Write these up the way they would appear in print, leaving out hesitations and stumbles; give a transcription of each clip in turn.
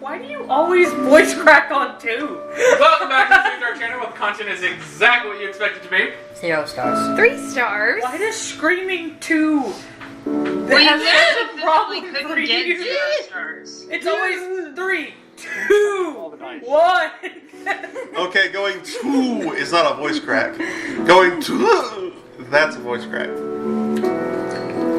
Why do you always voice crack on 2? Welcome back to the 3-Star channel, where the content is exactly what you expect it to be. 0 stars. 3 stars. Why does screaming 2? We Has did such a physically problem couldn't for get you. 0 stars. It's always 3, 2, 1. Okay, going to is not a voice crack. Going to, that's a voice crack.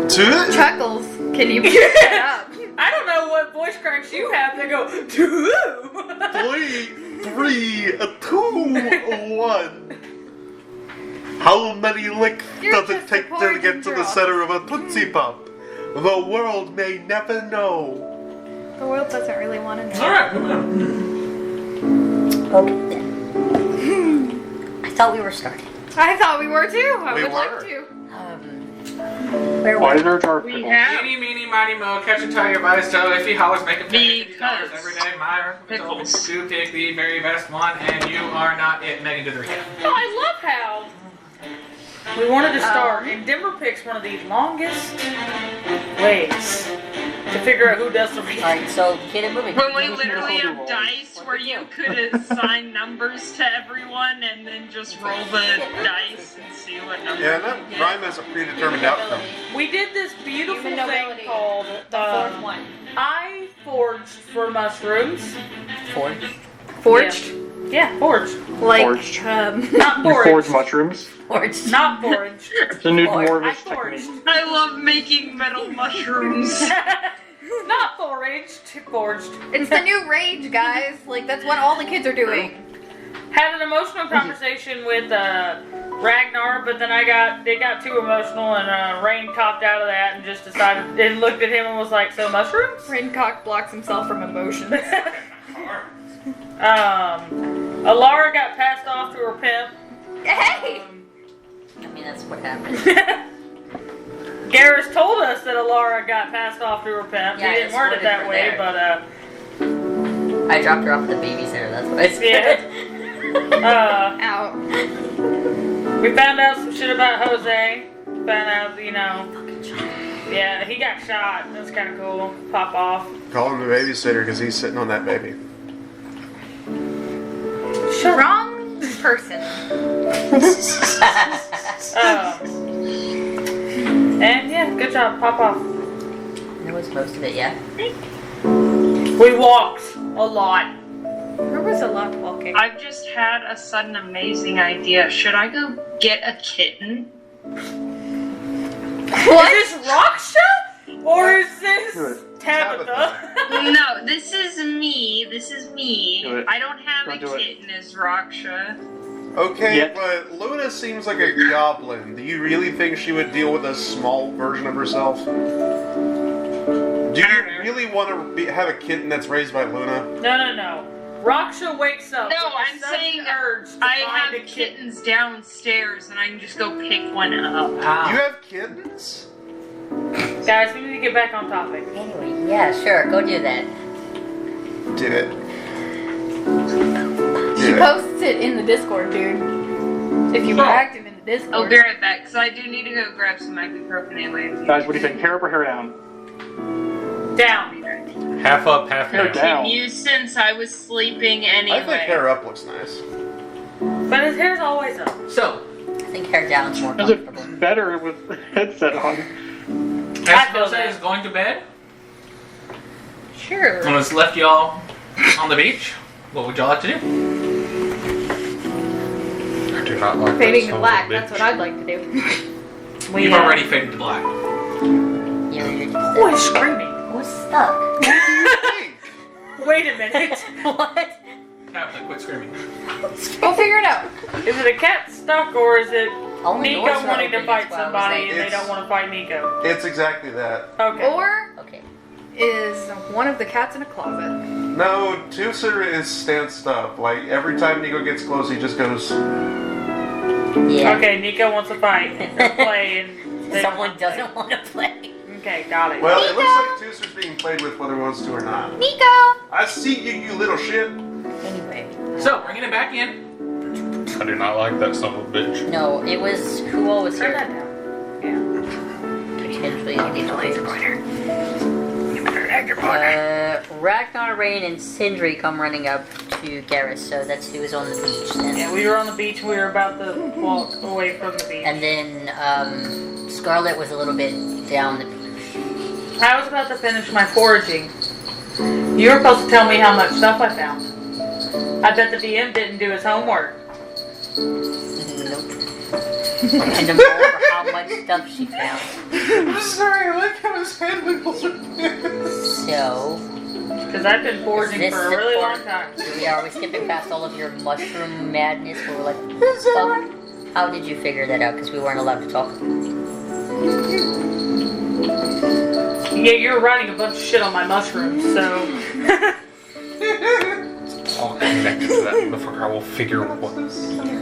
To Chuckles. Can you pick that up? I don't know what voice cracks you have that go 2. 3, 2, 1. How many licks does it take to get to the center of a Tootsie Pop? The world may never know. The world doesn't really want to know. Alright, moving on. Okay then. I thought we were starting. I thought we were too. I We would like were. to. Where Why were is there a jar We pickle? have Meeny, meeny, miny, mo, catch a tiger by his toe. If he hollers, make him pay $50 Because every day. My pickles. to pick the very best one, and you are not it. Megan to the recap. Oh, I love how we wanted to start, and Denver picks one of the longest ways to figure out who does the recap. Alright, so get it moving. when we Just literally need a have roll. dice where you could assign numbers to everyone and then just roll the dice and see what number. Yeah, that rhyme has a predetermined outcome. We did this beautiful Human thing nobility. called The fourth one. I forged for mushrooms. Forge. Forged? Yeah, forged. Like, Forged. Not You forged. forge mushrooms. Forge. Not forged. It's a new Forge. I dwarvish forged. technique. I love making metal mushrooms. Not foraged. Forged. it's the new rage, guys. Like, that's what all the kids are doing. Had an emotional conversation with Ragnar, but then it got too emotional, and Rain copped out of that and just decided and looked at him and was like, "So mushrooms?" Raincock blocks himself from emotions. Alara got passed off to her pimp. Hey! I mean, that's what happened. Garrus told us that Alara got passed off to her pimp. Yeah, He I didn't word it escorted that her way, there. but I dropped her off at the babysitter, that's what I said. Out. we found out some shit about Jose. Found out, yeah, he got shot. That's kind of cool. Pop off. Call him the babysitter because he's sitting on that baby. Wrong person. And yeah, good job. Pop off. That was most of it, yeah. We walked a lot. There was a lot of walking. I've just had a sudden amazing idea. Should I go get a kitten? What? Is this Raksha? Or is this Do it. Tabitha? No, this is me. This is me. Do it. I don't have Don't a do it. kitten as Raksha. Okay, Yet. but Luna seems like a goblin. Do you really think she would deal with a small version of herself? Do you really want to have a kitten that's raised by Luna? No. Raksha wakes up. No, with a I'm sudden saying urge to I find have a kitten. kittens downstairs and I can just go pick one up. You have kittens? Guys, we need to get back on topic. Anyway, yeah, sure, go do that. Did it. She posts it in the Discord, dude. If you were active in the Discord. I'll be right back because I do need to go grab some ibuprofen anyway. Guys, what do you think? Hair up or hair down? Down. Half up, half Hair down. down. You since I was sleeping I think anyway. hair up looks nice. But his hair's always up. So, I think hair down's more Is it comfortable. better with the headset on? as Jose is going to bed, Sure. and has left y'all on the beach, what would y'all like to do? I do not like Fading that to son black, of a that's bitch. what I'd like to do. You've already faded to black. Yeah, you're Who is screaming? Who's stuck? Wait a minute. What? Tabitha, quit screaming. We'll figure it out. Is it a cat stuck or is it Only Nico doors are wanting to open, fight that's why I was somebody like- and they don't want to fight Nico? It's exactly that. Okay. Or Okay. is one of the cats in a closet. No, Tooser is stanced up. Like, every time Nico gets close, he just goes... Yeah. Okay, Nico wants to fight or play and they don't Someone want to play. doesn't want to play. Okay, got it. Well, it looks like Tooser's being played with whether he wants to or not. Nico! I see you, you little shit. Anyway. So, bringing it back in. I do not like that son of a bitch. No, it was who all was Turn here. that down. Yeah. Potentially, I need to laser pointer. You better have your Ragnar, Rain, and Sindri come running up to Garrus, so that's who was on the beach then. Yeah, we were on the beach. We were about to walk away from the beach. And then Scarlet was a little bit down the beach. I was about to finish my foraging. You were supposed to tell me how much stuff I found. I bet the DM didn't do his homework. Nope. And more for how much stuff she found. I'm sorry, I like how his handling was So, Because I've been foraging this for a the really part- long time. are we skipping past all of your mushroom madness? Where we're like, fuck, how did you figure that out? Because we weren't allowed to talk. Yeah, you're writing a bunch of shit on my mushrooms, so... It's all connected to that motherfucker. I will figure what the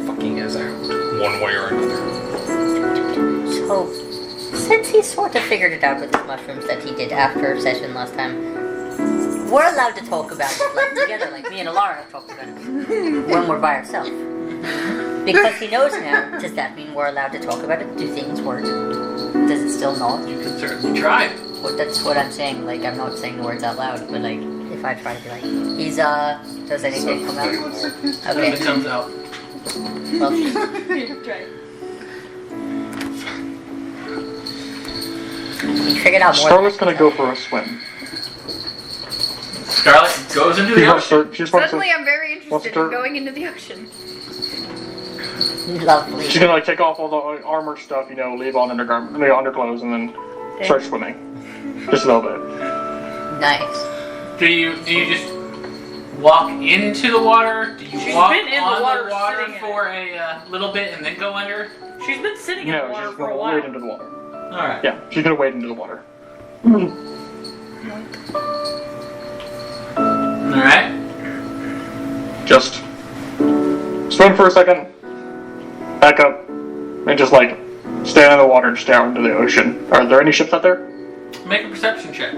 fucking is out. One way or another. So, since he sort of figured it out with his mushrooms that he did after session last time, we're allowed to talk about it, like together, like me and Alara have talked about it when we're by ourselves. Because he knows now, does that mean we're allowed to talk about it? Do things work? Does it still not? You could certainly try. Well, that's what I'm saying, like, I'm not saying the words out loud, but like, if I try to be like, he's, does anything come out? If Okay, it comes out. well, we figured out more. Scarlet's gonna go for a swim. Scarlet goes into the ocean. She's supposed Suddenly, to, I'm very interested to- in going into the ocean. Lovely. she's gonna like take off all the armor stuff, you know, leave on underclothes, and then start swimming. Just a little bit. Nice. Do you just walk into the water? Do you She's walk been in the on water the water sitting in for a little bit and then go under? She's been sitting in the No, water she's for a gonna while. wade into the water. Alright. Yeah, she's gonna wade into the water. Alright. Just swim for a second, back up, and just like stand in the water and stare out into the ocean. Are there any ships out there? Make a perception check.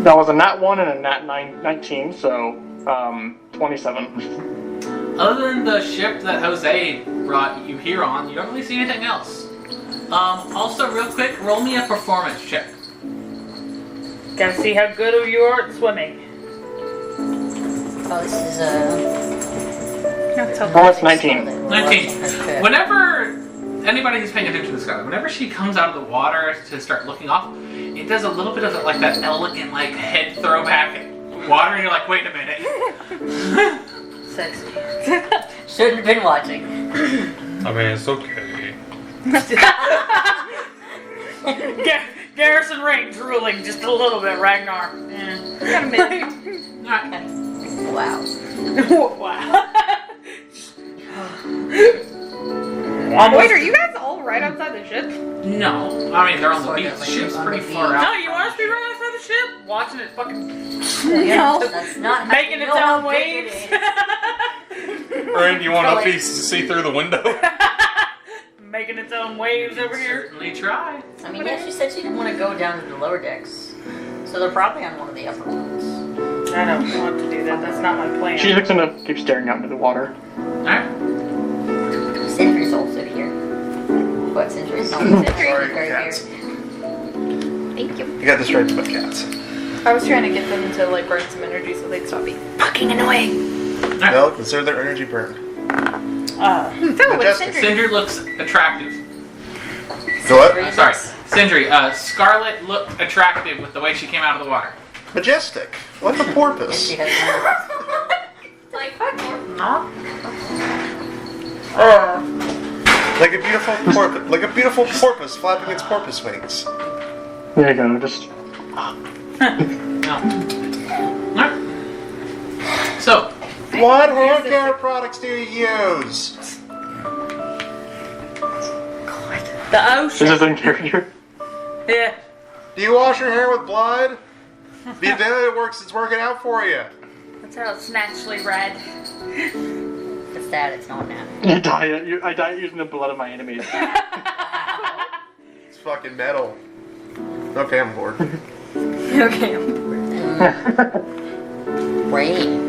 That was a nat 1 and a nat 19, so 27. Other than the ship that Jose brought you here on, you don't really see anything else. Also, real quick, roll me a performance check. Gotta see how good you are at swimming. Oh, this is Oh, it's 19. 19. Okay. Whenever anybody who's paying attention to this guy, whenever she comes out of the water to start looking off, it does a little bit of like that elegant like head throwback at water, and you're like, wait a minute. Sexy. Shouldn't have been watching. I mean, it's okay. Garrison Ring drooling just a little bit, Ragnar. Yeah. Alright. Wow. Wow. Wait, are you guys all right outside the ship? No. I mean, they're on the Sort beach. of The like ship's on pretty the far beach. out. No, you want us to be right outside the ship? Watching it fucking No. That's not making its own waves. Rain, do you want Really? a piece to see through the window? Making its own waves over here. Certainly try. I mean, yeah, she said she didn't want to go down to the lower decks. So they're probably on one of the upper ones. I don't want to do that. That's not my plan. She's just gonna keep staring out into the water. Alright. Sentry's also here. What, Sentry's not Sentry. Sorry, right cats. here. Thank you. You got distracted by cats. I was trying to get them to like burn some energy so they'd stop being fucking annoying. Well, consider their energy burned. So with Majestic. Sindri. Sindri looks attractive. So what? Sorry. Sindri, Scarlet looked attractive with the way she came out of the water. Majestic. Like a And porpoise. she has Like, fuck you. Like a beautiful porpoise flapping its porpoise wings. There you go, just No. Alright. So, What hair care products do you use? The this ocean. is in character. Yeah. Do you wash your hair with blood? Be it works. It's working out for you. That's how it's naturally red. It's that, it's not now. I die using the blood of my enemies. It's fucking metal. Okay, I'm bored. Okay. Rain.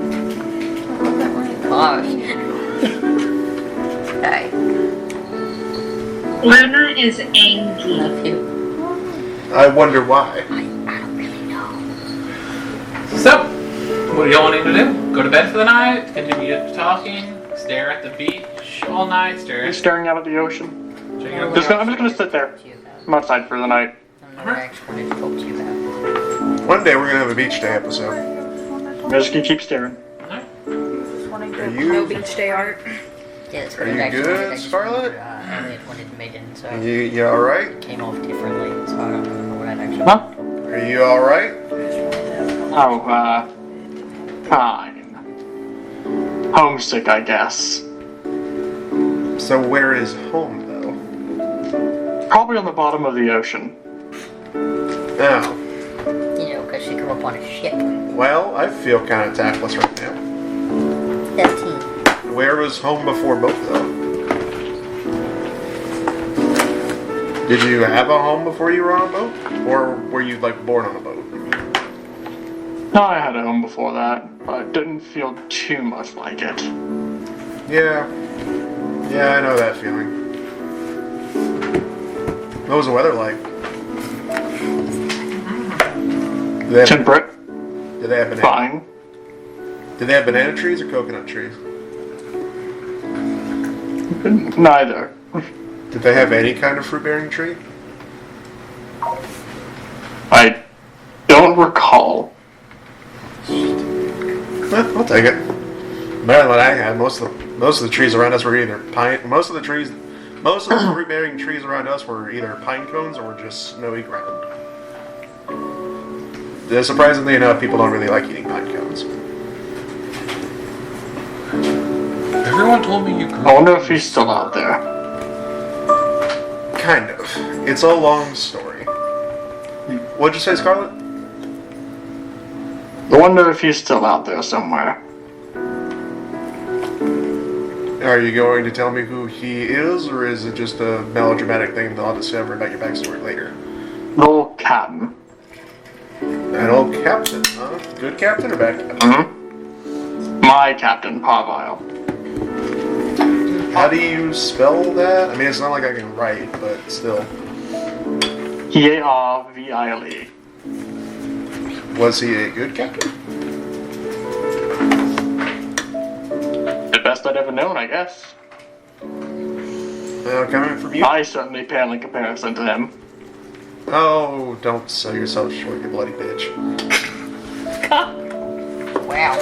Gosh. Okay. Luna is angry. Love you. I wonder why. I don't really know. So, what do y'all want him to do? Go to bed for the night? Continue talking? Stare at the beach all night? You're staring out at the ocean. Checking out I'm the just gonna sit there. I'm outside for the night. Something I actually wanted to talk to you about. One day we're gonna have a beach day episode. I'm just gonna keep staring. Are No you? beach day art. Yeah, it's Are you actually good, wanted- I just Scarlett? wanted, Elliot wanted Megan, so You all right? it came off differently, so I don't know what I'd actually. Huh? Are you all right? Oh, fine. Homesick, I guess. So where is home though? Probably on the bottom of the ocean. Oh. You know, because she grew up on a ship. Well, I feel kind of tactless right now. 15. Where was home before both though? Did you have a home before you were on a boat? Or were you like born on a boat? No, I had a home before that, but it didn't feel too much like it. Yeah. Yeah, I know that feeling. What was the weather like? Did they have, Temperate, did they have banana? fine. Did they have banana trees or coconut trees? Neither. Did they have any kind of fruit-bearing tree? I don't recall. I'll take it. Better than what I had. Most of the trees around us were either pine. Most of the fruit-bearing trees around us were either pine cones or just snowy ground. Surprisingly enough, people don't really like eating pine cones. Everyone told me you grew I wonder if he's still out there. Kind of. It's a long story. What'd you say, Scarlett? I wonder if he's still out there somewhere. Are you going to tell me who he is, or is it just a melodramatic thing that I'll discover about your backstory later? Little captain. An old captain, huh? Good captain or bad captain? Mm-hmm. My captain, Parvile. How do you spell that? I mean, it's not like I can write, but still. Parvile. Was he a good captain? The best I'd ever known, I guess. Coming from you? I certainly pale in comparison to him. Oh, don't sell yourself short, you bloody bitch. Wow.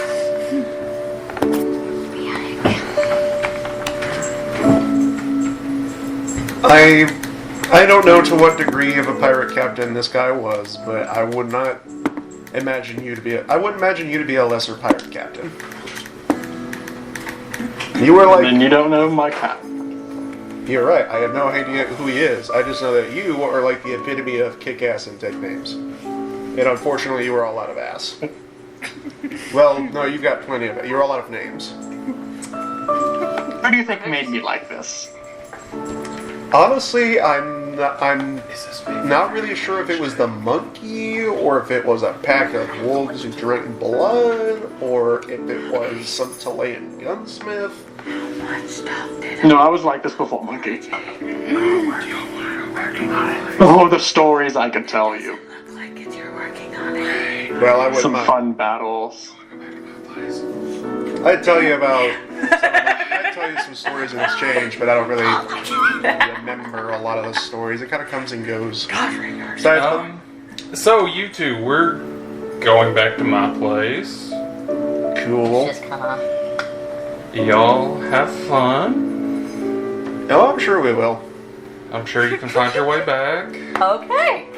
I don't know to what degree of a pirate captain this guy was, but I would not imagine you to be I wouldn't imagine you to be a lesser pirate captain. You were like, Then you don't know my captain. you're right, I have no idea who he is. I just know that you are like the epitome of kick-ass and take names. And unfortunately, you were all out of ass. Well, no, you've got plenty of it. You're all out of names. Who do you think made me like this? Honestly, I'm not really sure if it was the monkey, or if it was a pack of wolves who drank blood, or if it was some Chilean gunsmith. No, I was like this before Monkey. Oh, the stories I could tell you. Well, I wouldn't Some mind. fun battles. I'd tell you some stories in exchange, but I don't really remember a lot of those stories. It kind of comes and goes. Besides, So you two, we're going back to my place. cool. Just kind of. Y'all have fun. Oh, I'm sure we will. I'm sure you can find your way back. Okay.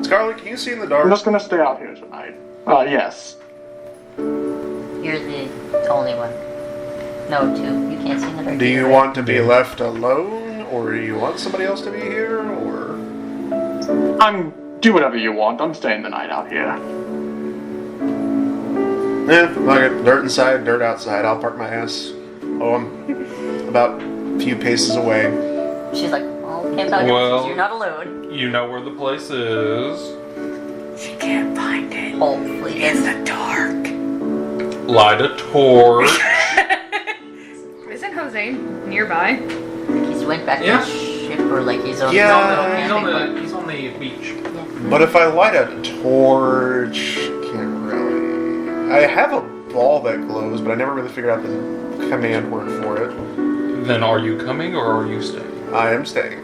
Scarlett, can you see in the I'm dark? just gonna stay out here tonight. Yes. You're the only one. No, two. You can't see in the dark. Do you want to be left alone, or do you want somebody else to be here, or? Do whatever you want. I'm staying the night out here. Like it. Dirt inside, dirt outside. I'll park my ass. Oh, I'm about a few paces away. She's like, oh, can't tell Well- you're not alone. You know where the place is. She can't find it. Hopefully, In the dark. Light a torch. Isn't Jose nearby? he's went back Yeah. to the ship, or like he's on. Yeah, he's on the He's on the beach. But if I light a torch, can't really. I have a ball that glows, but I never really figured out the command word for it. Then are you coming or are you staying? I am staying.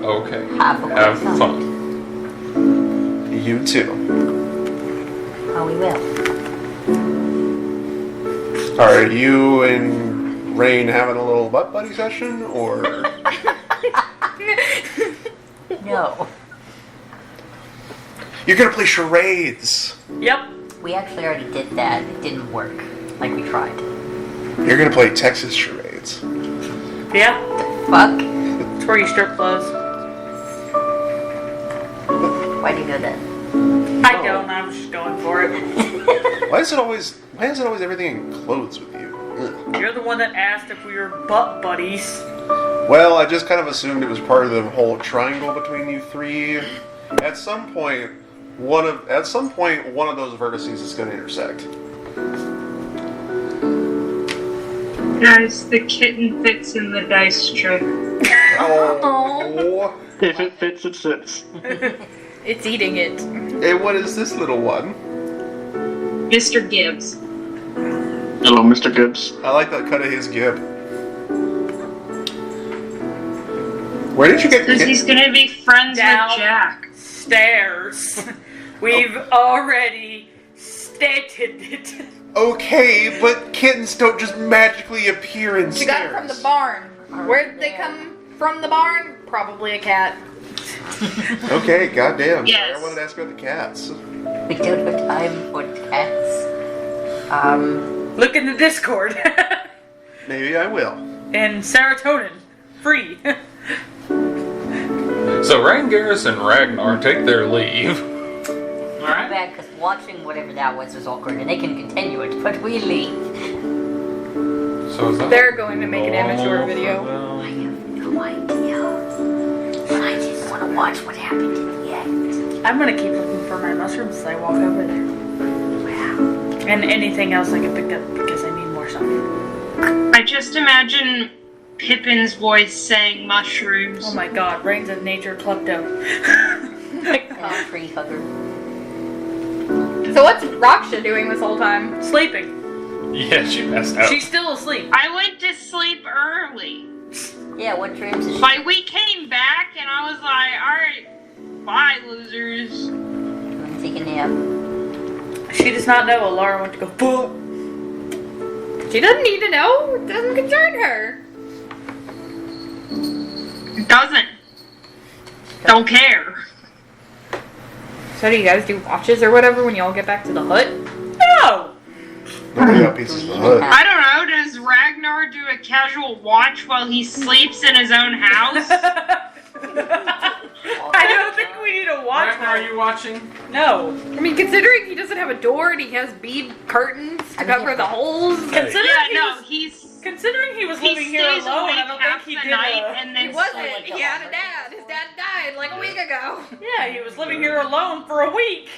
Okay. Have fun. You too. Oh, we will. Are you and Rain having a little butt buddy session, or? No. You're gonna play charades. Yep. We actually already did that. It didn't work. Like we tried. You're gonna play Texas charades. Yeah. Fuck. It's where you strip clothes. Why do you know that? I don't. I was just going for it. Why is it always everything in clothes with you? Ugh. You're the one that asked if we were butt buddies. Well, I just kind of assumed it was part of the whole triangle between you three. At some point, one of those vertices is going to intersect. Guys, the kitten fits in the dice tray. Oh. If it fits, it sits. It's eating it. Hey, what is this little one? Mr. Gibbs. Hello, Mr. Gibbs. I like that cut of his gib. Where did you get Because he's gonna be friends Down. with Jack. Stairs. We've already stated it. Okay, but kittens don't just magically appear in She stairs. got it from the barn. Where did they come from the barn? Probably a cat. Okay, goddamn. Yes. Sorry, I wanted to ask about the cats. We don't have time for cats. Look in the Discord. Maybe I will. And serotonin. Free. So Rangarus and Ragnar take their leave. Alright. Bad because watching whatever that was awkward, and they can continue it, but we leave. So is that They're going to make an amateur normal video. for them? I have no idea. But I just want to watch what happened in the end. I'm gonna keep looking for my mushrooms as I walk over there. Wow. And anything else I can pick up because I need more stuff. I just imagine Pippin's voice saying mushrooms. Oh my god, Rain's a nature klepto. And a tree hugger. So what's Raksha doing this whole time? Sleeping. Yeah, she passed out. She's still asleep. I went to sleep early. Yeah, what dreams is she? Like, we came back and I was like, alright, bye, losers. I'm taking a nap. She does not know Alara went to go fuck. She doesn't need to know. It doesn't concern her. It doesn't. Don't care. So do you guys do watches or whatever when y'all get back to the hut? No! Nobody got pieces of the hood. I don't know, does Ragnar do a casual watch while he sleeps in his own house? I don't think we need a watch. Ragnar, are you watching? No. I mean, considering he doesn't have a door and he has bead curtains to cover the holes. Considering Yeah, he no, was, he's considering he was he living here stays alone, awake I don't half think the he did night a... and then He wasn't. like He had a dad. His dad died like a week ago. Yeah, he was living here alone for a week.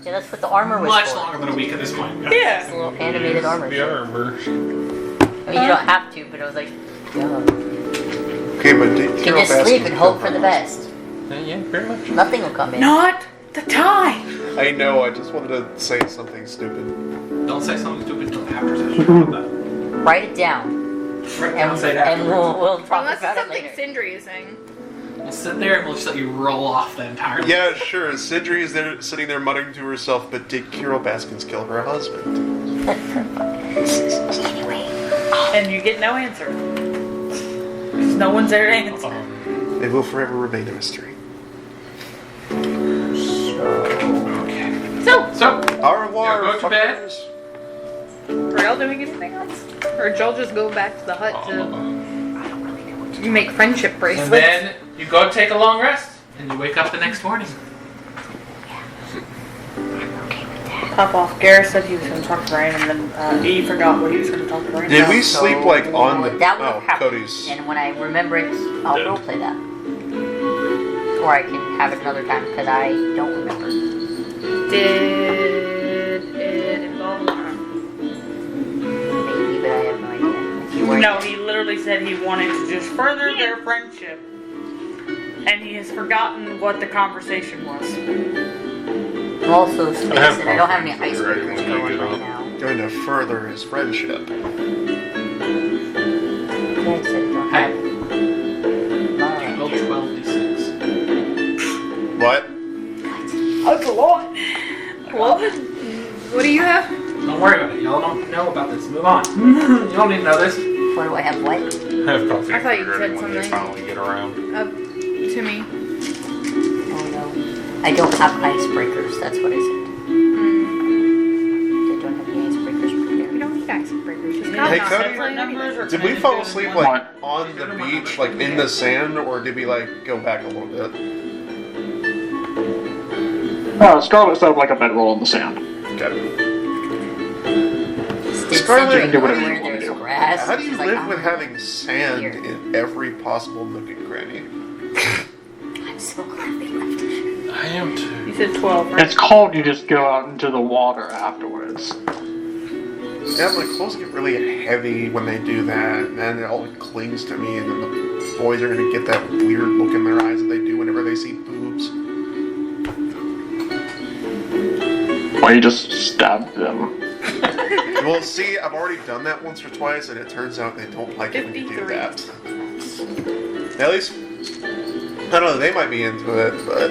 Yeah, that's what the armor was Much for. longer than a week at this point. It's a Yeah. little animated armor. The armor. I mean, you don't have to, but I was like, yeah. Okay, but You can just sleep and hope for the best. Yeah, pretty much. Nothing will come in. Not the time. I know, I just wanted to say something stupid. Don't say something stupid until after session. How about that? Write it down, Right now, say that. and we'll talk Unless about it's it something later. Sindri is saying. We'll sit there and we'll just let you roll off the entire Yeah, sure. Sidri is there, sitting there muttering to herself, but did Kiro Baskins kill her husband? Anyway, And you get no answer. Because no one's there to answer. It will forever remain a mystery. Okay. So, So, Au revoir, Yeah, go to bed. fuckers. Are y'all doing anything else? Or did y'all just go back to the hut to make friendship and bracelets? then you go take a long rest, and you wake up the next morning. pop off. Garrett said he was going to talk to Rain, and then he forgot what he was going to talk to Rain Did about. we sleep like on the... that would Oh, have happened. Cody's... And when I remember it, I'll roleplay that. Or I can have it another time, because I don't remember. Did it involve Alara? Maybe, but I have no idea. If you weren't No, he literally said he wanted to just further their friendship. and he has forgotten what the conversation was. I'm also spaced have and I don't have any coffee icebreakers ready when you going get right up. now. Going to further his friendship. Yeah, I said don't Hi. have it. Roll 12d6. What? That's a lot. What do you have? Don't worry about it. Y'all don't know about this. Move on. You don't need to know this. What do I have? What? I have coffee I thought you ready said when they something. finally get around. Up to me. Oh no. I don't have icebreakers. That's what I said. I don't have any icebreakers We prepared. don't need icebreakers. Just Hey, got Cody, separate numbers or Did we fall asleep like What? on the beach, like in the sand, or did we like go back a little bit? Scarlet set up like a bedroll in the sand. Okay. Scarlet, Scarlet, where how do you- there's grass. How do you she's like, live "I'm with having sand here." in every possible nook and cranny? I'm so glad they left it. I am too. You said 12, right? It's cold, you just go out into the water afterwards. Yeah, my clothes get really heavy when they do that, and then it all clings to me, and then the boys are gonna get that weird look in their eyes that they do whenever they see boobs. Or you just stab them. Well, see, I've already done that once or twice, and it turns out they don't like it when you do 53. that. At least, I don't know, they might be into it, but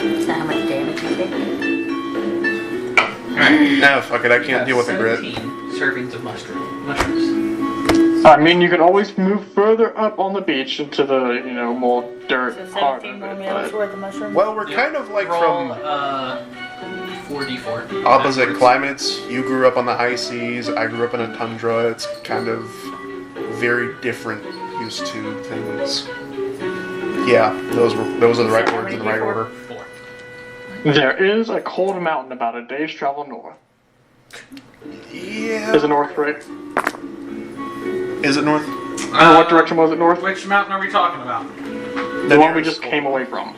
Is that how much damage you take? Alright. nah, fuck it, I can't deal with the grit. 17 servings of mushrooms. I mean, you can always move further up on the beach into the, you know, more dirt So part 17 of more it. meals But worth of mushrooms. Well, we're kind of like Roll, from 4d4. opposite Backwards. climates. You grew up on the high seas, I grew up in a tundra. It's kind of very different used to things. Yeah, those are the right words in the right order. 4. there is a cold mountain about a day's travel north. Yeah. Is it north, right? Is it north? What direction was it north? Which mountain are we talking about? The one we just came away from.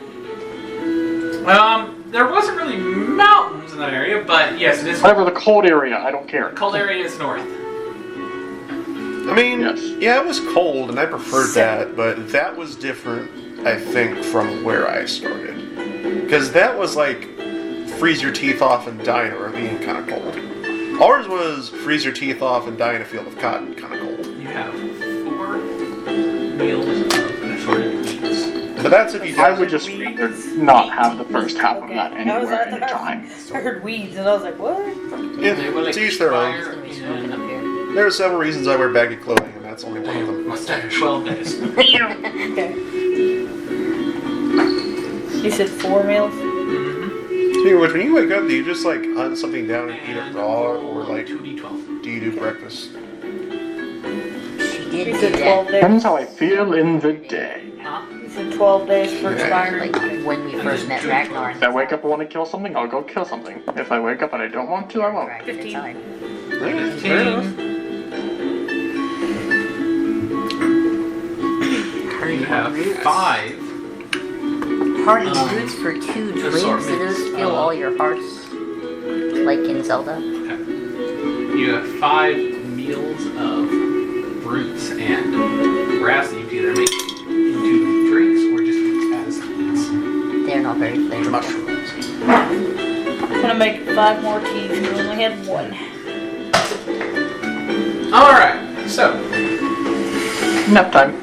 There wasn't really mountains in that area, but yes, it is. Whatever the cold area, I don't care. The cold area is north. I mean, Yes. yeah, it was cold, and I preferred that, but that was different, I think, from where I started. Because that was like freeze your teeth off and die in a ravine kind of cold. Ours was freeze your teeth off and die in a field of cotton kind of cold. You have 4 meals of assorted meats. But that's if you I die. would just rather not have the first half of that anywhere, anytime. I heard weeds and I was like, what? Yeah, They will to each their own. It's expire gonna be smoking up in here. There are several reasons I wear baggy clothing, and that's only one of them. 12 days. Okay. You said 4 meals? Speaking of which, when you wake up, do you just like hunt something down and eat it raw, or like 2d12. do you do breakfast? She did You do said that. 12 days? Depends how I feel in the day. Huh? You said 12 days for Yeah. expiring. Like when we first met Ragnar. If I wake up and want to kill something, I'll go kill something. If I wake up and I don't want to, I won't. Right, 15. it's fine. Yeah, fair enough. You have 5. Party roots for 2 drinks. assortments Do those fill of- all your hearts? Like in Zelda? You have 5 meals of fruits and grass that you can either make into drinks or just eat as meats. They're not very flavorful. Mushrooms. I'm gonna make 5 more teas. We only had 1. Alright, so Nap time.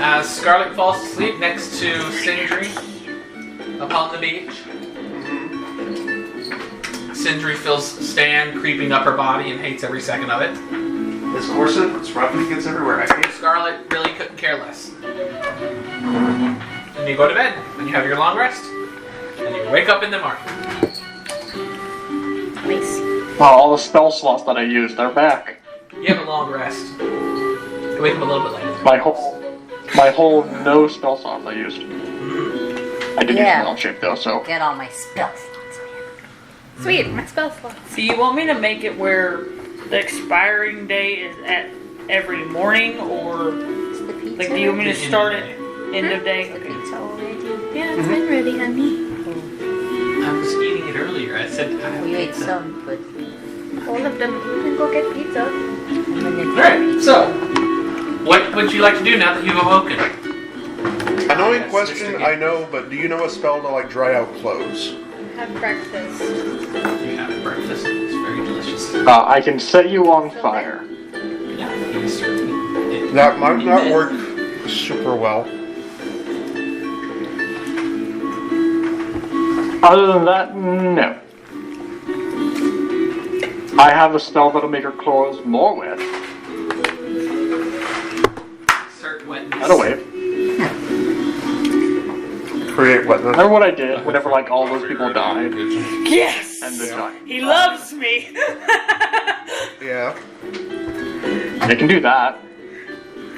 as Scarlet falls asleep next to Sindri upon the beach, Sindri feels Stan creeping up her body and hates every second of it. This corset, it's rough and it gets everywhere. I hate it. Scarlet really couldn't care less. And you go to bed, and you have your long rest, and you wake up in the morning. Nice. Oh, all the spell slots that I used, they're back. You have a long rest. You wake up a little bit later. My whole no spell slots I used. I did Yeah. use spell shape though, so. Get all my spell slots, man. Sweet, my spell slot. So you want me to make it where the expiring day is at every morning, or Is the pizza? like do you want me to start it end of day? Is the Okay. pizza already? Yeah, it's been ready, honey. I was eating it earlier. I said I have We ate pizza. some, but All of them. You can go get pizza. I'm gonna Alright, so what would you like to do now that you've awoken? Annoying That's question, Mr. I know, but do you know a spell to like dry out clothes? Have breakfast. You have breakfast. It's very delicious. I can set you on fire. Yeah, you certainly. That might not work super well. Other than that, no. I have a spell that'll make her clothes more wet. Insert wetness. That'll wait. Create wetness. Remember what I did whenever like all those people died? Yes! And the giant. He loves me! Yeah. They can do that.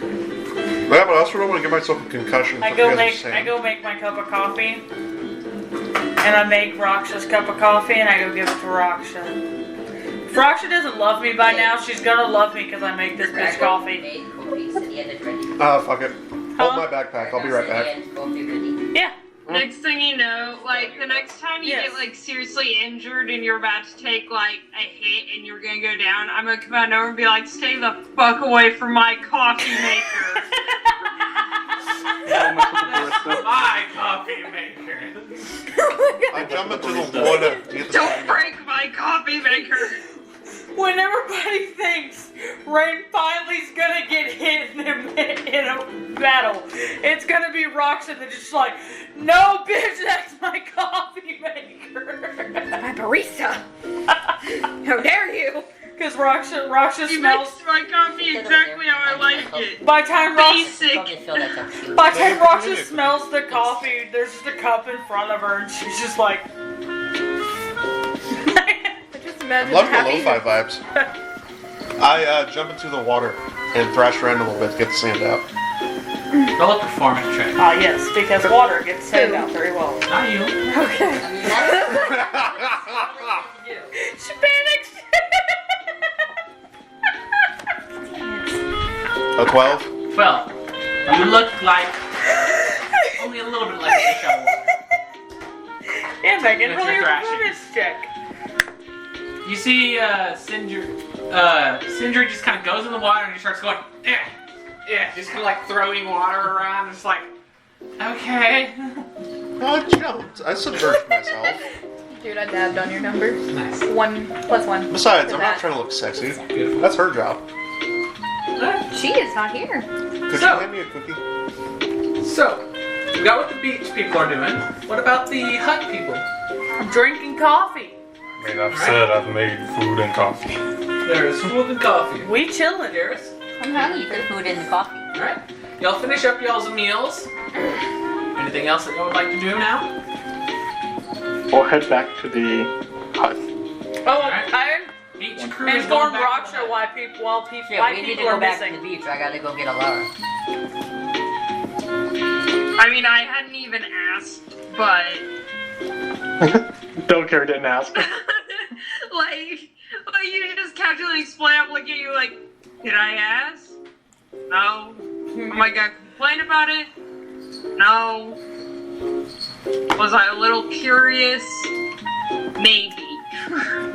Yeah, but I also don't want to give myself a concussion. I for go you guys make are saying. I go make my cup of coffee, and I make Raksha's cup of coffee, and I go give it to Raksha. If Raksha doesn't love me by now, she's gonna love me because I make this bitch coffee. Made cookies and he had it ready. Fuck it. Hold my backpack. I'll be right back. He had coffee ready. Yeah. Next thing you know, like the next time you Yes. get like seriously injured and you're about to take like a hit and you're gonna go down, I'm gonna come out over and be like, stay the fuck away from my coffee maker. My coffee maker. I jump into the water to get the Don't break my coffee maker. When everybody thinks Rain finally's gonna get hit in a battle, it's gonna be Raksha that's just like, no bitch, that's my coffee maker. My barista. How dare you? Because Raksha You smells. mixed my coffee exactly how I like it. By time Raksha, Basic. Probably feel that's up to you. by time Raksha smells the coffee, there's just a cup in front of her, and she's just like. I just imagine Love the happy. lo-fi vibes. I jump into the water and thrash around a little bit to get the sand out. Roll a performance check. Ah, yes, because water gets sand out very well. Not you. I mean, that's She panics. A 12? Well, you look like only a little bit like a fish out of water. Yeah, Megan, That's roll your your thrashing. performance check. You see, Sindri just kind of goes in the water and he starts going, just kind of like throwing water around. It's like, okay. I jumped. I submerged myself. Dude, I dabbed on your numbers. Nice. 1+1. Besides, For I'm that. not trying to look sexy. Beautiful. That's her job. She is not here. Could So- you hand me a cookie? So, we got what the beach people are doing. What about the hut people? I'm drinking coffee. I mean, I've said I've made food and coffee. There's food and coffee. We chillin'. Garrus? I'm happy for food and coffee. Alright. Y'all finish up y'all's meals. Anything else that y'all would like to do now? Or head back to the hut. Oh, Alright. I Each crew is informed going back to the Raksha hut. why Yeah, why we need to people go are back missing. to the beach. I gotta go get a Lara. I mean, I hadn't even asked, but Don't care, didn't ask. like you just casually explain. I'm looking at you like, did I ask? No. Am I gonna complain about it? No. Was I a little curious? Maybe.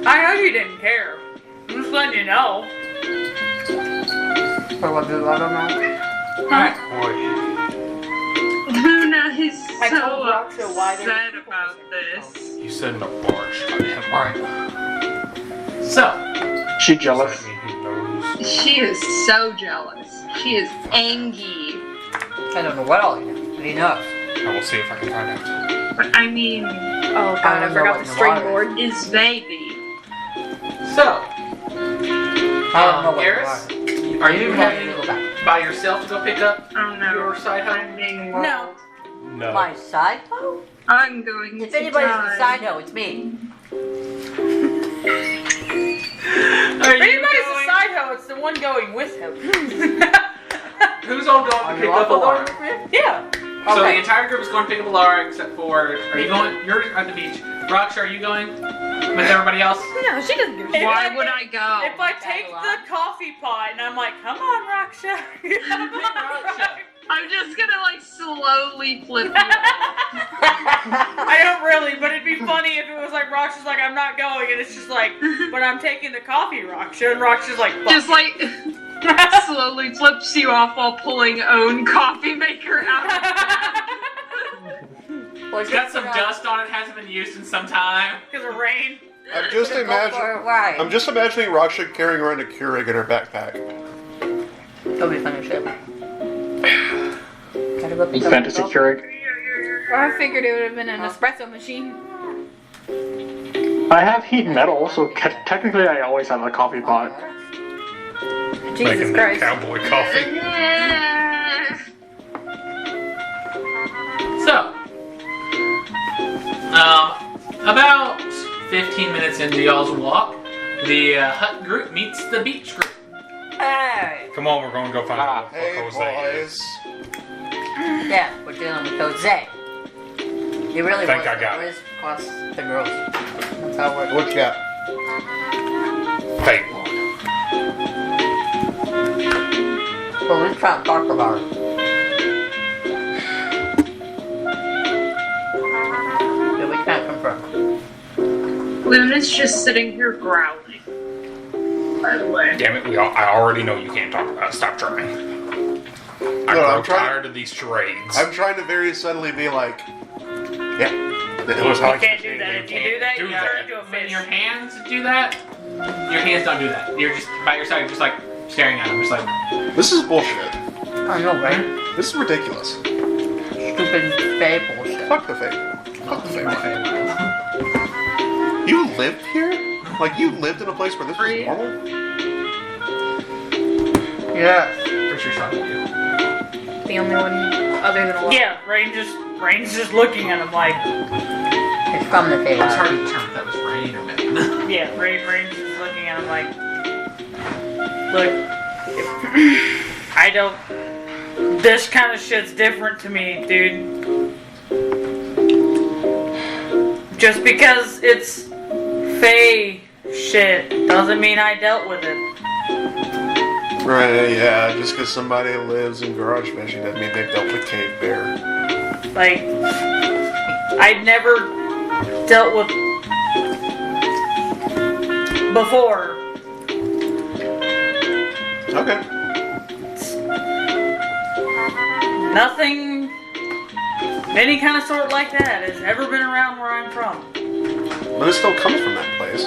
I know you didn't care. I'm just letting you know. Alright. Luna is I so told Raksha why they were upset people about missing. this. You said no barge on him. Alright. So, She Does jealous. that mean he knows? She is so jealous. She is angry. I don't know what all he knows, but he knows. I will see if I can find out. But I mean, Oh god, I I don't know forgot what the the string water board. is baby. so, I don't know what Garrus, are you You heading have to go back. by yourself to go pick up Oh no. your side hut? I'm being No. rolled. No. My side hoe? I'm going If to anybody's die. the side hoe, it's me. Are If you anybody's a going? side hoe, it's the one going with him. Who's all going Are to you pick up a also Lara? going with me? Yeah. So the Okay. entire group is going to pick up a Lara except for, are you going? You're at the beach. Raksha, are you going with everybody else? No, she doesn't give a shit. Why would I go? If I take the coffee pot and I'm like, come on, Raksha. Come on, Raksha. I'm just gonna like slowly flip you off. I don't really, but it'd be funny if it was like Raksha's like, I'm not going, and it's just like, but I'm taking the coffee, Raksha, and Raksha's like, fuck. Just like slowly flips you off while pulling own coffee maker out. It's got some dust on it, hasn't been used in some time. Because of rain. I'm just imagining Raksha carrying around a Keurig in her backpack. That'll be fun as shit. Gotta go pick up Fantasy the Keurig. I figured it would have been an espresso machine. I have heat metal, so technically I always have a coffee pot. Jesus Making Christ. that cowboy coffee. So, about 15 minutes into y'all's walk, the hut group meets the beach group. Hey! Come on, we're going to go find out what Hey, Jose is. boys. Yeah, we're dealing with Jose. He really Think was I got always plus the girls. That's how it works. What you got? Fate. Well, we can't talk about it. Yeah, we can't confirm. Luna's just sitting here growling. By the way. Damn it, I already know you can't talk about it. Stop trying. I'm tired of these charades. I'm trying to very subtly be like, yeah, that was how You can't do that. If you do that, you turn into a When fish. your hands do that, your hands don't do that. You're just by your side, you're just like staring at them, just like. This is bullshit. I know, right? This is ridiculous. Stupid fae bullshit. Fuck the fake. Fuck the fake. You lived here? Like you lived in a place where this was normal? Yeah. For sure, talking to you. The only one other than Laura. Yeah, Rain's just looking at him like, It's from the table. It's hard to determine if that was rain or Megan. yeah, Rain's just looking at him like, look, I don't, this kind of shit's different to me, dude. Just because it's fae shit doesn't mean I dealt with it. Right, yeah, just because somebody lives in garage fishing doesn't mean they've dealt with cave bear. Like, I'd never dealt with before. Okay. Nothing of any kind of sort like that has ever been around where I'm from. But it still comes from that place.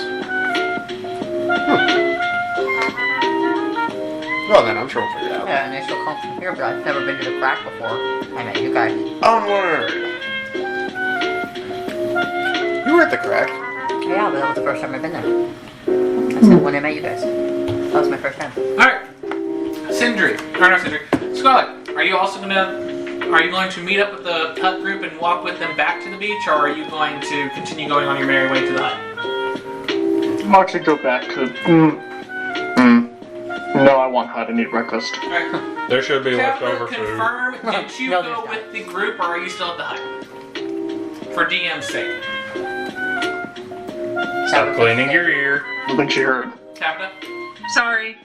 Well then, I'm sure we'll figure it out. Yeah, and they still come from here, but I've never been to the crack before. I met you guys. Onward! You were at the crack. Yeah, but that was the first time I've been there. That's it, when I met you guys. That was my first time. Alright. Sindri. Or not Sindri. Scarlet, are you going to meet up with the hut group and walk with them back to the beach, or are you going to continue going on your merry way to the hut? I'll actually go back to. No, I want hut. I need breakfast. Alright. There should be Tabitha, leftover food. confirm, did you No, go there's not. with the group, or are you still at the hut? For DM's sake. Stop cleaning your ear. I think she heard. Tabitha? Sorry.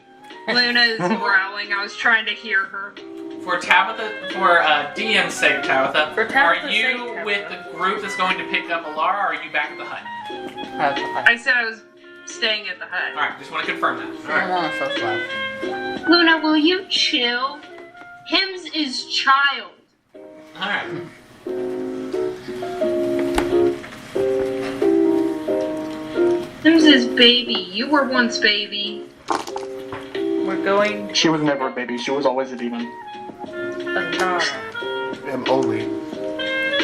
Luna's growling. I was trying to hear her. For DM's sake, Tabitha, For are Tabitha's you sake, Tabitha. with the group that's going to pick up Alara, or are you back at the hut? I said I was staying at the hut. Alright, just want to confirm that. Alright. I'm so slow. Luna, will you chill? Hims is child. Alright. Hims is baby. You were once baby. We're going She was never a baby. She was always a demon. Alara. I'm only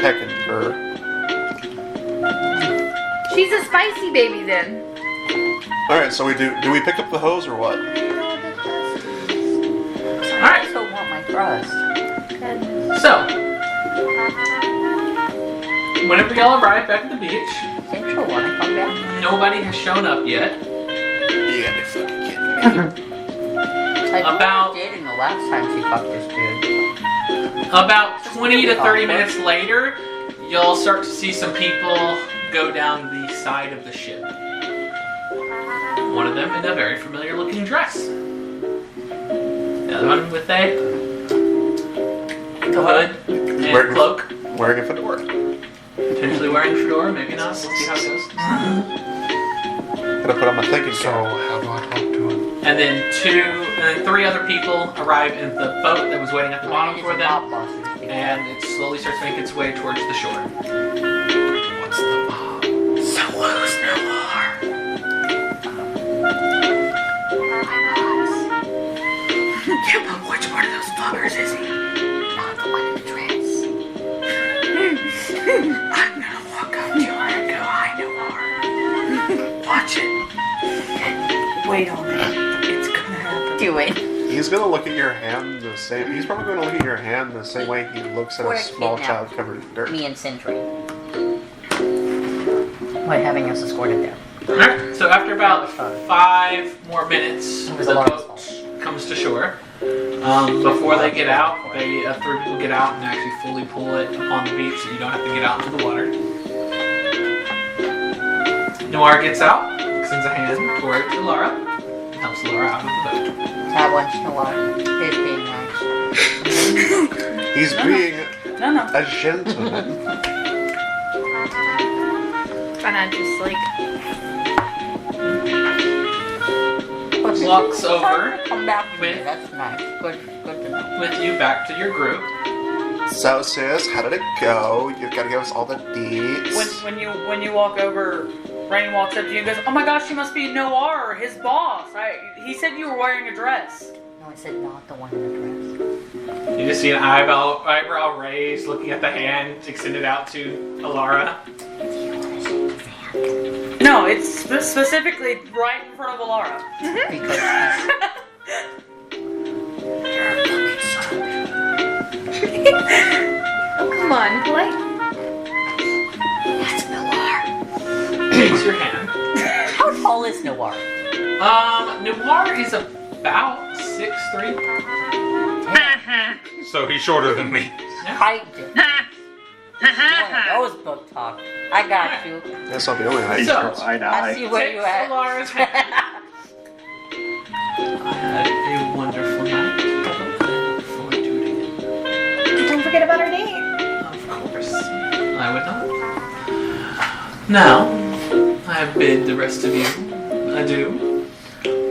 pecking her. She's a spicy baby then. Alright, so do we pick up the hose or what? I still want my crust. So, whenever y'all arrive back at the beach, Didn't you want to come back? nobody has shown up yet. You gotta be fucking kidding me. Like, About- we were dating the last time she fucked this dude. About 20 to 30 minutes later, you'll start to see some people go down the side of the ship. One of them in a very familiar looking dress. The other one with a hood and Wearing- cloak. Wearing a fedora. Potentially wearing a fedora, maybe not. We'll see how it goes. Gonna put on my thinking So, cap. how do I talk to him? And then three other people arrive in the boat that was waiting at the bottom for them. and it slowly starts making its way towards the shore. What's the mob? So who's Noir? Yeah, but which one of those fuckers is he? Not the one in the dress. I'm gonna walk up to her and go, I know her. Watch it. Wait on it. It's gonna happen. Do it. He's gonna look at your hand the same. He's probably gonna look at your hand the same way he looks at Or a a small kidnap. child covered in dirt. Me and Sentry. By having us escorted there. Alright, so after about 5 more minutes, It was the a lot boat of comes to shore. Before they get out, 3 people get out and actually fully pull it upon the beach so you don't have to get out into the water. Noir gets out, extends a hand towards Laura, and helps Laura out of the boat. That one's Noir. He's being nice. He's being No. a gentleman. And I just like Walks over Come back to me. with- That's nice. Good to know. with you back to your group. So, sis, how did it go? You've got to give us all the deets. When you walk over, Rain walks up to you and goes, "Oh my gosh, you must be Noir, his boss. He said you were wearing a dress." No, I said not the one in the dress. You just see an eyebrow raised, looking at the hand extended out to Alara. No, it's specifically right in front of Alara. Because you're a fucking son of a oh, come on, play. That's Noir. Takes your hand. How tall is Noir? Noir is about 6'3". So he's shorter than me. I did. One of those book talk. I got you. That's not the only height. So, I I see die. where you Takes at. Alara's hand. I had a wonderful night. I look forward to it again. Don't forget about our date. Of course, I would not. Now, I bid the rest of you adieu.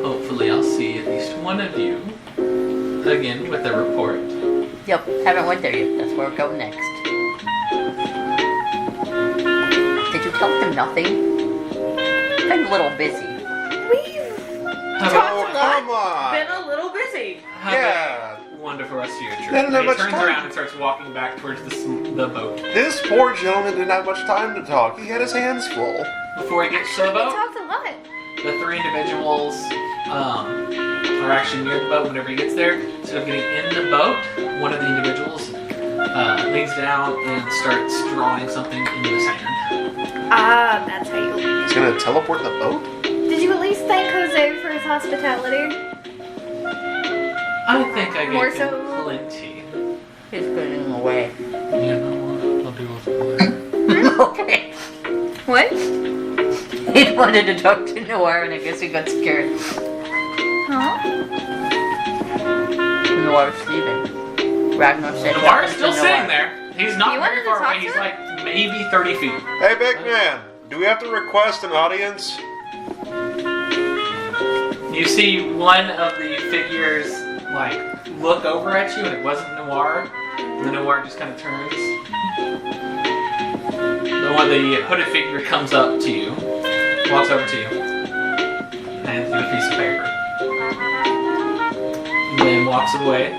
Hopefully, I'll see at least one of you again with a report. Yep, haven't went there yet. That's where we're going next. Did you tell them nothing? Been a little busy. Have Oh, a, come on! Been a little busy. have Yeah. a wonderful rest of your trip. Didn't have He much turns time. around and starts walking back towards the boat. This poor gentleman didn't have much time to talk. He had his hands full. Before he gets to the We boat, talked a lot. the 3 individuals are actually near the boat whenever he gets there. Instead of getting in the boat, one of the individuals leans down and starts drawing something into the sand. Ah, that's how you. He's gonna teleport the boat? Did you at least thank Jose for his hospitality? I think I More gave him so- plenty. He's putting away. You know what? I'll deal with it. Okay. What? He wanted to talk to Noir and I guess he got scared. Huh? Noir's leaving. Ragnar said Noir is nothing still to sitting Noir. there. He's not You very wanted to far talk away. to He's him? like maybe 30 feet. Hey, big man, do we have to request an audience? You see one of the figures like look over at you, and it wasn't Noir. And the Noir just kind of turns. The hooded figure comes up to you, walks over to you, and hands you a piece of paper. And then walks away.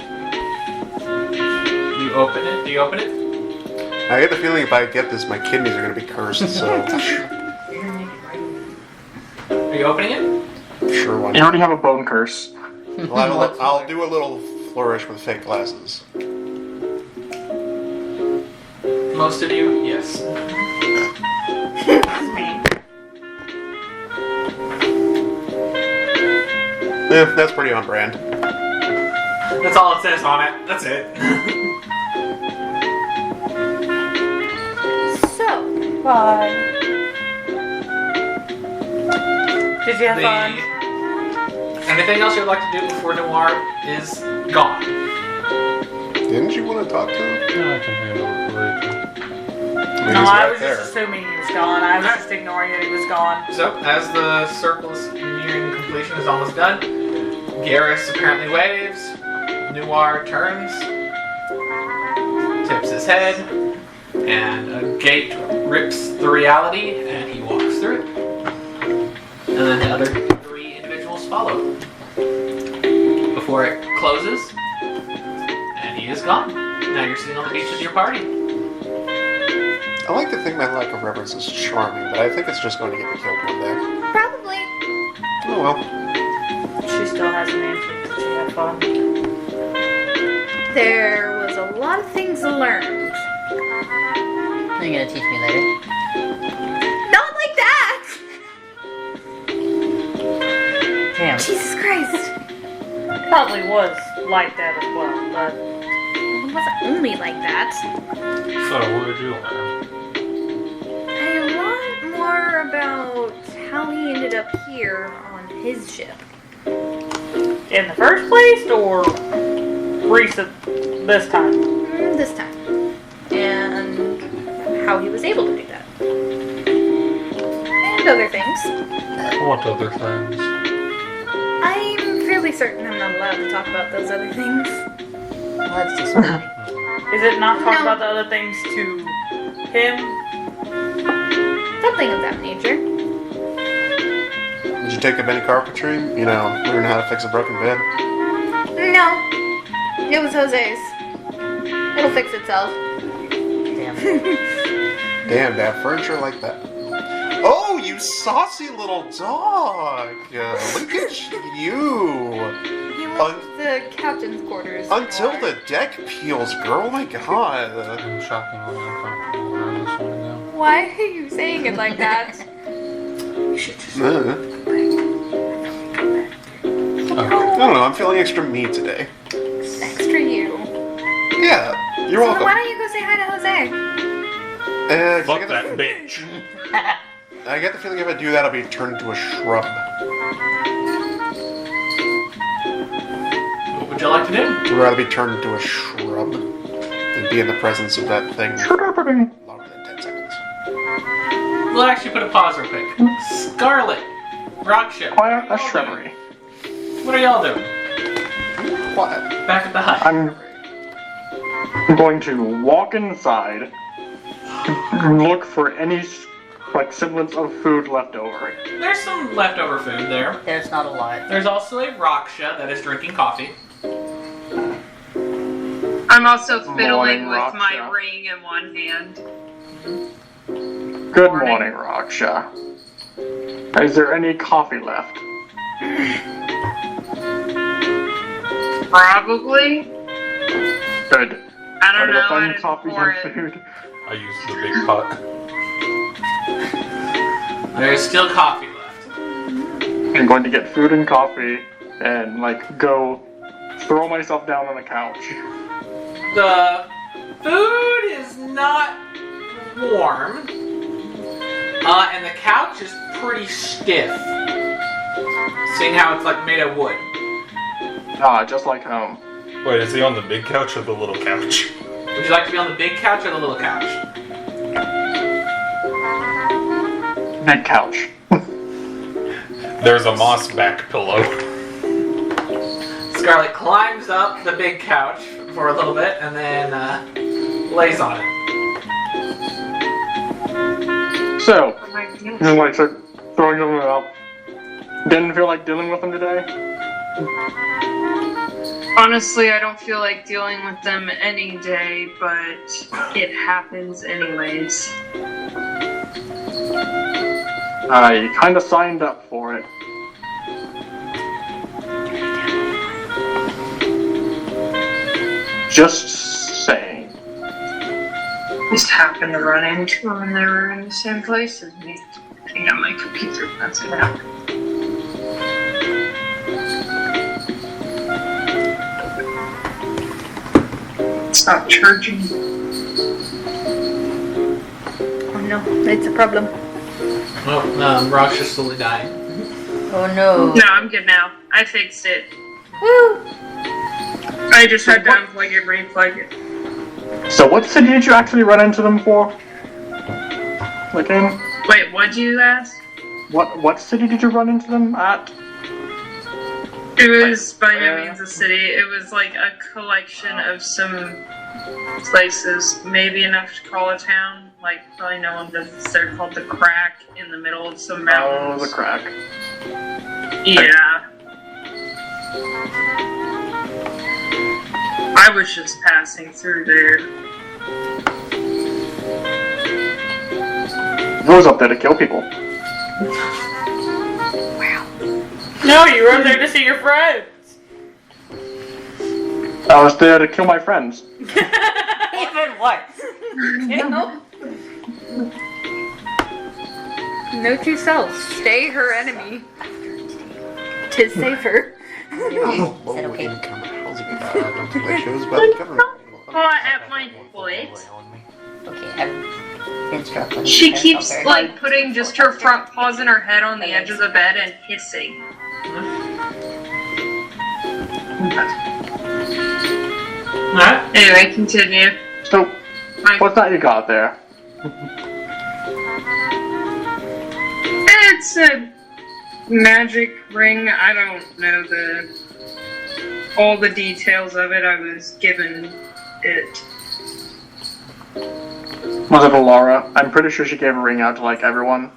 You open it. Do you open it? I get the feeling if I get this, my kidneys are gonna be cursed, so Are you opening it? sure one. You already have a bone curse. Well, I'll do a little flourish with fake glasses. Most of you, yes. That's pretty on brand. That's all it says on it. That's it. So, Bye. Did you have fun? Anything else you'd like to do before Noir is gone? Didn't you want to talk to him? No, I can handle it for Rachel. I mean, No, he's I right was there. just assuming he was gone. I was just ignoring that he was gone. So, as the circle is nearing completion, is almost done. Garrus apparently waves. Noir turns. head, and a gate rips the reality, and he walks through it. And then the other 3 individuals follow. Before it closes, and he is gone. Now you're sitting on the beach with your party. I like to think my lack of reverence is charming, but I think it's just going to get me killed one day. Probably. Oh well. She still hasn't answered. She had fun. There was a lot of things learned. Are you gonna teach me later? Not like that! Damn. Jesus Christ. Probably was like that as well, but It wasn't only like that. So, what did you learn? I want more about how he ended up here on his ship. in the first place or recent this time? This time. And how he was able to do that. And other things. What other things? I'm fairly certain I'm not allowed to talk about those other things. Well, that's just funny. Is it not talk No. about the other things to him? Something of that nature. Did you take up any carpentry? You know, learn how to fix a broken bed? No. It was Jose's. It'll fix itself. Damn. Damn, to have furniture like that. Oh, you saucy little dog! Look at you! He left the captain's quarters. Until for- the deck peels, girl. Oh my god. I'm shockingly uncomfortable around this one now. Why are you saying it like that? I don't know, I'm feeling extra me today. Extra you. Yeah, you're So welcome. why don't you go say hi to Jose? 'Cause Fuck that bitch. I get the feeling if I do that, I'll be turned into a shrub. What would you like to do? I'd rather be turned into a shrub than be in the presence of that thing longer than 10 seconds. We'll actually put a pause real quick. Scarlet, rock ship. Acquire a shrubbery. What are y'all doing? What? Back at the hut. I'm going to walk inside, look for any semblance of food left over. There's some leftover food there. There's not a lot. There's also a Raksha that is drinking coffee. I'm also fiddling Morning, with my Raksha. ring in one hand. Good morning, Raksha. Is there any coffee left? Probably. Good. I don't I'll know. I find didn't coffee pour and it. food. I used the big pot. There's still coffee left. I'm going to get food and coffee and go throw myself down on a couch. The food is not warm. And the couch is pretty stiff. Seeing how it's made of wood. Ah, just like home. Wait, is he on the big couch or the little couch? Would you like to be on the big couch or the little couch? Big couch. There's a moss back pillow. Scarlet climbs up the big couch for a little bit and then lays on it. So, Oh my goodness. just start throwing them out. Didn't feel like dealing with them today. Honestly, I don't feel like dealing with them any day, but it happens anyways. I kind of signed up for it. Just saying. Just happened to run into them and they were in the same place as me. Hang on my computer. That's what happened. It's not charging. Oh no, it's a problem. Well, Raksha's slowly dying. Oh no. No, I'm good now. I fixed it. Woo! I just had to unplug it, replug it. So what city did you actually run into them for? In? Wait, what'd you ask? What city did you run into them at? It was by no means a city. It was like a collection of some places, maybe enough to call a town. Like, probably no one visits. They're called the Crack in the middle of some Oh, mountains. the crack. Yeah. I was just passing through there. I was up there to kill people. No, you were there to see your friends. I was there to kill my friends. Even what? Note to self, stay her enemy. To save her. Oh, Is that okay? income housing. I don't think my show's about to cover. At my foot. Okay, I've been struggling. She with keeps, her. like, putting just her front paws in her head on the edge of the bed and hissing. Alright. Anyway, continue. So, what's that you got there? It's a magic ring. I don't know all the details of it. I was given it. Was it Alara? I'm pretty sure she gave a ring out to like everyone,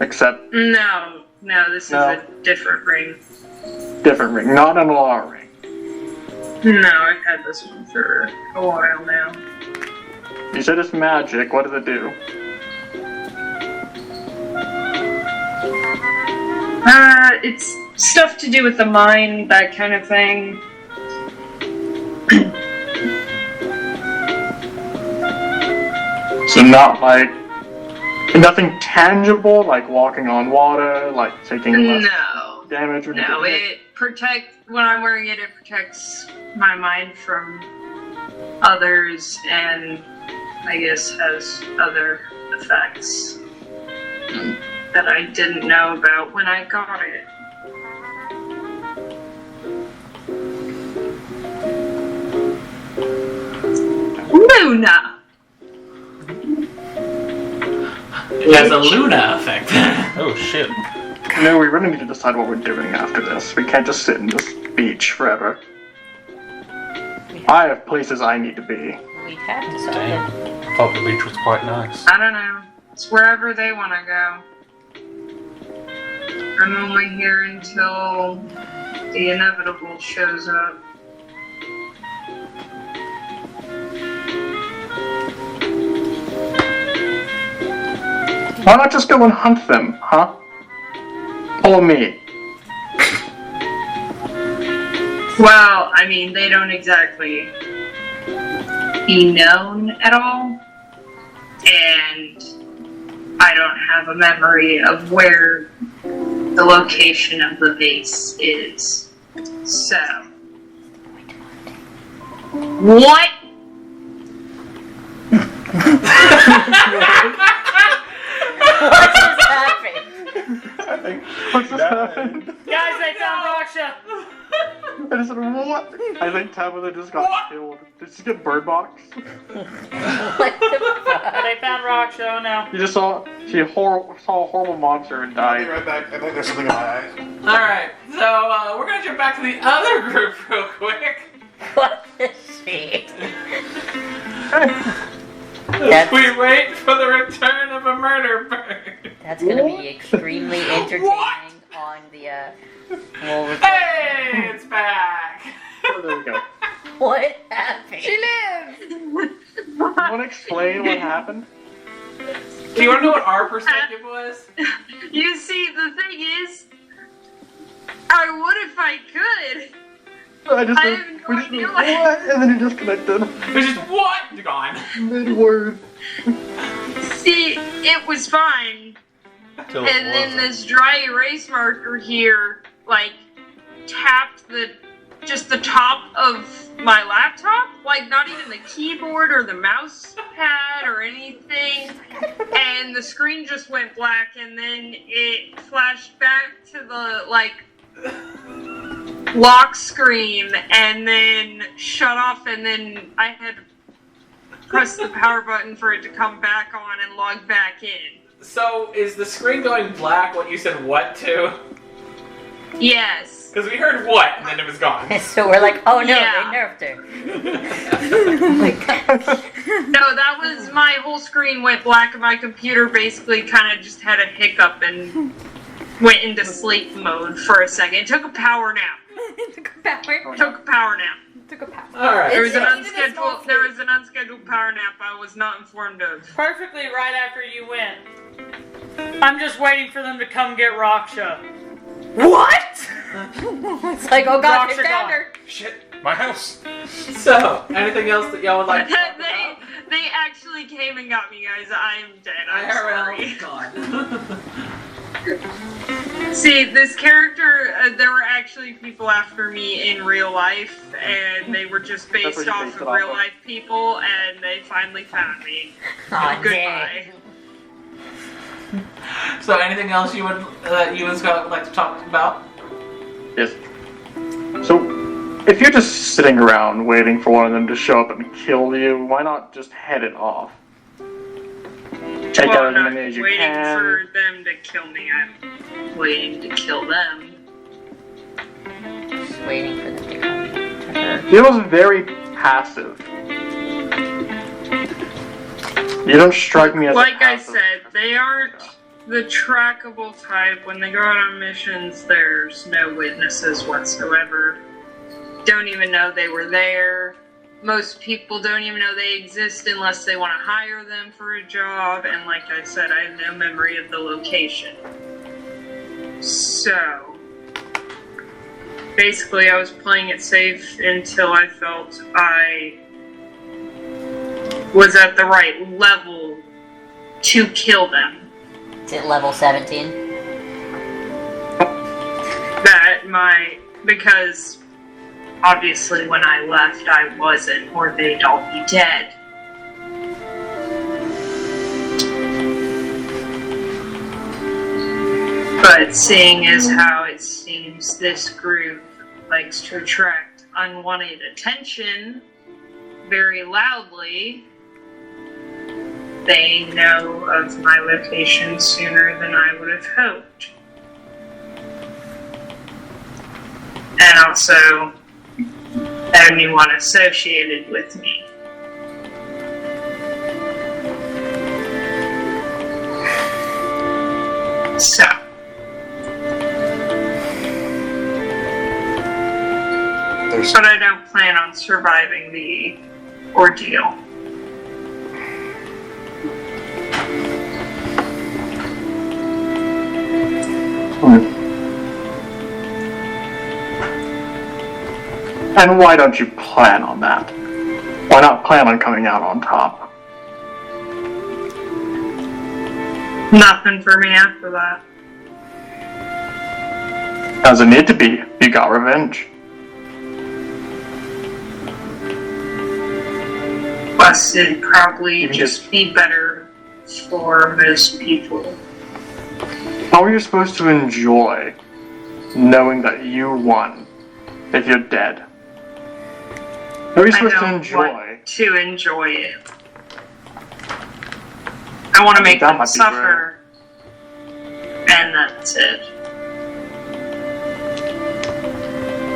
except No, this is a different ring. different ring, not an Alara ring. No, I've had this one for a while now. You said it's magic. What does it do? It's stuff to do with the mind, that kind of thing. So not like nothing tangible, like walking on water, like taking less No. damage. Or No, anything? when I'm wearing it, it protects my mind from others and I guess has other effects that I didn't know about when I got it. Luna! It has a Luna effect. Oh shit. No, we really need to decide what we're doing after this. We can't just sit in this beach forever. I have places I need to be. We have to solve Damn. it. I thought the beach was quite nice. I don't know. It's wherever they want to go. I'm only here until the inevitable shows up. Why not just go and hunt them, huh? Or me. Well, I mean, they don't exactly be known at all. And I don't have a memory of where the location of the base is. So. What? What just happened? I think. What's just happened? Guys, they found Raksha. I just said, what? I think Tabitha just got killed. Did she get bird box? What the fuck? They found Raksha, oh no. You just saw saw a horrible monster and I'll be died. right back. I think there's something in my eye. Alright, so we're gonna jump back to the other group real quick. What the shit? As we wait for the return of a murder bird. That's gonna be extremely entertaining on the we'll record. Hey, it's back. Oh, there we go. What happened? She lives! You want to explain what happened? Do you want to know what our perspective was? You see, the thing is, I would if I could. I just I went, have no we just idea went, what- what? And then you disconnected. Which is what? Gone. Mid-word. See, it was fine. Till And then this dry erase marker here, like, tapped just the top of my laptop, like not even the keyboard or the mouse pad or anything, and the screen just went black, and then it flashed back to the, like, lock screen, and then shut off, and then I had pressed the power button for it to come back on and log back in. So, is the screen going black when you said what to? Yes. Because we heard what, and then it was gone. So we're like, oh no, Yeah. they nerfed her. No, that was my whole screen went black and my computer basically kind of just had a hiccup and went into sleep mode for a second. It took a power nap. Took a power. Took a power nap. Took a power. Alright. There was an It's needed a small unscheduled power nap I was not informed of. Perfectly right after you went. I'm just waiting for them to come get Raksha. What? It's like, oh god, they Rocks are found gone. her. Shit, my house. So, anything else that y'all would like to talk about? They actually came and got me, guys. I am dead. I'm sorry. God. See, this character, there were actually people after me in real life, and they were just That's based what you off based of it off real of. life people, and they finally found me. Aw, Goodbye. So, anything else you and Scott would like to talk about? Yes. So, if you're just sitting around waiting for one of them to show up and kill you, why not just head it off? Take Well, out I'm as not many as you waiting can. for them to kill me. I'm waiting to kill them. Just waiting for them to come to her. Feels very passive. You don't strike me as Like a I passive. said, they aren't the trackable type. When they go out on missions, there's no witnesses whatsoever. Don't even know they were there. Most people don't even know they exist unless they want to hire them for a job. And like I said, I have no memory of the location. So, basically I was playing it safe until I felt I was at the right level to kill them. Is it level 17? Because obviously when I left I wasn't, or they'd all be dead. But seeing as how it seems this group likes to attract unwanted attention very loudly, they know of my location sooner than I would have hoped. And also, anyone associated with me. So. But I don't plan on surviving the ordeal. And why don't you plan on that? Why not plan on coming out on top? Nothing for me after that. Doesn't need to be. You got revenge. Plus, it'd probably You can just be better for most people. How are you supposed to enjoy knowing that you won if you're dead? How are you I supposed to don't enjoy? want to enjoy it. I want to make That them might be suffer. And that's it.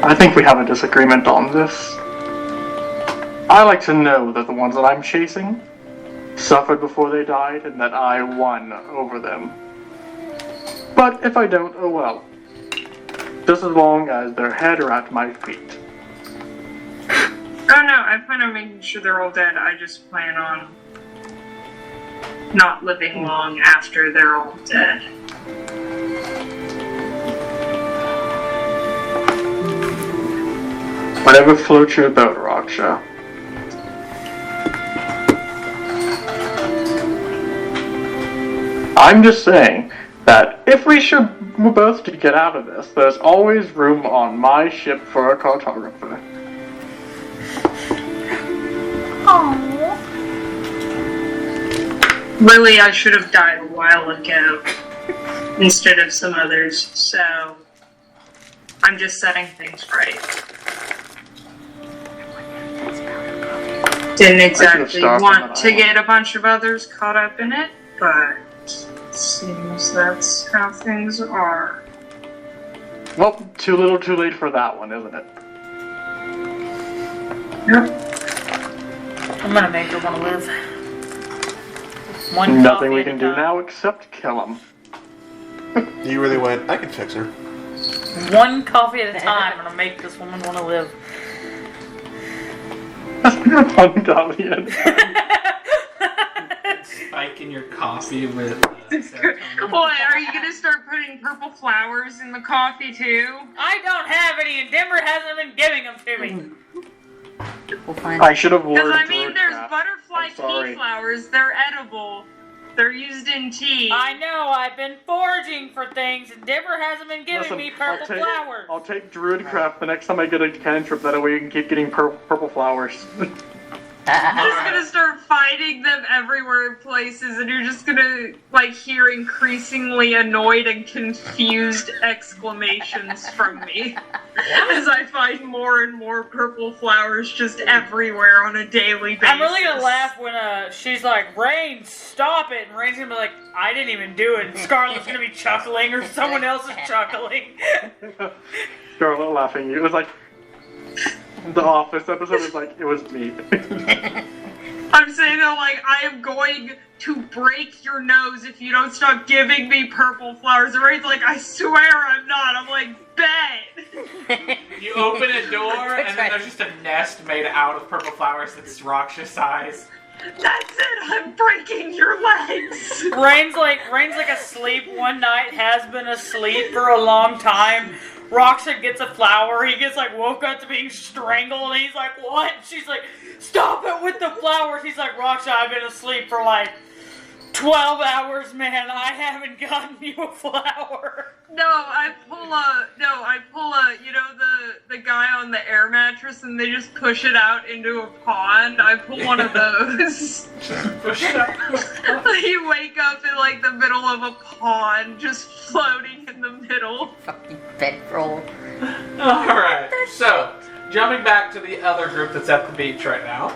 I think we have a disagreement on this. I like to know that the ones that I'm chasing suffered before they died and that I won over them. But if I don't, oh well. Just as long as their head are at my feet. Oh no, I plan on making sure they're all dead. I just plan on not living long after they're all dead. Whatever floats your boat, Raksha. I'm just saying that if we should both to get out of this, there's always room on my ship for a cartographer. Really, I should have died a while ago instead of some others, so I'm just setting things right. Didn't exactly want to get a bunch of others caught up in it, but it seems that's how things are. Well, too little, too late for that one, isn't it? I'm gonna make her want to live. One Nothing we coffee can at a do time. now except kill him. You really went, I can fix her. One coffee at a time. I'm gonna make this woman want to live. One coffee at a time. Spike in your coffee with serotonin. Boy, are you gonna start putting purple flowers in the coffee too? I don't have any, and Denver hasn't been giving them to me. We'll find I should have Because worded I mean, there's Druid butterfly I'm sorry. tea flowers. They're edible. They're used in tea. I know, I've been foraging for things, and Denver hasn't been giving Listen, me purple flowers. I'll take Druidcraft the next time I get a cantrip, that way we can keep getting purple flowers. I'm just gonna start finding them everywhere in places, and you're just gonna like hear increasingly annoyed and confused exclamations from me as I find more and more purple flowers just everywhere on a daily basis. I'm really gonna laugh when she's like, Rain, stop it, and Rain's gonna be like, I didn't even do it, and Scarlett's gonna be chuckling, or someone else is chuckling. Scarlet laughing. It was like the Office episode was like, it was me. I'm saying though, like, I am going to break your nose if you don't stop giving me purple flowers. And Ray's like, I swear I'm not. I'm like, bet. You open a door, and then there's just a nest made out of purple flowers that's Raksha size. That's it. I'm breaking your legs. Rain's like asleep one night, has been asleep for a long time. Raksha gets a flower, he gets like woke up to being strangled, and he's like, what? She's like, stop it with the flowers. He's like, Raksha, I've been asleep for like 12 hours, man. I haven't gotten you a flower. I pull a, you know, the guy on the air mattress, and they just push it out into a pond. I pull one of those. Push it up. You wake up in like the middle of a pond, just floating in the middle. fucking bedroll. Alright, so, jumping back to the other group that's at the beach right now.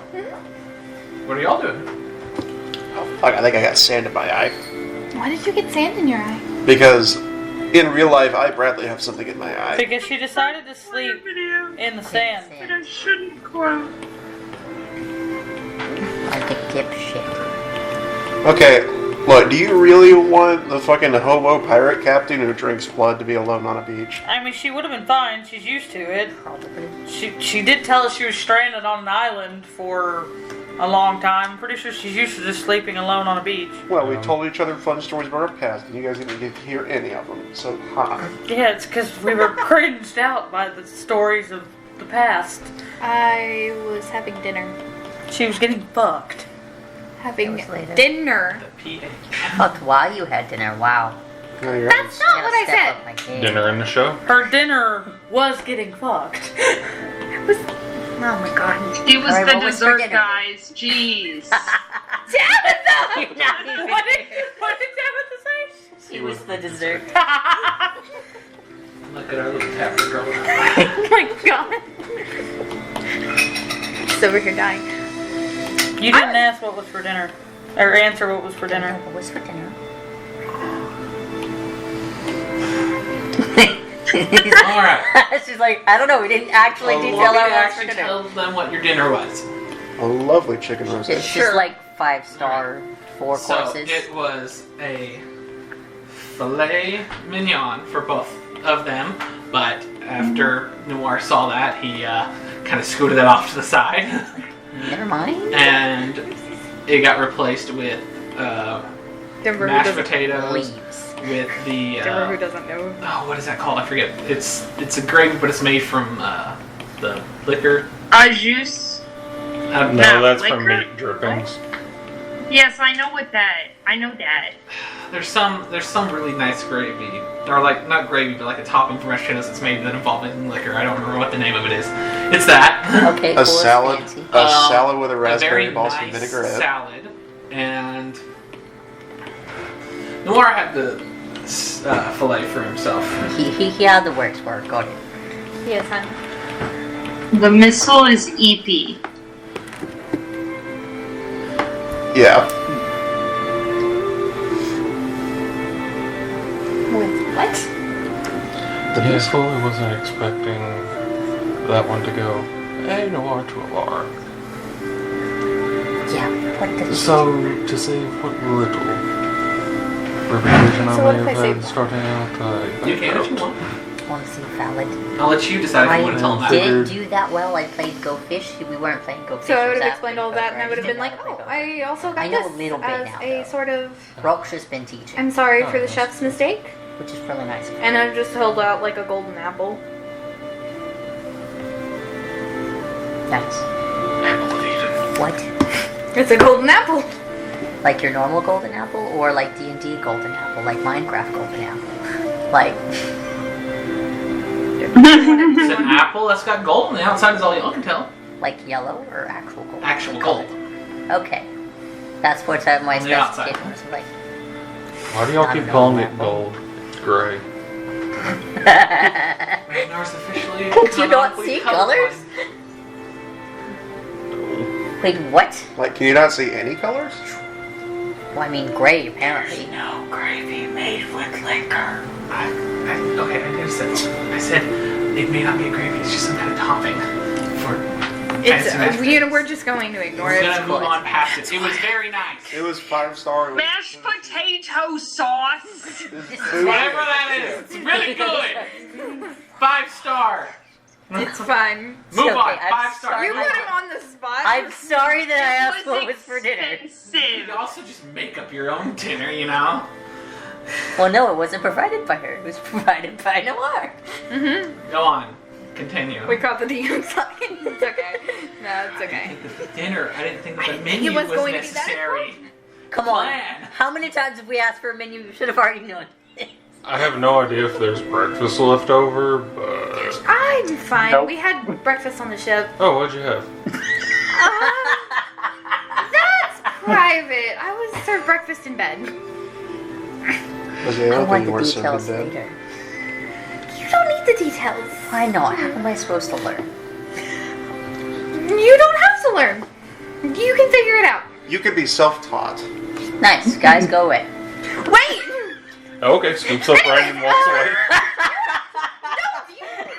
What are y'all doing? Oh, fuck, I think I got sand in my eye. Why did you get sand in your eye? Because in real life, I, Bradley, have something in my eye. Because she decided to sleep in the sand. But I shouldn't quote. Like a dipshit. Okay, look, do you really want the fucking hobo pirate captain who drinks blood to be alone on a beach? I mean, she would have been fine. She's used to it. Probably. She did tell us she was stranded on an island for a long time. I'm pretty sure she's used to just sleeping alone on a beach. Well, we told each other fun stories about our past, and you guys didn't get to hear any of them, so ha. Yeah, it's because we were cringed out by the stories of the past. I was having dinner. She was getting fucked. Having That was later. dinner. The PA. Fuck, while you had dinner, wow. No, you're That's not Gotta what I step said. up my game. Dinner in the show? Her dinner was getting fucked. It was. Oh my god. It was Alright, the what was for dessert, dinner? guys. Jeez. Tabitha! You're not even What did here. Tabitha say? She was the dessert. Look at our little tapper girl. Oh my god. She's over here dying. You didn't ask what was for dinner. Or answer what was for dinner. What was for dinner? Alright. She's like, I don't know, we didn't actually Well, detail want me out to what was for actually dinner. tell them what your dinner was. a lovely chicken roast. It's just like 5-star, 4 So courses. it was a filet mignon for both of them, but after Noir saw that, he kind of scooted it off to the side, Never mind. and it got replaced with Denver, who mashed doesn't, potatoes Leaves. with the Denver, who doesn't know. oh, what is that called? I forget. It's a gravy, but it's made from the liquor. Juice. Uh, No, that's liquor? from meat drippings. Yes, I know what that. I know that. There's some really nice gravy, or like not gravy, but like a topping for mashed potatoes that's made that involving liquor. I don't remember what the name of it is. It's that. Okay, A cool, salad, fancy. a salad with a A raspberry very balsam nice vinaigrette. salad, and Noir had the fillet for himself. He had the works for it, got it. Yes, honey. The missile is EP. Yeah. With what? Yeah, I fully wasn't expecting that one to go, hey, Noir to Alara. Yeah, what the So, to say what little reputation So I what may if I have say had starting out, I You can if you want. want to see valid? I'll let you decide if you want to tell them I that. didn't do that well. I played Go Fish. We weren't playing Go Fish. So I would it was have explained after all that, and I would have been Poker. like, oh, I also got I know this a little bit as now, a though. sort of. Roxa's been teaching, I'm sorry Oh, for the that's chef's mistake, which is really nice. and I've just held out like a golden apple. Nice. Apple of Eden. What? It's a golden apple. Like your normal golden apple, or like D&D golden apple, like Minecraft golden apple, like. It's an apple that's got gold on the outside, is all y'all can tell. Like yellow or actual gold? Actual gold. Okay. That's what my On the outside. specification was like. Why do y'all I keep don't calling know. it gold? It's gray. Ragnar's officially Do you not canonically see colorblind. colors? Wait, what? Like, can you not see any colors? Well, I mean, gray, apparently. No gravy made with liquor. Okay, I just said. I said it may not be a gravy. It's just some kind of topping for. It's fancy mashed we're just going to ignore We're it. gonna move on past it. It was very nice. It was 5-star. It was- Mashed potato sauce. food. Whatever that is, it's really good. 5-star. It's fine. Move Okay, on. I'm 5-star. sorry. You put him on the spot. I'm sorry that I asked It what was for dinner. You expensive. can also just make up your own dinner, you know. Well, no, it wasn't provided by her. It was provided by Noir. Go on. Continue. We caught the DM sign. It's okay. No, it's okay. The dinner. I didn't think that the didn't think menu it was was going to be that necessary. Come on. Plan. How many times have we asked for a menu? You should have already known. I have no idea if there's breakfast left over, but... I'm fine. Nope. We had breakfast on the ship. Oh, what'd you have? That's private. I was served breakfast in bed. Okay, I I don't want think you the were serving details that. later. You don't need the details. Why not? How am I supposed to learn? You don't have to learn. You can figure it out. You could be self-taught. Nice, guys, go away. Wait! Okay, scoops up Ryan and walks away.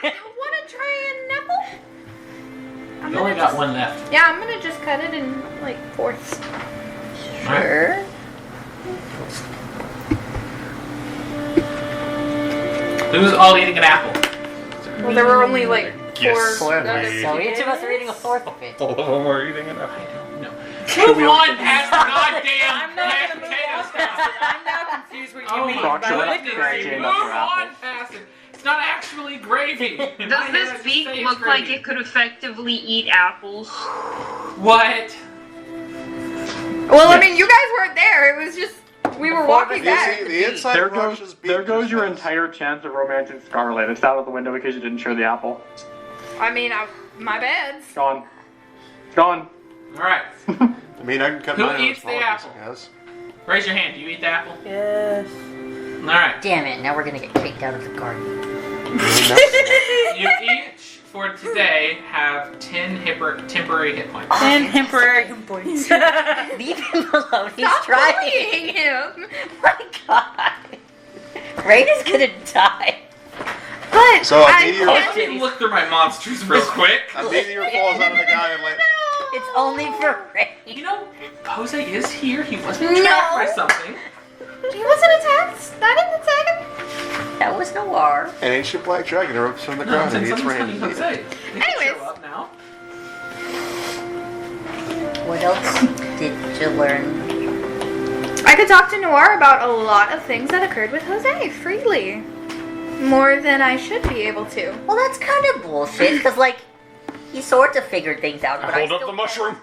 No, you want to try an apple? I'm You only gonna got just- one left. Yeah, I'm gonna just cut it in like fourths. Sure. Who's all eating an apple? Well, there were only like Yes. Four of us. Wait. So each of us are eating a fourth of it. All of them are eating an apple. I don't know. Move on past the goddamn I'm not mashed gonna move potato on stuff. past it. I'm now confused what you Oh mean my Rock, by you're goodness. not liquor. gonna Move up your on apple. past it. It's not actually gravy. Does this beak look like it could effectively eat apples? What? Well, I mean, you guys weren't there. It was just we were walking You back. see, the inside There brush goes, is there being goes your discussed. entire chance of romancing Scarlet. It's out of the window because you didn't share the apple. I mean, my bad. Gone. Gone. Alright. I mean, I can cut Who mine eats on a the small piece, apple? I guess. Raise your hand. Do you eat the apple? Yes. Alright. Damn it, now we're gonna get kicked out of the garden. You each, for today, have 10 temporary hit points. And temporary points. Leave him alone, he's Stop trying. bullying him. My god. Rain is gonna die. But So a I meteor- Let me look through my monsters real quick. A meteor falls out of the guy and like, It's only for Rain. You know, Jose is here. He wasn't No. trapped by something. He wasn't attacked. I didn't attack him. That was Noir. an ancient black dragon erupts from the No, ground I'm and saying eats something's rain. funny Jose. They can Anyways. show up now. What else did you learn? I could talk to Noir about a lot of things that occurred with Jose freely. More than I should be able to. Well, that's kind of bullshit, because, like, he sort of figured things out, but I Hold up still the mushroom.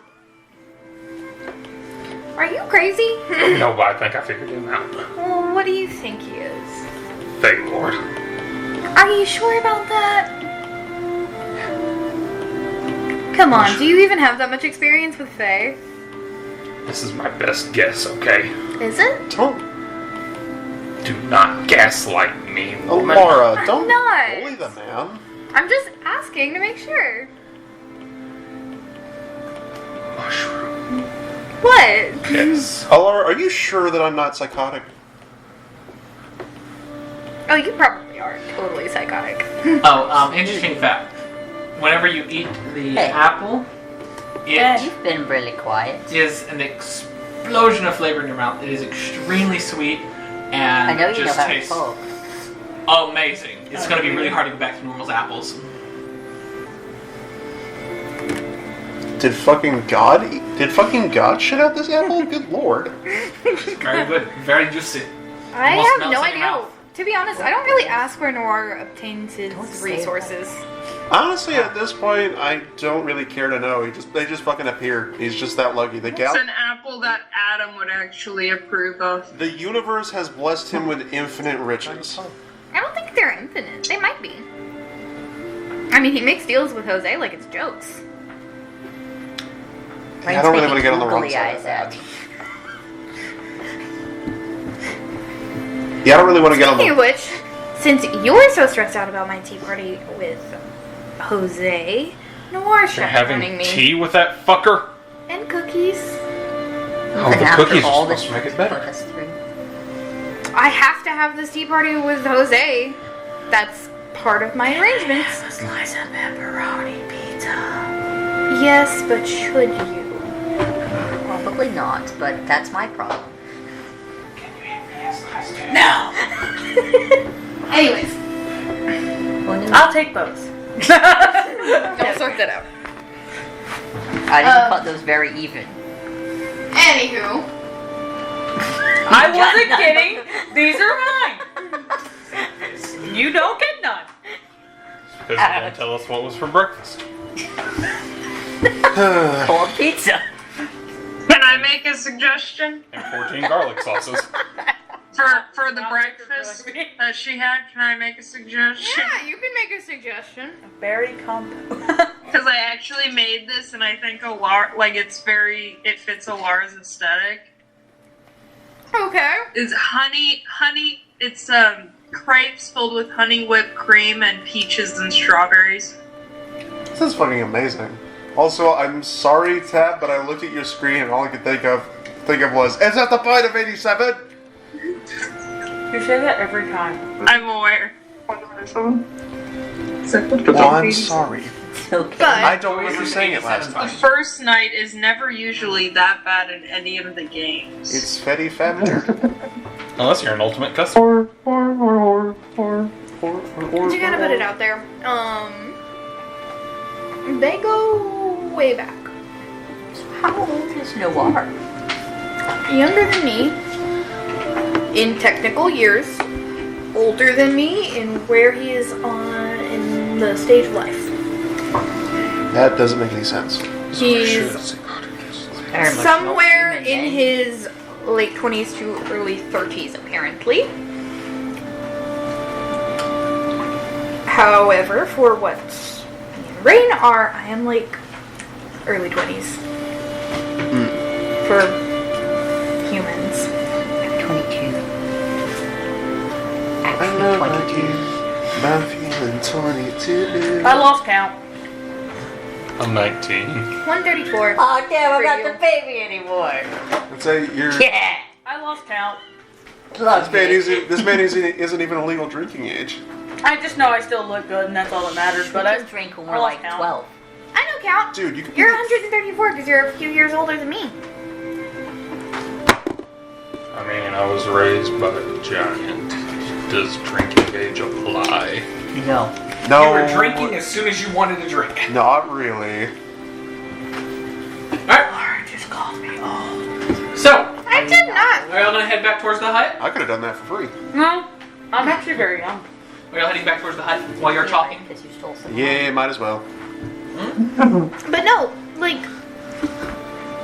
Are you crazy? No, but I think I figured him out. Well, what do you think he is? Thank Lord. Are you sure about that? Come on, do you even have that much experience with Faye? This is my best guess, okay? Is it? Don't, Do not gaslight me, oh, woman. Laura, don't I'm not. bully the man. I'm just asking to make sure. Mushroom. What? Yes. Oh, Laura, are you sure that I'm not psychotic? Oh, you probably are totally psychotic. Oh, interesting fact. Whenever you eat the Hey. apple, it You've been really quiet. is an explosion of flavor in your mouth. It is extremely sweet and I know you know just how to tastes talk. amazing. It's going to be really hard to go back to normal apples. Did fucking God shit out this apple? Good lord. Very good. Very juicy. I Almost have melts no in your idea. mouth. To be honest, I don't really ask where Noir obtains his Don't say resources. Honestly, at this point, I don't really care to know. They just fucking appeared. He's just that lucky. It's an apple that Adam would actually approve of. The universe has blessed him with infinite riches. I don't think they're infinite. They might be. I mean, he makes deals with Jose like it's jokes. I don't really want to get on the wrong Googly side eyes of that. at me. Yeah, I don't really want to get on Speaking of the... which, since you're so stressed out about my tea party with Jose, Noir You're chaperoning having me. tea with that fucker? And cookies. Oh, And the after cookies all are this supposed to make it shit better. put us through. I have to have this tea party with Jose. That's part of my arrangements. Slice of pepperoni pizza. Yes, but should you? Probably not, but that's my problem. No. Anyways, I'll take those. I'll sort that out. I didn't cut those very even. Anywho, I wasn't kidding. These are mine. You don't get none. Because you didn't tell us what was for breakfast. Cold pizza. Can I make a suggestion? And 14 garlic sauces. For the breakfast that she had, can I make a suggestion? yeah, you can make a suggestion. Berry combo. Because I actually made this and I think it fits Alar's aesthetic. Okay. Is honey, it's crepes filled with honey whipped cream and peaches and strawberries. This is fucking amazing. Also, I'm sorry, Tab, but I looked at your screen and all I could think of was, is that the point of 87? You say that every time. I'm aware. Oh, I'm sorry. It's okay. But I don't remember saying it last The time. first night is never usually that bad in any of the games. It's Fetty Fabner. Unless you're an ultimate customer. you gotta put it out there. They go way back. How old is Noir? Younger than me in technical years, older than me in where he is on in the stage of life. That doesn't make any sense. He's Very much somewhere not human, in eh? his late 20s to early 30s, apparently. However, for what me and Rain are, I am like early 20s. For humans. I'm 22. I Actually, love 22. I'm feeling 22. I lost count. I'm 19. 134. Oh damn, I'm For not you. the baby anymore. Let's say you're... Yeah. I lost count. Love This man isn't even a legal drinking age. I just know I still look good, and that's all that matters. But I can drink when I we're lost like count. 12. I don't count. Dude, you can... You're 134 because you're a few years older than me. I mean, I was raised by a giant. Does drinking age apply? No. No. You were drinking as soon as you wanted to drink. Not really. Alright. Laura just called me old. So, I did not. are y'all gonna head back towards the hut? I could have done that for free. No, I'm actually very young. Are y'all heading back towards the hut while you're talking? Because you stole some. Yeah, might as well. But no, like,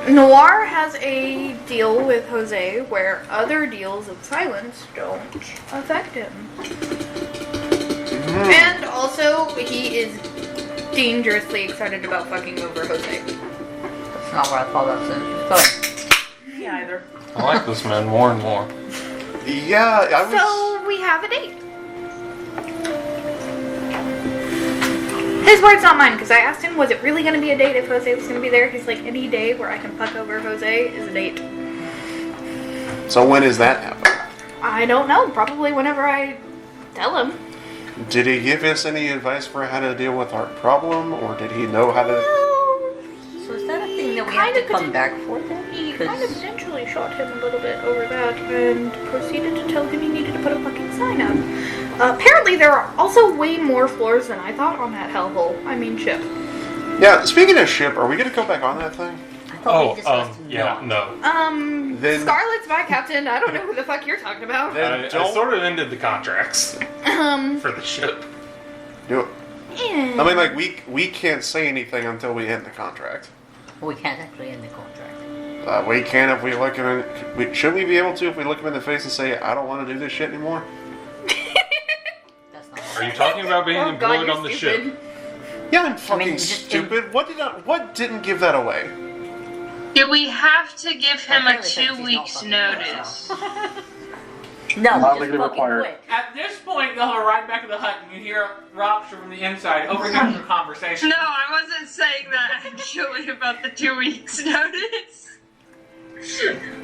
Noir has a deal with Jose where other deals of silence don't affect him. And also, he is dangerously excited about fucking over Jose. That's not where I thought that sentence was going. Me either. I like this man more and more. Yeah, I was... So, we have a date. His words, not mine, because I asked him, was it really going to be a date if Jose was going to be there? He's like, any day where I can fuck over Jose is a date. So when is that happening? I don't know. Probably whenever I Tell him. Did he give us any advice for how to deal with our problem, or did he know how to? So is that a thing that we have to come back for then? He kind of potentially shot him a little bit over that and proceeded to tell him he needed to put a fucking sign up. Apparently there are also way more floors than I thought on that hellhole. I mean ship. Yeah, speaking of ship, are we gonna go back on that thing? I thought we discussed yeah, no. Then- Scarlett's my captain. I don't know who the fuck you're talking about. Then I don't sort of ended the contracts for the ship. do it. I mean, like, we can't say anything until we end the contract. We can't actually end the contract. We can if we look him in. Should we be able to if we look him in the face and say, "I don't want to do this shit anymore"? That's not. Are you talking about being Oh, God, employed you're on the stupid. ship? Yeah, I'm fucking just- stupid. What didn't give that away? Do we have to give him a Apparently, since 2 he's weeks not notice? No, Not just legally fucking required. quit. At this point, they'll ride back to the hut, and you hear Rops from the inside overhearing the conversation. No, I wasn't saying that actually about the 2 weeks notice.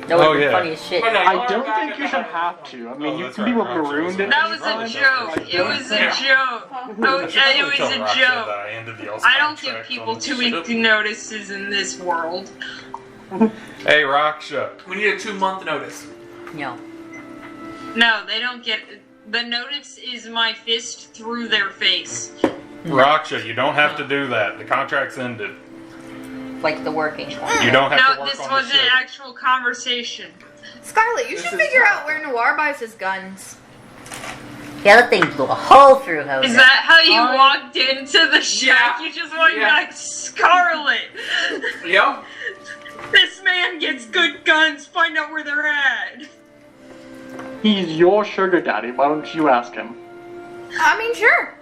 That would Oh, be yeah. funny as shit. But no, I y'all are don't back think at you the should hut. have to. I mean, Oh, you that's can be right, marooned in That was a joke. It was a joke. Oh, it was a joke. I don't give people 2 week notices in this world. Hey, Raksha. We need a 2-month notice. No. No, they don't get. The notice is my fist through their face. Raksha, you don't have to do that. The contract's ended. Like the working one. You don't have to No, work this on the was an ship. actual conversation. Scarlett, you This should is figure out tough. where Noir buys his guns. Yeah, that thing blew a hole through Jose. Is that how you walked into the shack? Yeah. You just went Yeah. like, Scarlet! Yep. This man gets good guns, find out where they're at. He's your sugar daddy. Why don't you ask him? I mean, sure.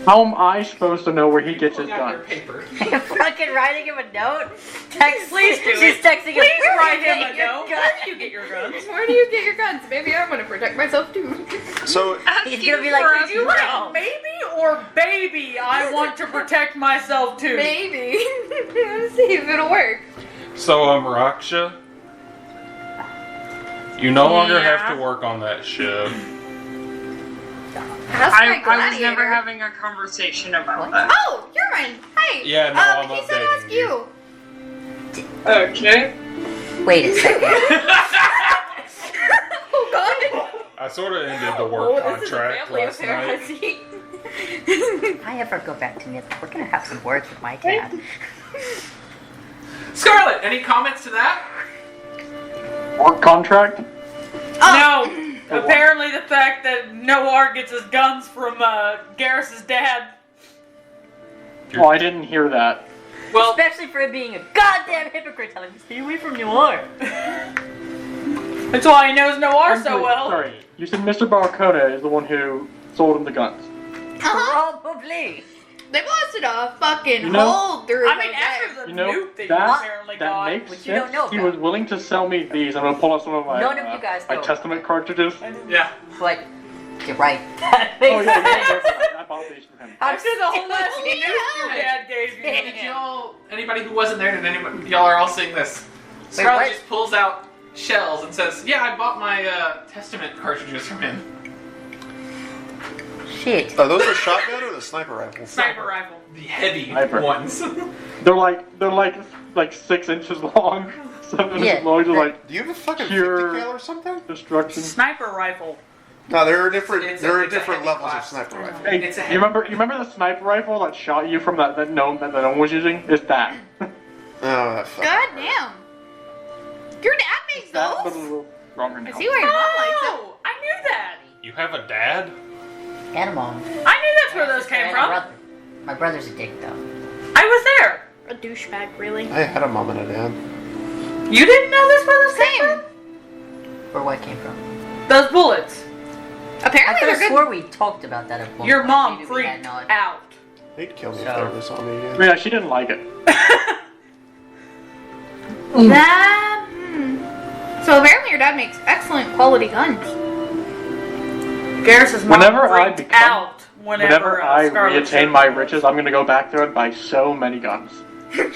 How am I supposed to know where he gets his Pulling out your guns? paper. Fucking writing him a note? Text, Please do She's it. texting him. Please "Where write did you him get a your note. gun?" Where do you get your guns? Where do you get your guns? Maybe I'm gonna protect myself too. So, He's gonna be like, for "Did a you You know?" like maybe or baby? I want to protect myself too. Maybe. Let's see if it'll work. So, Raksha, you no longer have Yeah. to work on that ship. That's my I was gladiator. never having a conversation about What? that. Oh, you're mine. Hey. Yeah, no, I'm he said updating ask you. you. Okay. Wait a second. Oh God. I sort of ended the Oh, work this is a contract family last affair. I night. see. If I ever go back to Myth, we're gonna have some words with my dad. Scarlet, any comments to that? Work contract? No. Apparently, the fact that Noir gets his guns from Garrus's dad. Oh, I didn't hear that. Well, Especially for him being a goddamn hypocrite telling me, stay away from Noir. That's why he knows Noir I'm so sorry, well. Sorry, you said Mr. Barcona is the one who sold him the guns. Probably. They blasted a fucking You know- hole through. I mean, my after leg. the You know, nuke that you that- apparently That got. makes Which you don't sense. know He about. was willing to sell me these. I'm gonna pull out some of my, None of you guys my know. Testament cartridges. yeah. But you're right. That Oh makes yeah, sense. I bought these from him. After the whole last nuke your dad gave you. Did y'all, anybody who wasn't there, did anybody, y'all are all seeing this. Scarlet what? just pulls out shells and says, yeah, I bought my Testament cartridges from him. Shit. are those the shotgun or the sniper rifle? Sniper rifle. The heavy Sniper. ones. They're like 6 inches long, 7 Yeah, inches long. They're like Do you have a fucking Pure- 50 cal or something? destruction. Sniper rifle. No, there are different. It's there a- are it's a different heavy levels class. of sniper rifle. Hey, It's a you remember the sniper rifle that shot you from that gnome that the gnome was using? It's that. Oh, that fuck. God damn. Your dad makes That, but a those. little stronger I now. see why your mom likes them. Oh, I knew that. You have a dad? And a mom. I knew that's where those came And a from. brother. My brother's a dick, though. I was there. A douchebag, really. I had a mom and a dad. You didn't know this where those came Same. Where what came from? from? Those bullets. I Apparently could they're have good. swore we talked about that at one Your point. mom Maybe we had freaked not. out. They'd kill me if So- they ever saw me again. Yeah, she didn't like it. That. So apparently your dad makes excellent quality guns. Garrus's mom Whenever I freaked become- out Whenever I Scarlet reattain showed my up. riches, I'm gonna go back there and buy so many guns. Your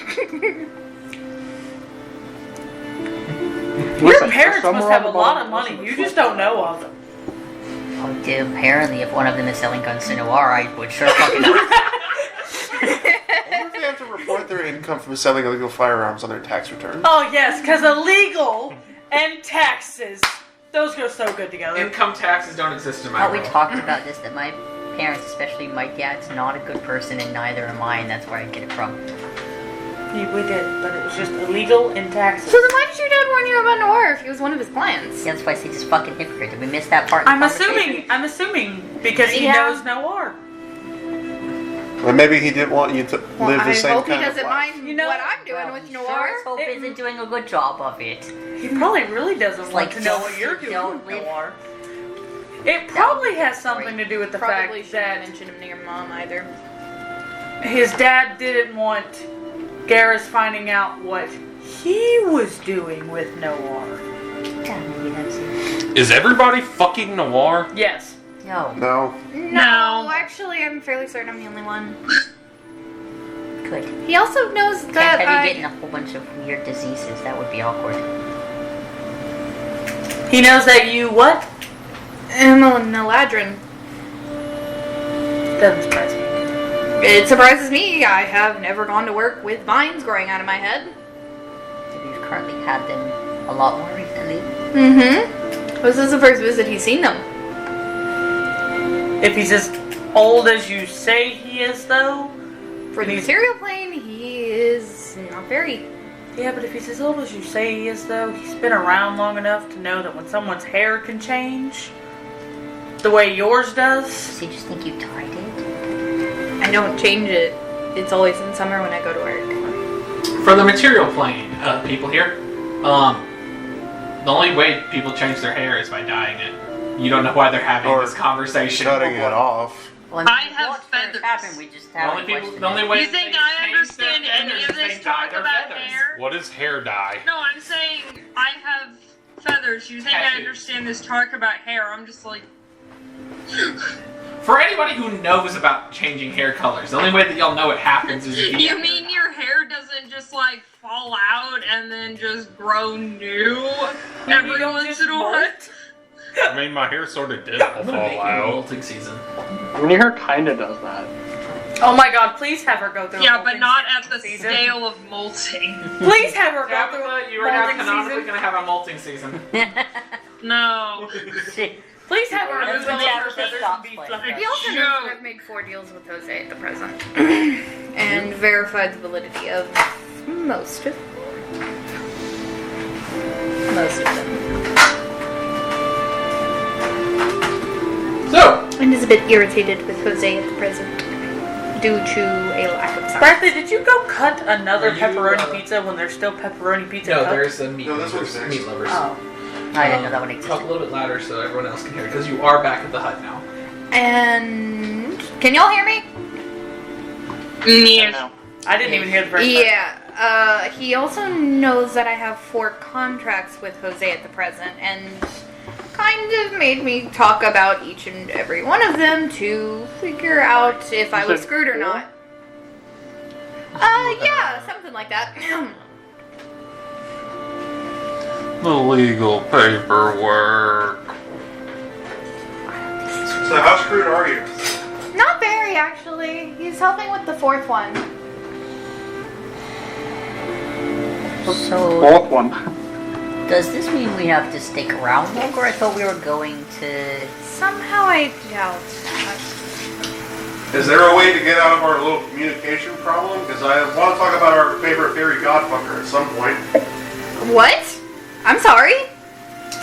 Listen, parents somewhere must have a on the lot bottom of money. listen, You just don't know of them. Apparently, if one of them is selling guns to Noir, I would sure fucking. I wonder if they have to report their income from selling illegal firearms on their tax return. Oh yes, because illegal and taxes, those go so good together. Income taxes don't exist in my How we world. talked about this, that my parents, especially my dad's not a good person, and neither am I, and that's where I get it from. We did, but it was just illegal and taxes. So then why did your dad warn you about Noir if he was one of his clients? Yeah, that's why I say this fucking hypocrite. Did we miss that part? In the conversation? I'm assuming because he Yeah. knows Noir. Well, maybe he didn't want you to Well, live the I same hope he kind of doesn't life. mind You know- what I'm doing Well, with he Noir. Sure as hope isn't doing a good job of it. He probably really doesn't want like, to know don't- what you're doing don't with live- Noir. It probably has something to do with the Probably fact shouldn't that mention him to your mom either. his dad didn't want Garrus finding out what he was doing with Noir. Yeah, maybe that's it. Is everybody fucking Noir? Yes. No, No. No, actually, I'm fairly certain I'm the only one. good. He also knows Can't that have you getting a whole bunch of weird diseases. That would be awkward. He knows that you what? I'm a Naladrin. Doesn't surprise me. It surprises me. I have never gone to work with vines growing out of my head. So you've currently had them a lot more recently. Mm-hmm. This is the first visit he's seen them. If he's as old as you say he is, though. For the material plane, he is not very. Yeah, but if he's as old as you say he is, though, he's been around long enough to know that when someone's hair can change the way yours does. Does he just think you tied it? I don't change it. It's always in summer when I go to work. For the material plane, people here, the only way people change their hair is by dyeing it. You don't know why they're having Or this conversation. Cutting it off. Well, I have what first feathers. happened, we just The haven't only, people, questioned the only it. way You think they I change understand their any feathers of is they this dye talk their about feathers. hair? What is hair dye? No, I'm saying I have feathers. You think I Tattoos. understand this talk about hair? I'm just like, For anybody who knows about changing hair colors, the only way that y'all know it happens is if you you get mean your hair doesn't just like fall out and then just grow new every don't once just in a while? molt? I mean, my hair sort of did I'm gonna make fall you a out. molting season. I mean, your hair kinda does that. Oh my god, please have her go through a Yeah, but molting not at the season. scale of molting. Please have her go Tabitha, through you a are now molting canonically season. going to have a molting season. No. Please have her I'm go just through gonna her have her feathers stop and be playing. fluffy. He also knows Sure. that I've made 4 deals with Jose at the present. And verified the validity of most of them. Most of them. So, And is a bit irritated with Jose at the present. Due to a lack of time. Bradley, did you go cut another Are you, pepperoni pizza when there's still pepperoni pizza no, cut? there's a meat, No, this lovers, one's next. meat lovers. Oh. I didn't know that one Talk a existed. little bit louder so everyone else can hear because you are back at the hut now. And can y'all hear me? Yes. No. I didn't even hear the first part. Yeah. He also knows that I have 4 contracts with Jose at the present, and kind of made me talk about each and every one of them to figure out if I was screwed or not. Yeah, something like that. The legal paperwork. So how screwed are you? Not very, actually. He's helping with the 4th one. So, Fourth one. does this mean we have to stick around longer? I thought we were going to... Somehow I doubt that. Is there a way to get out of our little communication problem? Because I want to talk about our favorite fairy godfucker at some point. What? I'm sorry?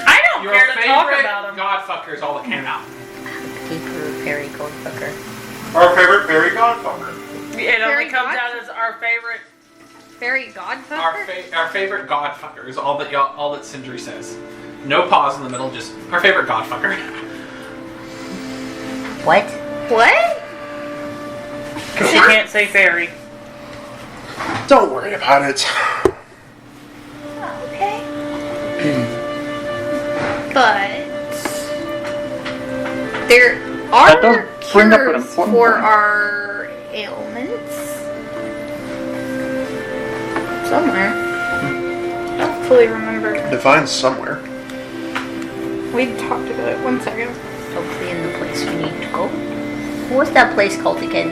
I don't Your care to talk favorite about him. godfucker is all that came out. Paper fairy goldfucker. Our favorite fairy godfucker. It only Fairy comes god? out as our favorite. Fairy godfucker? Our favorite godfucker is all that Sindri says. No pause in the middle, just our favorite godfucker. What? What? Because she can't say fairy. Don't worry about it. Okay. But there That are does bring up an cures important for point. our ailments. Somewhere. I don't fully remember. Define somewhere. We talked about it. 1 second. Hopefully in the place we need to go. What's that place called again?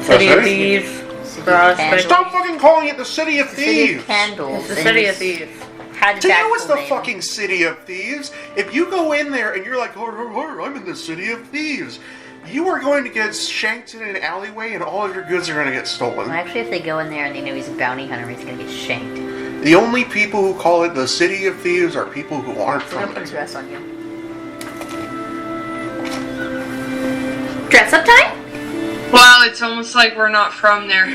City of City? Thieves. City Bro, of Candles. Stop fucking calling it the City of City of Thieves! Candles. It's the and City of it's- Thieves. Had its Do you know it's actual the name. fucking City of Thieves? If you go in there and you're like, I'm in the City of Thieves, you are going to get shanked in an alleyway and all of your goods are going to get stolen. Well, actually, if they go in there and they know he's a bounty hunter, he's gonna get shanked. The only people who call it the City of Thieves are people who aren't So don't from put a there. dress on you. Dress up time? Wow, it's almost like we're not from there.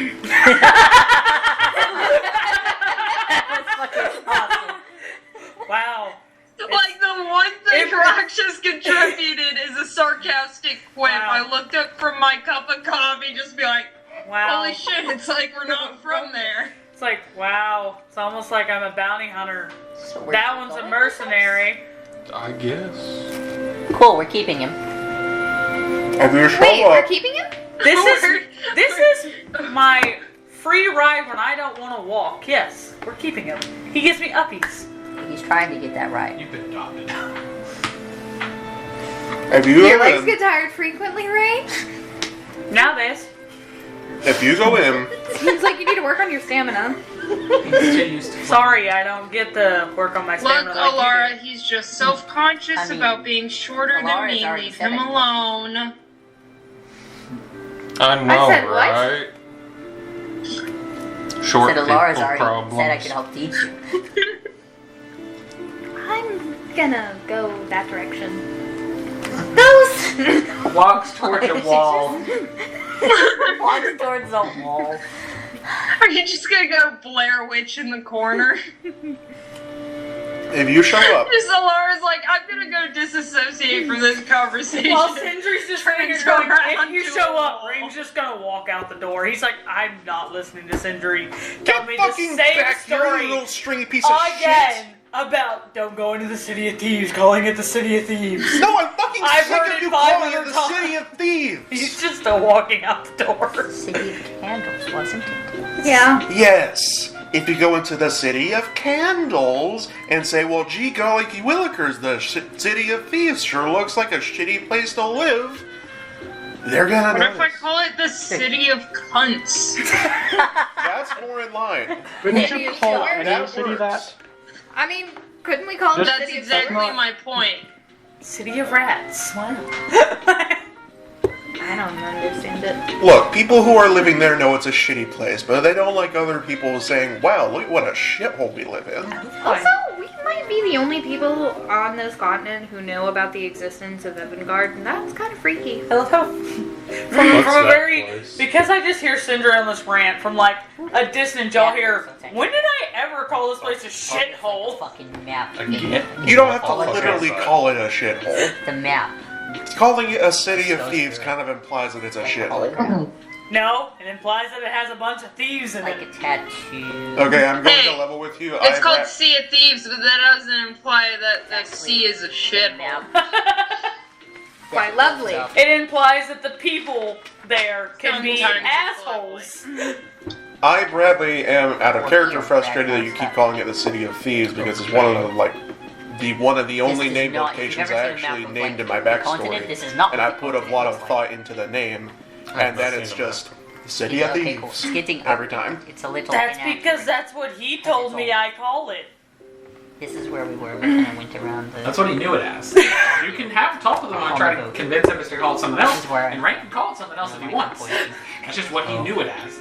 Wow. Like the one thing It- Roxas contributed is a sarcastic quip. Wow. I looked up from my cup of coffee, just be like, Wow. holy shit, it's like we're not from there. It's like, wow. It's almost like I'm a bounty hunter. So we're That one's a going? mercenary. I guess. Cool, we're keeping him. If you show Wait, we're up, keeping him? This is my free ride when I don't want to walk. Yes, we're keeping him. He gives me uppies. He's trying to get that right. You've been adopted. if you Your go legs in, get tired frequently, Ray? Nowadays. if you go in, Seems like you need to work on your stamina. He's too used to Sorry, I don't get to work on my Look, stamina like you Alara, do. he's just self-conscious I mean, about being shorter than Alara's me. already Leave said him it. alone. I know, said what? right? Short Said people Alara's already problems. said I could help teach you. I'm gonna go that direction. Those! Walks towards a wall. Walks towards the wall. Are you just gonna go Blair Witch in the corner? if you show up, Just Alara's like, I'm gonna go disassociate from this conversation. Well, Sindri's just Turns figuring going, around if you to show a up, wall. Rain's just gonna walk out the door. He's like, I'm not listening to Sindri. Tell get me the fucking same back, you story little stringy piece of again shit. about don't go into the City of Thieves, calling it the City of Thieves. No, I'm fucking I've sick heard of it you calling 500 it the times. City of Thieves. He's just still walking out the door. City of Candles, wasn't it? Yeah. Yes. If you go into the City of Candles and say, well, gee golly willikers, the City of Thieves sure looks like a shitty place to live, they're gonna What if I notice. call it the City of Cunts? That's more in line. Couldn't Maybe you it's call yours. any That city works. that? I mean, couldn't we call it the That's City of exactly not- my point. City of Rats. Wow. I don't understand it. Look, people who are living there know it's a shitty place, but they don't like other people saying, wow, look what a shithole we live in. Also, we might be the only people on this continent who know about the existence of Evangard, and that's kind of freaky. I love how from a that very place? because I just hear Cinder on this rant from like a distance. Y'all Yeah, hear, so thank when did I ever call this place a shithole? Fucking map. Again? You don't have to All literally outside. call it a shithole. The map. Calling it a City of Thieves kind of implies that it's a shithole. No, it implies that it has a bunch of thieves in Like it. a tattoo. Okay, I'm going Hey, to level with you. It's I've called ra- Sea of Thieves, but that doesn't imply that the sea is a shithole. Map. Quite lovely. It implies that the people there can be Sometimes assholes. I, Bradley, am out of character frustrated that you keep calling it the City of Thieves because it's one of the one of the only This is named not- if locations you've I ever seen a actually map of, named in like, my the continent, backstory, this is not and what I the put a continent lot of looks like. thought into the name, I've and then not it's seen a map. just the City of Okay, Thieves cool. It's getting every time. It's a little. That's inaccurate. because that's what he told me I call it. This is where we were. We kind of went around the. That's what he knew it as. You can have a talk with him and try to convince him to call it something else, This is where I- and Rank can call it something else if he wants. That's just what he knew it as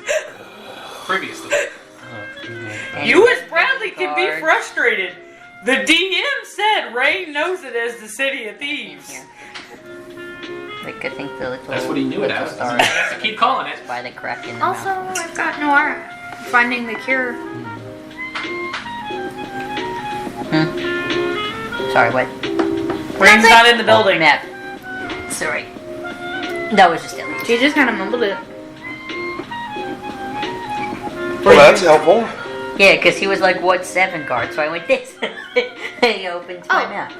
previously. You as Bradley can be Guard. frustrated. The DM said Ray knows it as the City of Thieves. Here. Like I think the little. That's what he knew it as. Star He has to keep calling it. by the crack in the Also, map. I've got Noir finding the cure. Sorry, what? Rain's not in the building. Map. Sorry. That was just it. She just kind of mumbled it. Well, that's helpful. Yeah, because he was like, "What's seven guard?" So I went this. He opened my Oh. map.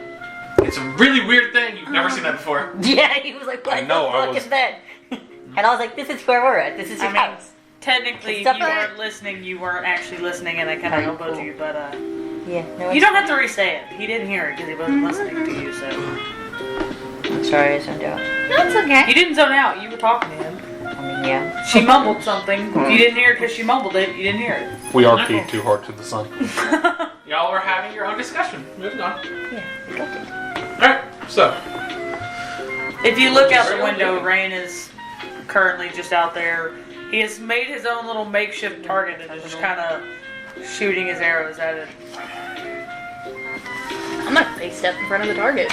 It's a really weird thing. You've never seen that before. Yeah, he was like, "What I know, the I fuck was- is that?" And I was like, "This is where we're at. This is your I mean, house." technically, if Stop you it. weren't listening, you weren't actually listening, and I kind of Alright, elbowed cool. you, but Yeah, no, you don't have to re-say it. He didn't hear it because he wasn't listening to you, so. Sorry, I zoned out. No, it's okay. You didn't zone out. You were talking to him. I mean, yeah. She mumbled something. You didn't hear it because she mumbled it. You didn't hear it. We are keyed too hard to the sun. Y'all were having your own discussion. Moving on. Yeah. Alright, so. If you look out the window, Rain is currently just out there. He has made his own little makeshift target and is just kind of shooting his arrows at it. I'm gonna face step in front of the target.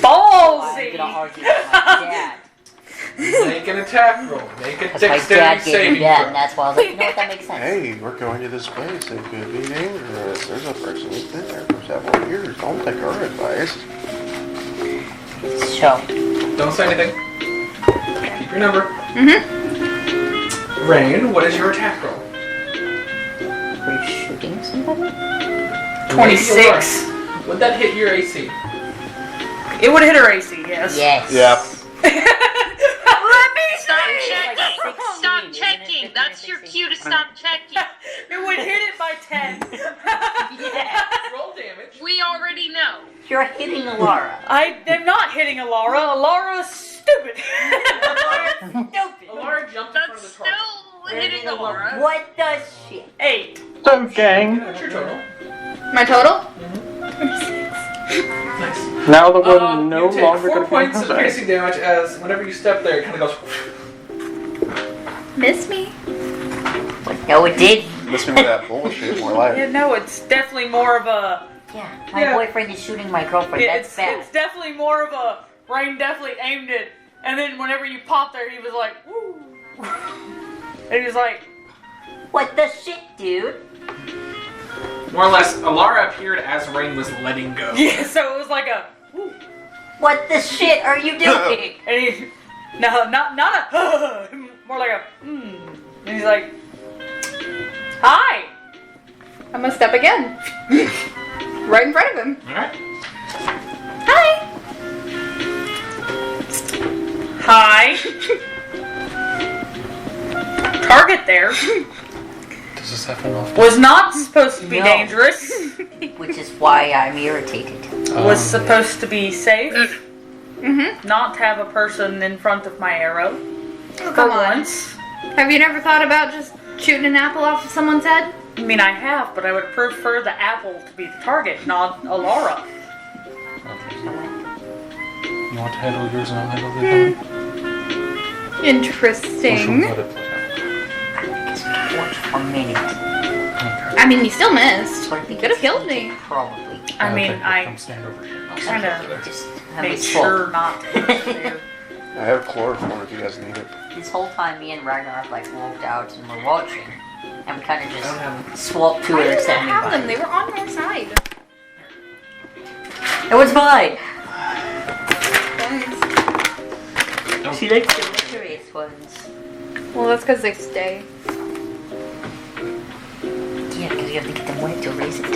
Ballsy! I'm gonna argue with my dad. Make an attack roll. Make a Because my dad dexterity gave me saving that, throw. and that's why I was like, you know what, that makes sense. Hey, we're going to this place. It could be dangerous. There's a person who's been there for several years. Don't take our advice. So, Don't say anything. Keep your number. Mm-hmm. Rain, what is your attack roll? are you shooting somebody? 26. Would that hit your AC? It would hit her AC, yes. Yes. Yeah. Let me Stop see! checking! Like 16, Stop isn't it? checking! 15 or That's your 16. cue to stop checking! It would hit it by 10. Yeah. Roll damage. We already know. You're hitting Alara. I am not hitting Alara. Alara's stupid. Stupid. Alara jumped in front of That's the target. still hitting Alara. What the shit? 8. So, gang, What's your total? My total? Nice. now that we're no you take longer 4 going to be points of Jose. piercing damage as whenever you step there, it kind of goes. Miss me? No, it did. Listen to that bullshit. More like Yeah, no, it's definitely more of a. Yeah, my Yeah. boyfriend is shooting my girlfriend. That's It's bad. definitely more of a. Rain definitely aimed it, and then whenever you popped there, he was like, woo. And he was like, What the shit, dude? More or less, Alara appeared as Rain was letting go. yeah. So it was like a. Woo. What the shit are you doing? And he, no, not a, more like a, And he's like, hi. I'm gonna step again. Right in front of him. Alright. Hi! Hi. Target there Does this happen often? was not supposed to be No. dangerous. Which is why I'm irritated. Was supposed to be safe. Mm-hmm. Not have a person in front of my arrow. Oh, For come on. once. Have you never thought about just shooting an apple off of someone's head? I mean, I have, but I would prefer the apple to be the target, not Alara. You want to handle yours and I'll handle the other? Or Interesting. should we let it play out? Just watch 1 minute. Okay. I mean, you still missed. But if he You could have gets killed me. Probably. I mean, Okay, I come stand over here. kind of Just have made it sure not to interfere. I have chloroform if you guys need it. This whole time, me and Ragnar like walked out and were watching, and we kind of I don't just have them. swapped to Why it did I standing have by. them? They were on your side. It was mine. Thanks. She likes the luxurious ones. Well, that's because they stay. Yeah, because you have to get them wet to erase it.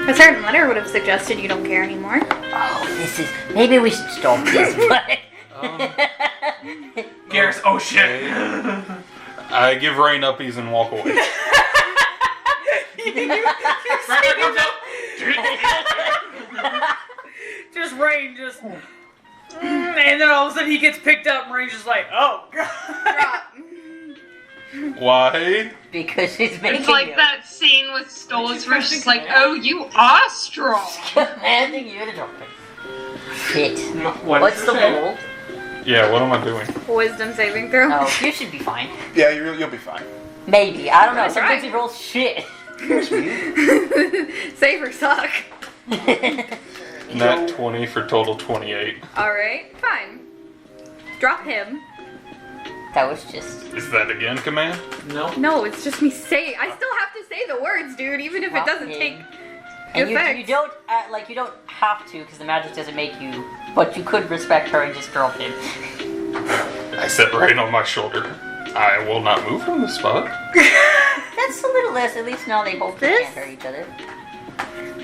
A certain letter would have suggested you don't care anymore. Oh, this is. Maybe we should stop this, but. Garrus, oh shit! I give Rain uppies and walk away. Ragnar comes out. Just Rain, just. And then all of a sudden he gets picked up and Rain's just like, oh, God. Why? Because it's making It's like you. that scene with Stolas where it's just like, oh, you are strong. Commanding you to drop it. Shit. What What's did the you say? roll? Yeah, what am I doing? Wisdom saving throw. Oh, you should be fine. Yeah, you'll be fine. Maybe. I don't know. That's Sometimes right. he rolls shit. Save or suck. Nat 20 for total 28. Alright, fine. Drop him. That was just. Is that again command? No. No, it's just me saying. I still have to say the words, dude, even if it doesn't Drop take. him. And you effect. don't you don't have to because the magic doesn't make you, but you could respect her and just drop him. I set Rain on my shoulder. I will not move from this spot. That's a little less. At least now they both This? can't hurt each other.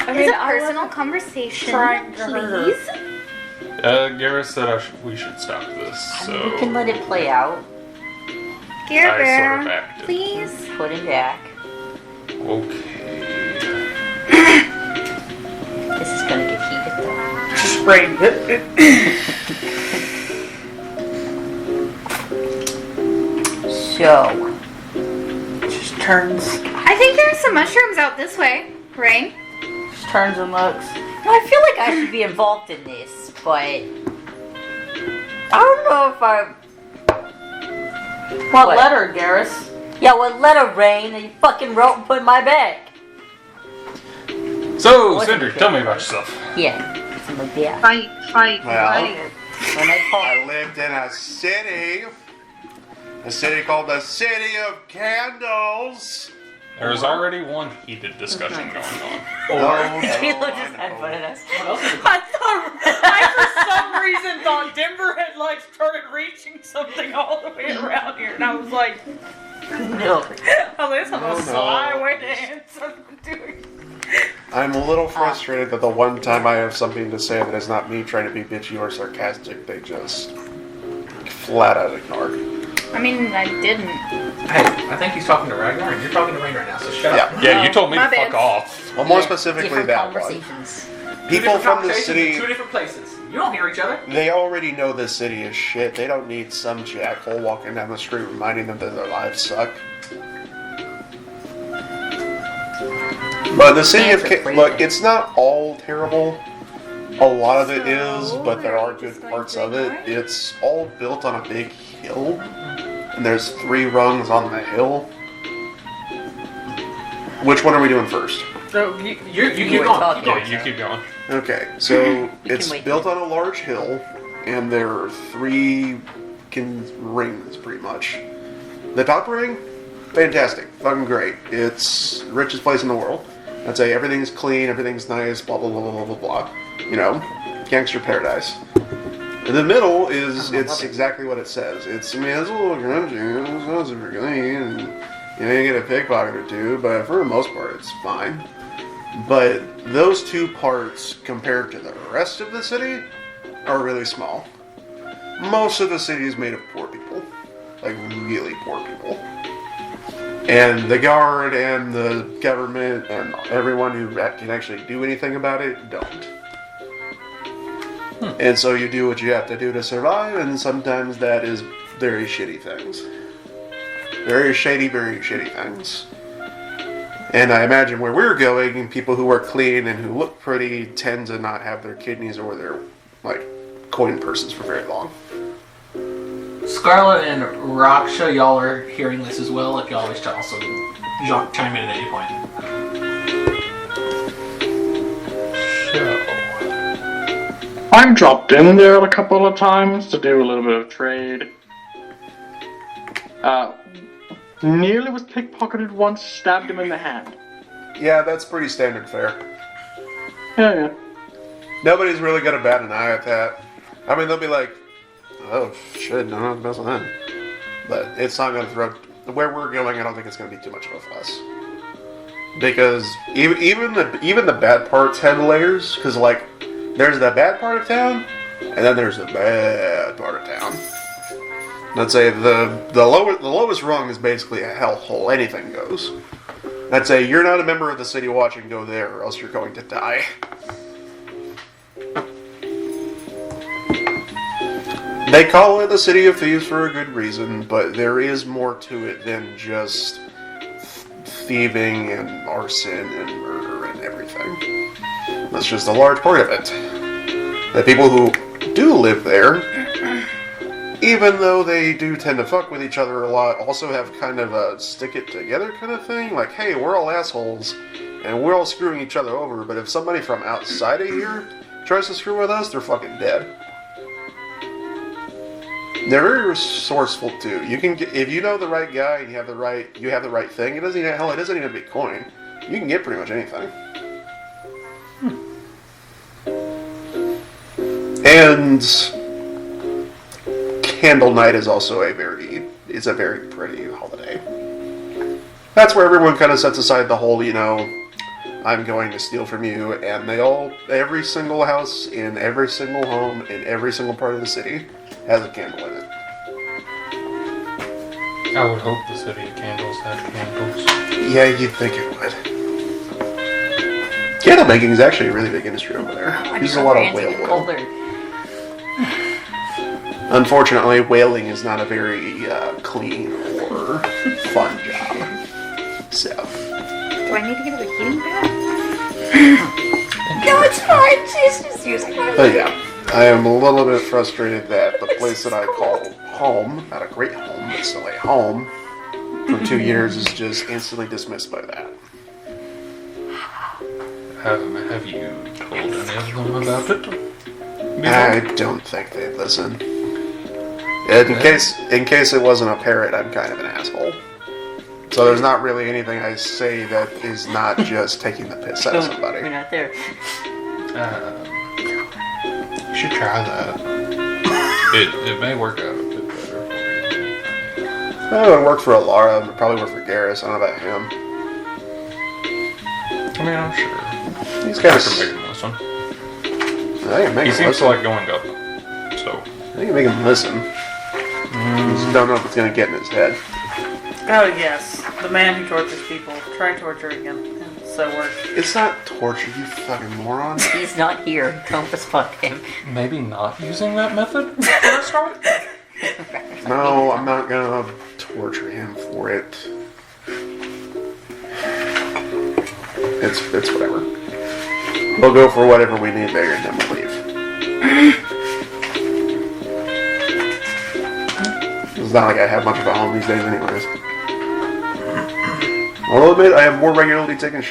It's a personal conversation, trying to hurt her. please. Garrus said we should stop this, I so mean, we can let it play out. Gear I Bear, sort of acted. please. Put it back. Okay. This is gonna get heated though. Just Rain. So, Just turns. I think there's some mushrooms out this way. Rain? Just turns and looks. I feel like I should be involved in this, but I don't know if I. What letter, Garrus? Yeah, what letter, Rain, that you fucking wrote and put in my bag? So, Wasn't Cinder, it? tell me about yourself. Yeah, it's in my bag. Fight. Well, When I call I lived in a city called the City of Candles. There's already one heated discussion going on. he looked his headbutt at us. I for some reason thought Denver had like started reaching something all the way around here, and I was like, No. oh, this is a No. sly way to answer doing. I'm a little frustrated that the one time I have something to say that is not me trying to be bitchy or sarcastic, they just flat out ignore. I mean, I didn't. Hey, I think he's talking to Ragnar, and you're talking to Rain right now, so shut up. Yeah, you told me to My fuck bad. off. Well, more Yeah, specifically different that one. conversations. Two People different from the conversations in city, two different places. You don't hear each other. they already know this city is shit. They don't need some jackhole walking down the street reminding them that their lives suck. But the city of look, it's not all terrible. A lot of it is, but there are good parts of it. It's all built on a big hill, and there's 3 rungs on the hill. Which one are we doing first? So you keep were going. talking. Keep going. Yeah, you keep going. Okay, so it's wait. built on a large hill, and there are 3 rings, pretty much. The top ring, fantastic, fucking great. It's the richest place in the world. I'd say everything's clean, everything's nice, blah blah blah blah blah blah. You know, gangster paradise. In the middle is it's exactly what it says. It's a little grungy, it's not super clean, and you know you get a pickpocket or two, but for the most part it's fine. But those 2 parts compared to the rest of the city are really small. Most of the city is made of poor people, like really poor people. And the guard and the government and everyone who can actually do anything about it don't. And so you do what you have to do to survive, and sometimes that is very shitty things. Very shitty things. And I imagine where we're going, people who are clean and who look pretty tend to not have their kidneys or their, like, coin purses for very long. Scarlet and Raksha, y'all are hearing this as well. If you always to also chime in at any point. So, I've dropped in there a couple of times to do a little bit of trade. Nearly was pickpocketed once, stabbed him in the hand. Yeah, that's pretty standard fare. Yeah. Nobody's really gonna bat an eye at that. I mean, they'll be like, oh shit, no, not messing with that. But it's not gonna throw. Where we're going, I don't think it's gonna be too much of a fuss. Because even the bad parts have layers. Because like, there's the bad part of town, and then there's the bad part of town. Let's say the lowest rung is basically a hellhole. Anything goes. I'd say you're not a member of the city watch and go there, or else you're going to die. They call it the City of Thieves for a good reason, but there is more to it than just thieving and arson and murder and everything. That's just a large part of it. The people who do live there, even though they do tend to fuck with each other a lot, also have kind of a stick it together kind of thing. Like, hey, we're all assholes, and we're all screwing each other over, but if somebody from outside of here tries to screw with us, they're fucking dead. They're very resourceful too. You can get, if you know the right guy and you have the right thing. It doesn't even have to be coin. You can get pretty much anything. And Candle Night is also a very pretty holiday. That's where everyone kind of sets aside the whole, I'm going to steal from you, and every single house in every single home in every single part of the city has a candle in it. I would hope the City of Candles had candles. Yeah, you'd think it would. Candle making is actually a really big industry over there. Uses a lot of whale oil. Unfortunately, whaling is not a very clean or fun job. So. Do I need to get a heating pad? No, it's fine. She's just using my But yeah, I am a little bit frustrated that the place that I call home, not a great home, but still a home, for 2 years is just instantly dismissed by that. Have you told any of them about it? I don't think they'd listen. In case it wasn't a parrot, I'm kind of an asshole. So there's not really anything I say that is not just taking the piss out of somebody. We're not there. You should try that. It may work out a bit better for you. It would work for Alara, it would probably work for Garrus. I don't know about him. I mean, I'm sure. He's got I can make him listen. I can make He him seems listen. to like going up. So. I can make him listen. Just don't know if it's going to get in his head. Oh yes, the man who tortures people. Try torturing him. So work. It's not torture, you fucking moron. He's not here. Don't respond to him. Maybe not using that method for a start? No, I'm not gonna torture him for it. It's whatever. We'll go for whatever we need there and then we'll leave. It's not like I have much of a home these days anyways. I'll admit I have more regularly taken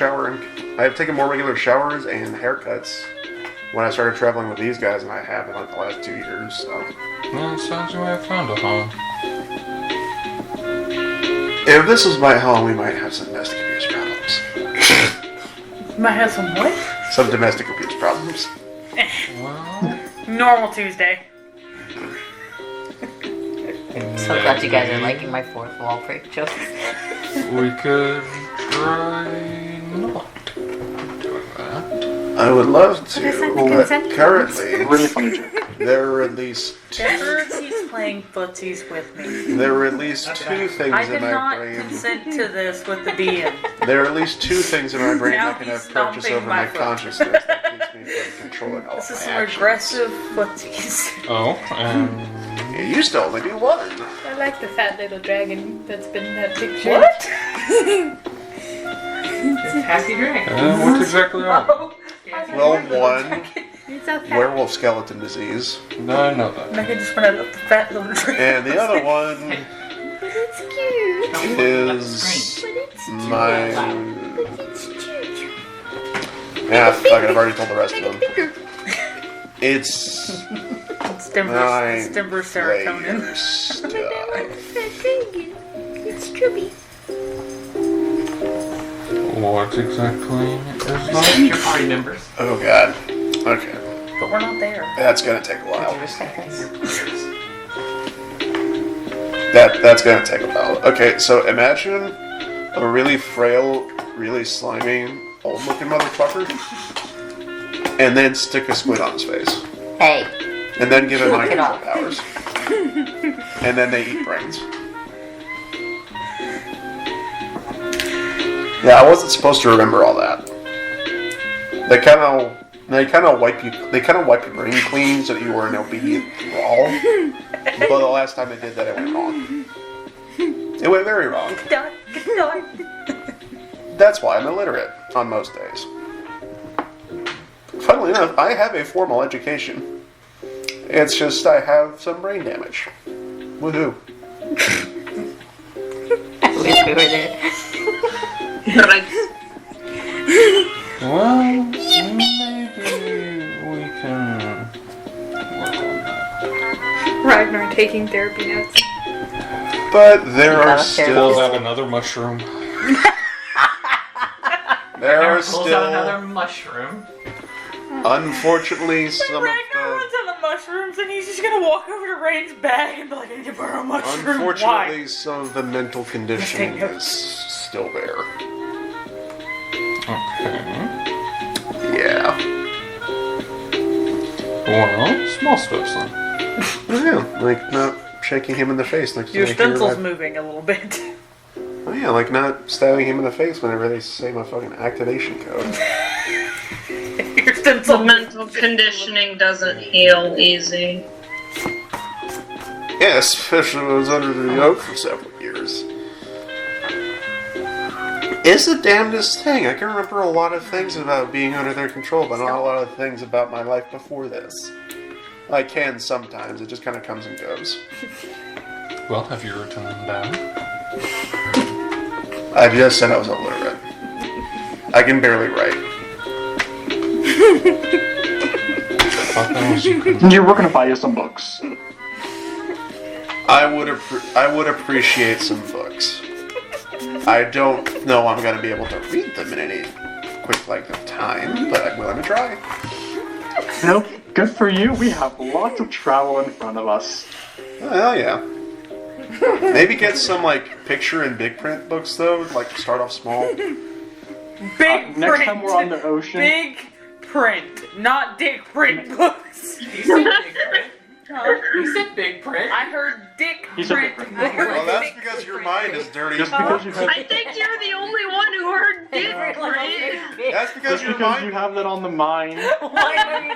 I have taken more regular showers and haircuts when I started traveling with these guys than I have in like the last 2 years, so. Well, it sounds like I found a home. If this was my home, we might have some domestic abuse problems. Might have some what? Some domestic abuse problems. Well, Normal Tuesday. So glad you guys are liking my fourth wall break jokes. we could try not doing that. I would love to, What is that, the but consent currently, Really funny joke. there are at least Denver keeps playing footsies with me. two things I in did my not brain. consent to this with the DM. There are at least 2 things in my brain Now that can he's have purchase stomping over my my foot. consciousness that keeps me from controlling all This of is my some actions. aggressive footsies. Oh, You used to only do one. I like the fat little dragon that's been in that picture. What? Happy drink. what's exactly wrong? Well, one, It's a fat. werewolf skeleton disease, No, I know that. Megan just went out of the fat little drink. and the other one It's cute. is But it's my... It's cute. Yeah, fuck it, I've already told the rest of them. Bigger. It's... It's Denver serotonin. Stuff. It's chubby. What exactly is that? Your party members. Oh god. Okay. But we're not there. That's gonna take a while. Your players. That's gonna take a while. Okay, so imagine a really frail, really slimy, old-looking motherfucker, and then stick a squid on his face, Hey, and then give him mind Get control off. powers, and then they eat brains. Yeah, I wasn't supposed to remember all that. They kind of wipe your brain clean so that you were an obedient thrall. But the last time they did that, it went wrong. It went very wrong. That's why I'm illiterate on most days. Funnily enough, I have a formal education. It's just I have some brain damage. Woohoo. I wish we were there. Well, maybe we can work on that. Ragnar taking therapy notes. But there are Pulls Pulls still out another mushroom. there are Pulls out still another mushroom. unfortunately some of Ragnar the runs out of mushrooms and he's just gonna walk over to Rain's bag and be like, I need to borrow a mushroom. unfortunately Why? some of the mental conditioning is still there. Okay. Yeah. Well, small steps then. Yeah, like not shaking him in the face next Your time I hear stencil's that. moving a little bit. Oh yeah, Yeah, like not stabbing him in the face whenever they say my fucking activation code. Your stem cell Mental conditioning doesn't heal easy. Yeah, especially when I was under the yoke for several years. It's the damnedest thing. I can remember a lot of things about being under their control, but not a lot of things about my life before this. I can sometimes. It just kind of comes and goes. Well, have you written them down? I just said I was illiterate. I can barely write. Thought that was you couldn't. We're gonna buy you some books. I would appreciate some books. I don't know I'm going to be able to read them in any quick length of time, but I'm willing to try. No, good for you. We have lots of travel in front of us. Oh, hell yeah. Maybe get some, like, picture and big print books, though. Like, start off small. big Next print. time we're on the ocean. Big print, not dick print books. You said big print. You said big print. I heard dick He said print. dick print. I heard Well, that's dick because your print. mind is dirty. Just because you have, I think you're the only one who heard dick print. That's because just your because you mind... have that on the mind. Why are you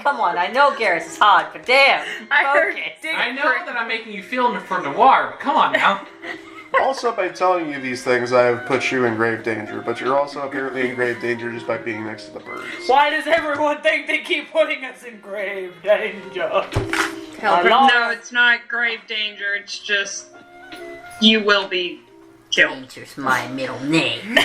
Come on, I know Garrus is hot, but damn. I heard Okay. dick I know print. that I'm making you feel for noir, but come on now. Also, by telling you these things, I have put you in grave danger, but you're also apparently in grave danger just by being next to the birds. Why does everyone think they keep putting us in grave danger? Help. No, it's not grave danger. It's just you will be killed. Danger's my middle name.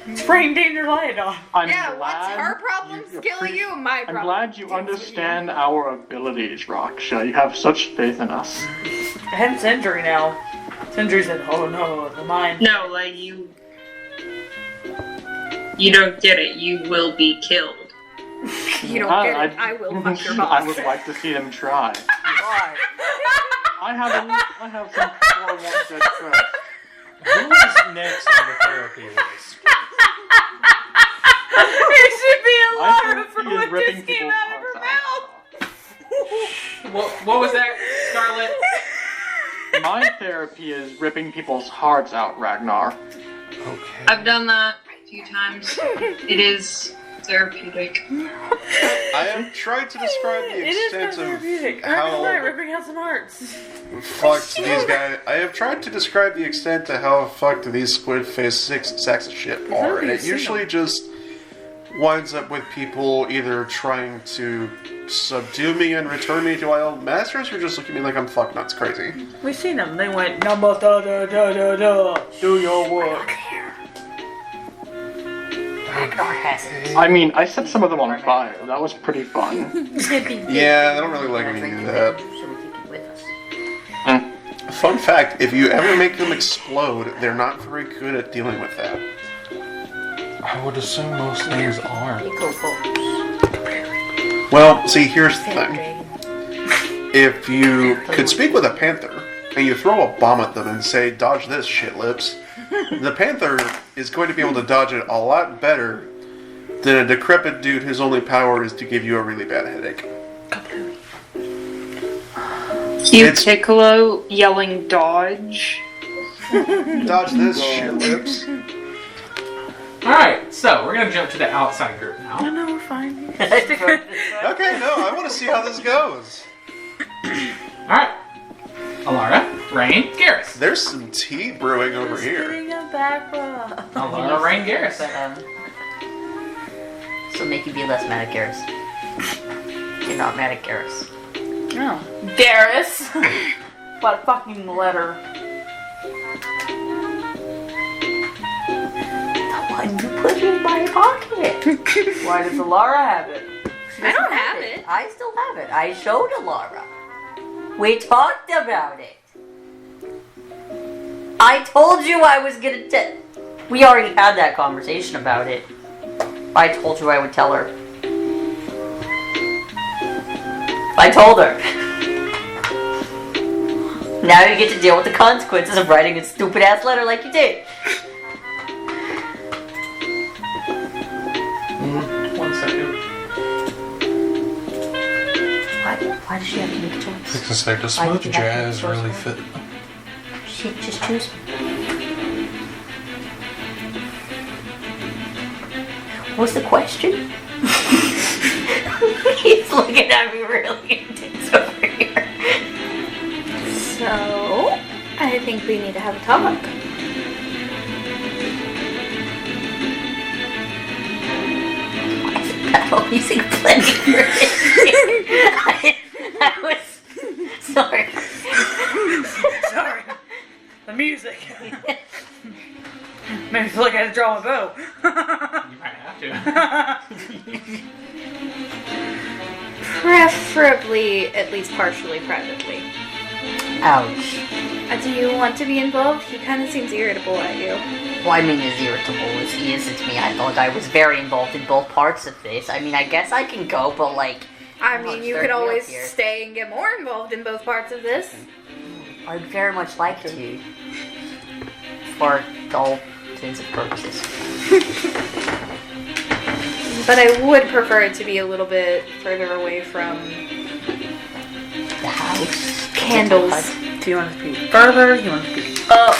It's brain danger light on. I'm Yeah, what's glad her problem killing you? My I'm problem. glad you understand our abilities, Raksha. You have such faith in us. I have Sentry now. Sentry said, oh no, the mind. No, like you don't get it. You will be killed. You don't get it. I will fuck your I boss. would like to see them try. Why? I have some people I want to trust. Who is next on the therapy list? It should be a I Lara think from he is what ripping just came people's out of her hearts mouth. What was that, Scarlet? My therapy is ripping people's hearts out, Ragnar. Okay. I've done that a few times. It is therapeutic. I have tried to describe the It is kind extent of of therapeutic. I'm how not ripping out some hearts. fucked these guys. I have tried to describe the extent to how fucked these squid-faced sacks of shit are, and it usually just winds up with people either trying to subdue me and return me to my old masters, or just look at me like I'm fuck nuts crazy. We seen them. They went number da da da da da. Do your work. Ragnar has it. I mean, I set some of them on fire. That was pretty fun. Yeah, I don't really like when you do that. So we take it with us. Fun fact, if you ever make them explode, they're not very good at dealing with that. I would assume most things aren't. Eco folks. Well, see, here's the thing. If you could speak with a panther, and you throw a bomb at them and say, dodge this, shit lips, the panther is going to be able to dodge it a lot better than a decrepit dude whose only power is to give you a really bad headache. Cute It's- Piccolo yelling dodge. Dodge this, shit lips. Alright, so we're gonna jump to the outside group now. No, we're fine. Okay, no, I want to see how this goes. Alright. Alara, Rain, Garrus. There's some tea brewing over here. Alara, Rain, Garrus. So make you be less mad at Garrus. You're not mad at Garrus. No. Garrus. What fucking letter? The one you put in my pocket. Why does Alara have it? I don't have it. I still have it. I showed Alara. We talked about it. I told you I was gonna we already had that conversation about it. I told you I would tell her. I told her. Now you get to deal with the consequences of writing a stupid ass letter like you did. 1 second. Why does she have to make a choice? Because their Why smooth did you have to jazz make a choice really for fit. She just choose. What's the question? He's looking at me really intense over here. So, I think we need to have a talk. Battle music playing for this. I was sorry. Sorry. The music. Made me feel like I had to draw a bow. You might have to. Preferably, at least partially, privately. Ouch. Do you want to be involved? He kind of seems irritable at you. Well, I mean, as irritable as he is to me, I thought I was very involved in both parts of this. I mean, I guess I can go, but like... I mean, you could always stay and get more involved in both parts of this. I'd very much like to. For all intents and purposes. But I would prefer it to be a little bit further away from The house. candles. Do you want to be further? Do you want to be up?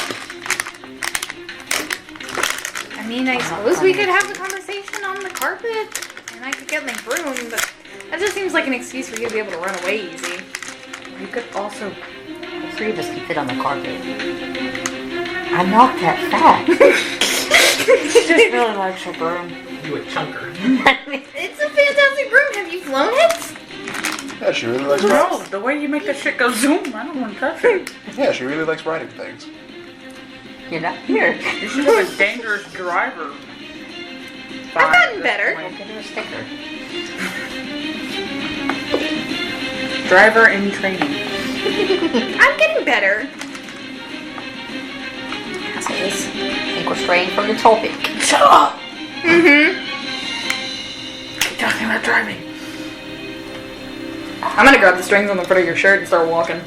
I mean, I suppose we could have the conversation on the carpet, and I could get my broom, but that just seems like an excuse for you to be able to run away easy. You could also. All three of us can fit on the carpet. I'm not that fat. She just really likes her broom. You a chunker. It's a fantastic broom. Have you flown it? Yeah, she really likes No, the way you make that shit go zoom, I don't want to touch it. Yeah, she really likes riding things. You're not here. You should have a dangerous driver. I've gotten better. I'll get her a sticker. Driver in training. I'm getting better. Assholes. I think we're straying from the topic. Shut up! Mm-hmm. Keep talking about driving. I'm gonna grab the strings on the front of your shirt and start walking.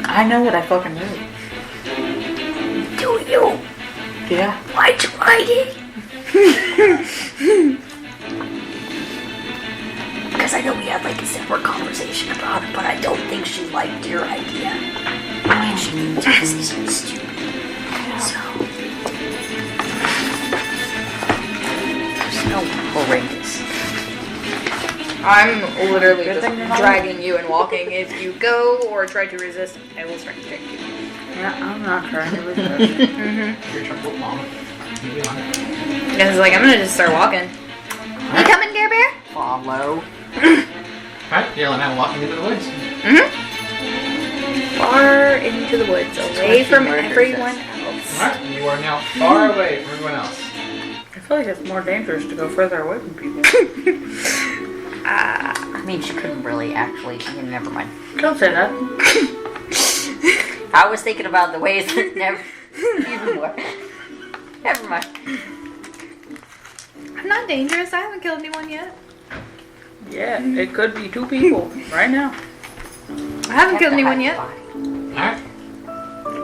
I know what I fucking do. Do you? Yeah. Why'd you write it? Because I know we had like a separate conversation about it, but I don't think she liked your idea. I mean, she thinks your decision's stupid. So. There's no horrendous. I'm literally Good just thing you're not dragging you and walking. If you go or try to resist, I will strength check you. Yeah, I'm not trying to resist. Mm-hmm. Your chunk mom. You on it. And it's like, I'm gonna just start walking. You coming, Care Bear? Follow. Alright, you're now walking into the woods. Mm-hmm. Far into the woods, away from everyone else. Alright, you are now far away from everyone else. I feel like it's more dangerous to go further away from people. I mean, she couldn't really actually. Never mind. Don't say that. I was thinking about the ways that never even more. Never mind. I'm not dangerous. I haven't killed anyone yet. Yeah, it could be two people right now. I haven't killed anyone yet. Alright.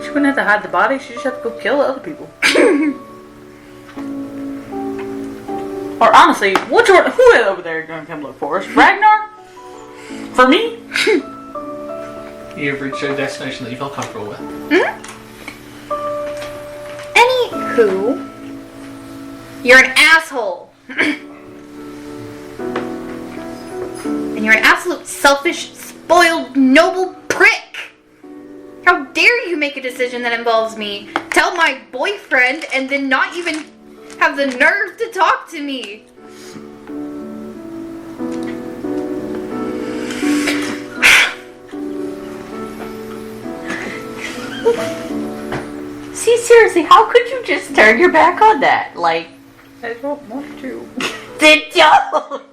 She wouldn't have to hide the body. She just have to go kill other people. Or honestly, who is over there going to come look for us? Ragnar? For me? You've reached a destination that you feel comfortable with. Anywho, you're an asshole. And you're an absolute selfish, spoiled, noble prick. How dare you make a decision that involves me, tell my boyfriend, and then not even have the nerve to talk to me. See, seriously, how could you just turn your back on that? Like, I don't want to. then don't!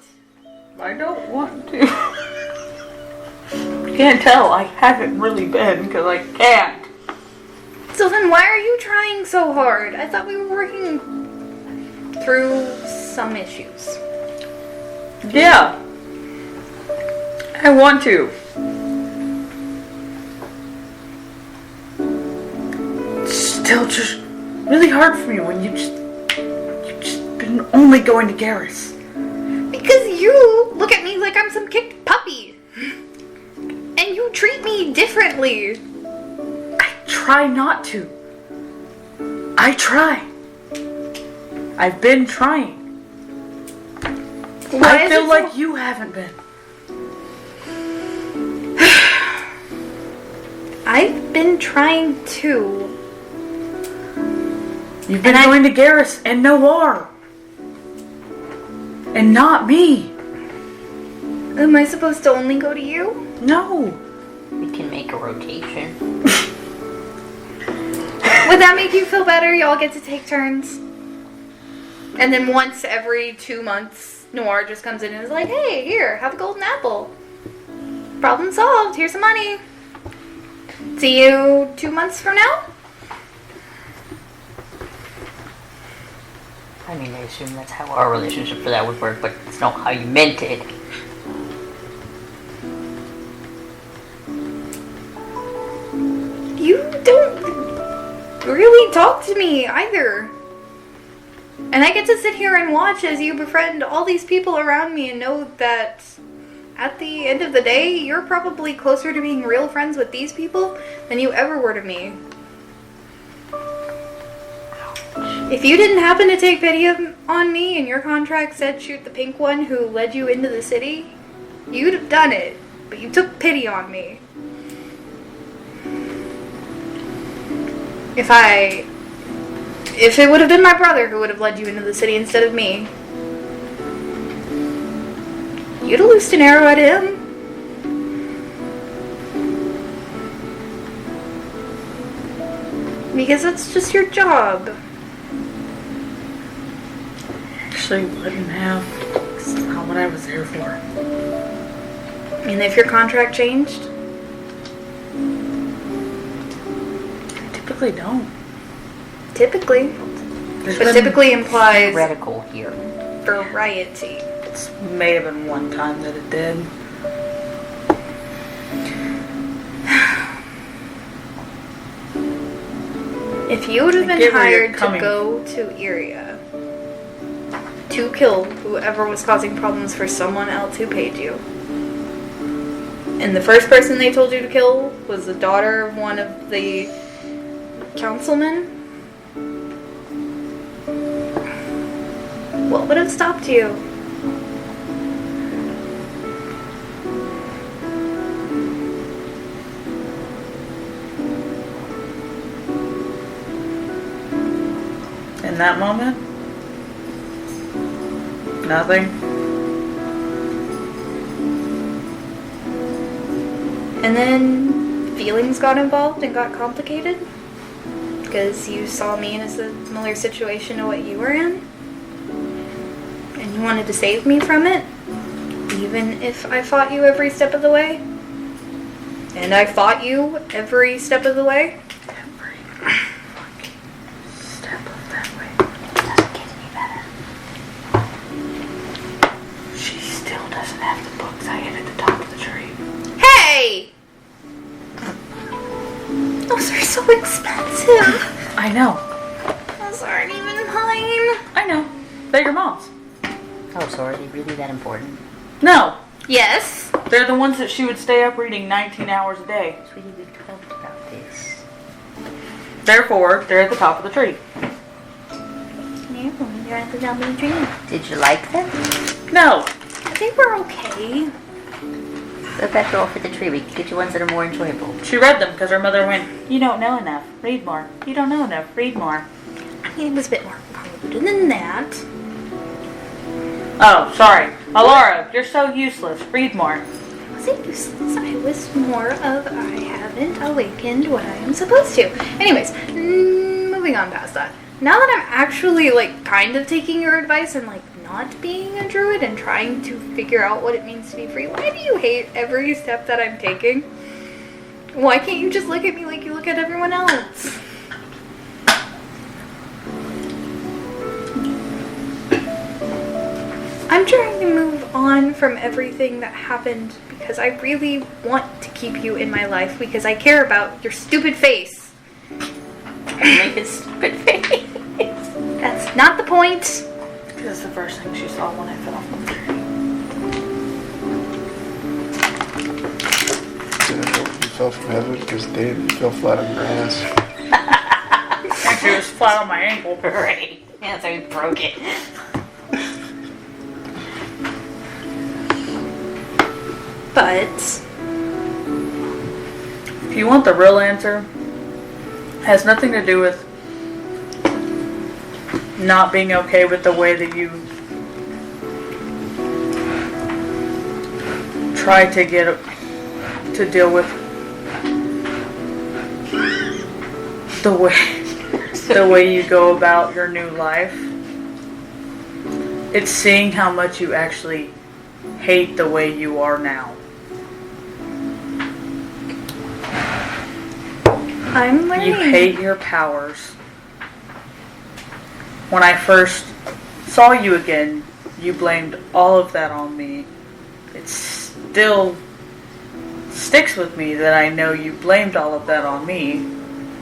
I don't want to. You can't tell. I haven't really been because I can't. So then why are you trying so hard? I thought we were working through some issues. Yeah. I want to. It's still just really hard for me when you've just been only going to Garrus. Because you look at me like I'm some kicked puppy. And you treat me differently. try not to. I try. I've been trying. Why I is feel it like so- you haven't been. I've been trying too. You've been going to Garrus and Noir. And not me. Am I supposed to only go to you? No. We can make a rotation. Would that make you feel better? Y'all get to take turns. And then once every 2 months, Noir just comes in and is like, hey, here, have a golden apple. Problem solved. Here's some money. See you 2 months from now? I mean, I assume that's how our relationship for that would work, but it's not how you meant it. You don't really talk to me either. And I get to sit here and watch as you befriend all these people around me and know that at the end of the day, you're probably closer to being real friends with these people than you ever were to me. If you didn't happen to take pity on me and your contract said shoot the pink one who led you into the city, you'd have done it. But you took pity on me. If it would have been my brother who would have led you into the city instead of me, you'd have loosed an arrow at him. Because that's just your job. Actually, wouldn't have. It's not what I was there for. And if your contract changed? Typically don't. Typically. There's But been- typically implies Radical here. variety. It's may have been one time that it did. If you would have I been get where you're hired to coming go to Iria to kill whoever was causing problems for someone else who paid you, and the first person they told you to kill was the daughter of one of the councilmen, what would have stopped you? In that moment, nothing. And then feelings got involved and got complicated because you saw me in a similar situation to what you were in, and you wanted to save me from it, even if I fought you every step of the way. And I fought you every step of the way. Every fucking step of that way. Doesn't get any better. She still doesn't have the books I hid at the top of the tree. Hey! Those are so expensive. I know. Those aren't even mine. I know. They're your mom's. Oh, so are they really that important? No. Yes. They're the ones that she would stay up reading 19 hours a day. Sweetie, we talked about this. Therefore, they're at the top of the tree. Yeah, they're at the top of the tree. Did you like them? No. I think we're okay. What about go for the tree? We can get you ones that are more enjoyable. She read them because her mother went, "You don't know enough. Read more. You don't know enough. Read more." I mean, it was a bit more convoluted than that. Oh, sorry. Alara, you're so useless. Read more. Was it useless? I was more of I haven't awakened what I am supposed to. Anyways, moving on past that. Now that I'm actually like kind of taking your advice and like not being a druid and trying to figure out what it means to be free, why do you hate every step that I'm taking? Why can't you just look at me like you look at everyone else? I'm trying to move on from everything that happened because I really want to keep you in my life because I care about your stupid face. Make a stupid face. That's not the point. That's the first thing she saw when I fell off the tree. fell from heaven because damn, you fell flat on your ass. Actually, it was flat on my ankle. Right. Yeah, so he broke it. But If you want the real answer, it has nothing to do with not being okay with the way that you try to get to deal with the way you go about your new life. It's seeing how much you actually hate the way you are now. I'm learning. You hate your powers. When I first saw you again, you blamed all of that on me. It still sticks with me that I know you blamed all of that on me,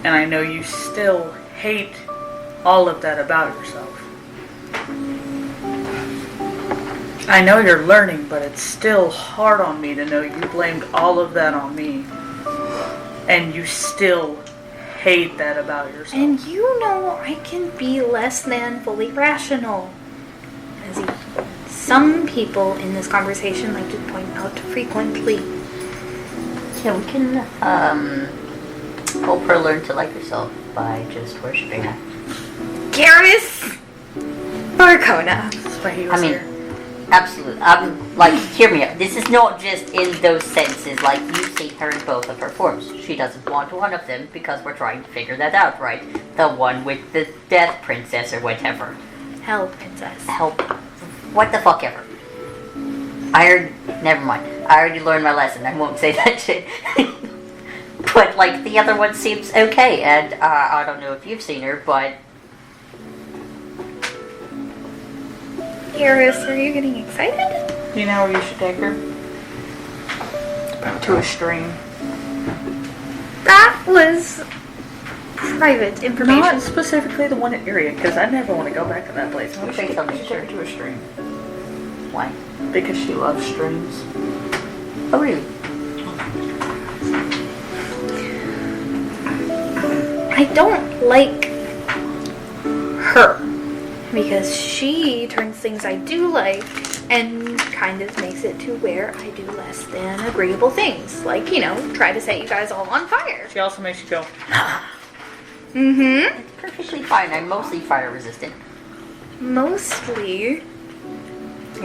and I know you still hate all of that about yourself. I know you're learning, but it's still hard on me to know you blamed all of that on me, and you still hate that about yourself. And you know I can be less than fully rational. As some people in this conversation like to point out frequently. Yeah, we can help her learn to like herself by just worshiping her. Garrus Barcona. That's why he was here. Absolutely. Like, hear me out. This is not just in those senses. Like, you see her in both of her forms. She doesn't want one of them because we're trying to figure that out, right? The one with the death princess or whatever. Hell princess. Help. What the fuck ever. Never mind. I already learned my lesson. I won't say that shit. But, like, the other one seems okay. And, I don't know if you've seen her, but... Garrus, are you getting excited? You know where you should take her? To a stream. That was private information. Not specifically the one in Erie, because I never want to go back to that place. We Okay, should tell me, take her to a stream. Why? Because she loves streams. Oh, really? I don't like her. Because she turns things I do like and kind of makes it to where I do less than agreeable things. Like, you know, try to set you guys all on fire. She also makes you go, Mm-hmm. It's perfectly fine. I'm mostly fire resistant. Mostly. It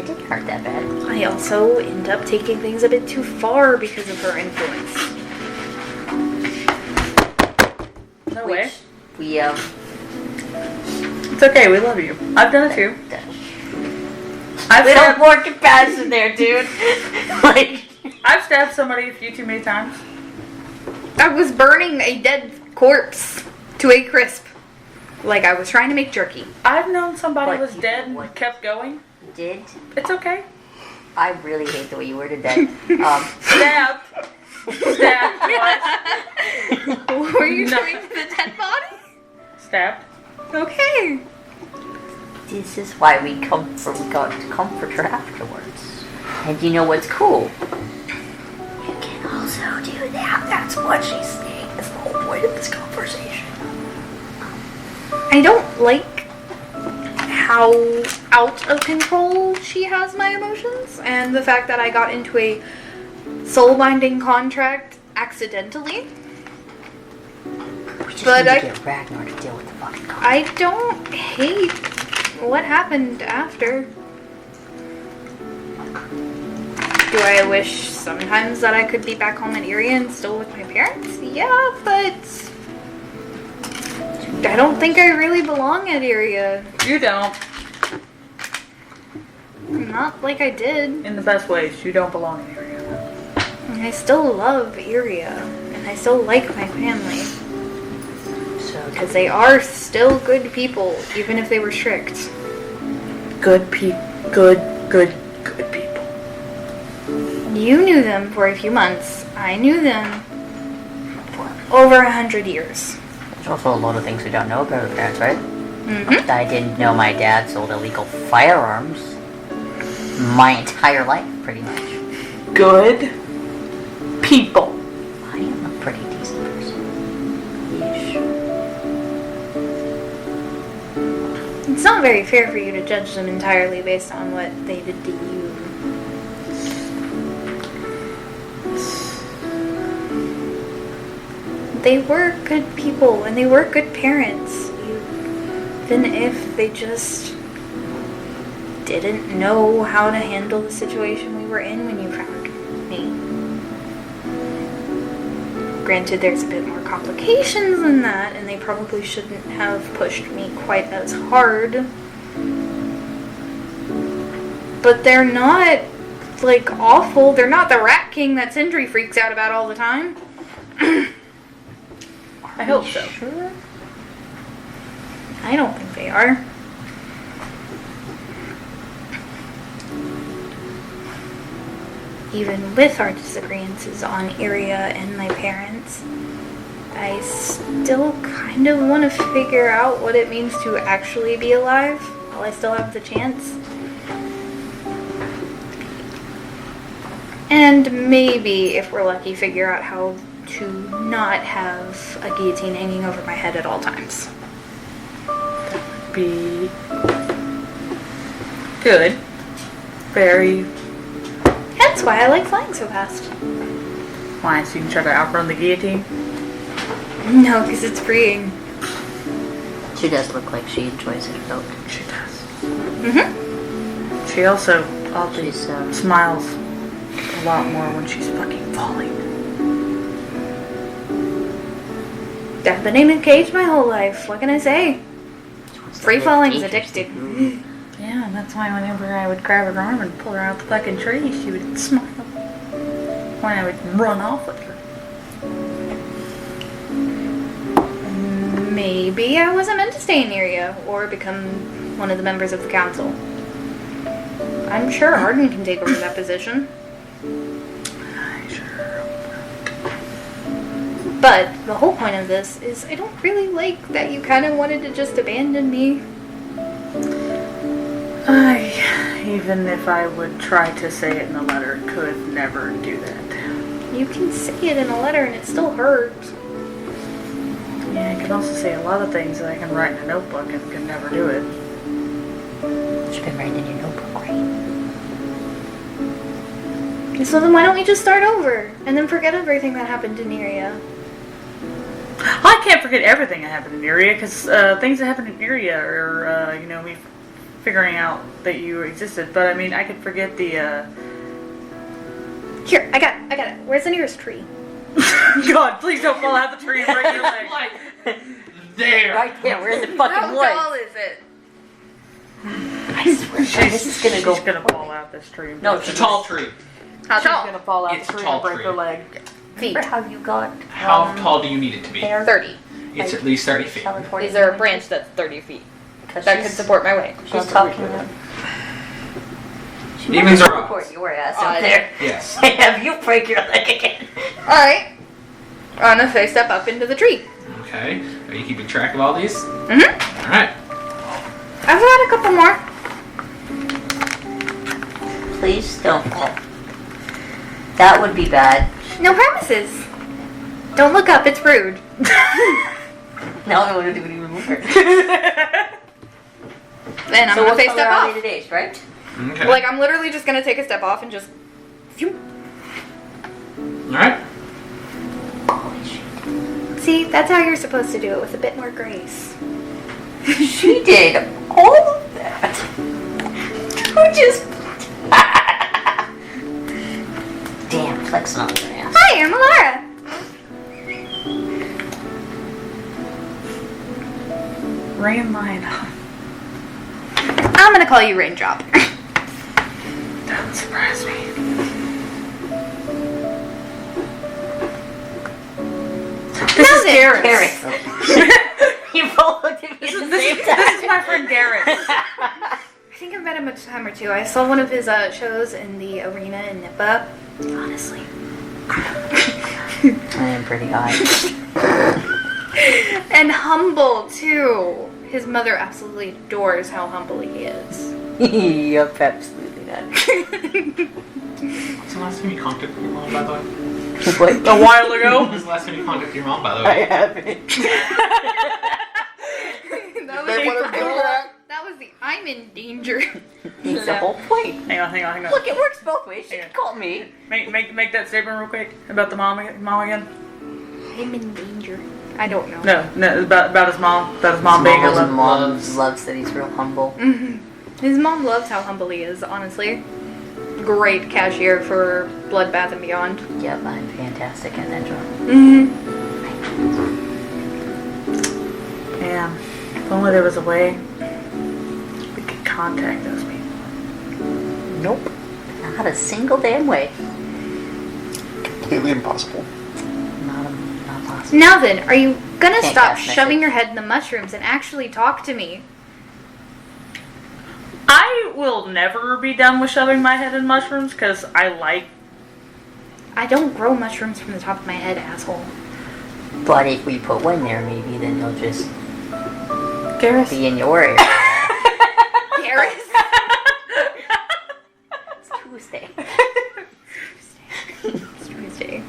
didn't hurt that bad. I also end up taking things a bit too far because of her influence. no way. We, It's okay, we love you. I've done it too. A little more compassion there, dude. Like, I've stabbed somebody a few too many times. I was burning a dead corpse to a crisp. Like I was trying to make jerky. I've known somebody What was you- dead and what? kept going. did It's okay. I really hate the way you worded that. Stabbed. Stabbed twice. Were you No. doing to the dead body? Stabbed. Okay. This is why we got to comfort her afterwards. And you know what's cool? You can also do that. That's what she's saying. That's the whole point of this conversation. I don't like how out of control she has my emotions, and the fact that I got into a soul-binding contract accidentally. We just But need I- to get Ragnar to deal with the fucking contract. I don't hate what happened after. Do I wish sometimes that I could be back home in Erie and still with my parents? Yeah, but I don't think I really belong at Erie. You don't. Not like I did. In the best ways, you don't belong in area. And I still love Erie, and I still like my family. So, Because they are still good people, even if they were strict. Good people. Good people. You knew them for a few months. I knew them for over 100 years. there's also a lot of things we don't know about our parents, right? Mm-hmm. I didn't know my dad sold illegal firearms my entire life, pretty much. Good people. I am a pretty decent person. Yeesh. It's not very fair for you to judge them entirely based on what they did to you. They were good people and they were good parents. Even if they just didn't know how to handle the situation we were in when you found me. Granted, there's a bit more complications than that, and they probably shouldn't have pushed me quite as hard. But they're not, like, awful. They're not the Rat King that Sindri freaks out about all the time. I hope so. Sure? I don't think they are. Even with our disagreements on area and my parents, I still kind of want to figure out what it means to actually be alive while I still have the chance. And maybe, if we're lucky, figure out how to not have a guillotine hanging over my head at all times. Be good. Very. That's why I like flying so fast. Why? So you can try to outrun the guillotine? No, because it's freeing. She does look like she enjoys it, though. She does. Mm-hmm. She also oddly She's, smiles a lot more when she's fucking falling. I've been in a cage my whole life. What can I say? Free falling is addicting. Yeah, and that's why whenever I would grab her arm and pull her out the fucking tree, she would smile. When I would run off with her. Maybe I wasn't meant to stay in the area or become one of the members of the council. I'm sure Arden can take over that position. But the whole point of this is I don't really like that you kind of wanted to just abandon me. Even if I would try to say it in a letter, could never do that. You can say it in a letter and it still hurts. Yeah, I can also say a lot of things that I can write in a notebook and could never do it. You've been writing in your notebook, right? So then why don't we just start over and then forget everything that happened in Iria? I can't forget everything that happened in Iria, because things that happened in Iria are, me figuring out that you existed. But I mean, I could forget the. Here, I got it. Where's the nearest tree? God, please don't fall out the tree and break your leg. Like, there. Right there, we're in the fucking woods. is it? I swear, God, this is gonna She's go. gonna fall out this tree. No, It's a tall tree. How She's tall? gonna fall out It's the a tree tall and break tree. her leg. Feet. Remember how you got How tall do you need it to be? 30. It's at least 30 feet. Is there a branch that's 30 feet? Because That could support my weight. She's talking. She Demons might are support odds. your ass Odds. up there. Yes. I have you break your leg again. Alright. I'm gonna say step up into the tree. Okay. Are you keeping track of all these? Mm-hmm. Alright. I've got a couple more. Please don't fall. That would be bad. No promises. Don't look up, it's rude. Now I want to do it even more. Then I'm So gonna what say color step are off. they today, right? Okay. Like, I'm literally just gonna take a step off and just. Phew. Alright. Holy shit. See, that's how you're supposed to do it, with a bit more grace. She did all of that. Who just... Damn, flexing on their ass. Hi, I'm Alara. Rain line. I'm gonna call you Raindrop. Don't surprise me. This is Garrett. Garrett. You both looked at me at the same time. This is my friend Garrett. I think I've met him a time or two. I saw one of his shows in the arena in Nippa. Honestly. I am pretty high. And humble, too. His mother absolutely adores how humble he is. Yup, absolutely not. What's the last time you contacted your mom, by the way? What? A while ago. When was the last time you contacted your mom, by the I way? haven't. That They was, wanna do that. that was the I'm in danger. It's the whole point. Hang on. Look, it works both ways. She can call me. Make that statement real quick about the mom again. I'm in danger. I don't know. No, about his mom. About his mom being a His love. mom loves that he's real humble. His mom loves how humble he is, honestly. Great cashier for Bloodbath and Beyond. Yep, I'm fantastic at that job. Man, if only there was a way we could contact those people. Nope. Not a single damn way. Completely impossible. Not possible. Now then, are you gonna Can't stop cast shoving message. your head in the mushrooms and actually talk to me? I will never be done with shoving my head in mushrooms because I like. I don't grow mushrooms from the top of my head, asshole. But if we put one there, maybe then they'll just Garrus. be in your area. Garrus? It's Tuesday. It's Tuesday.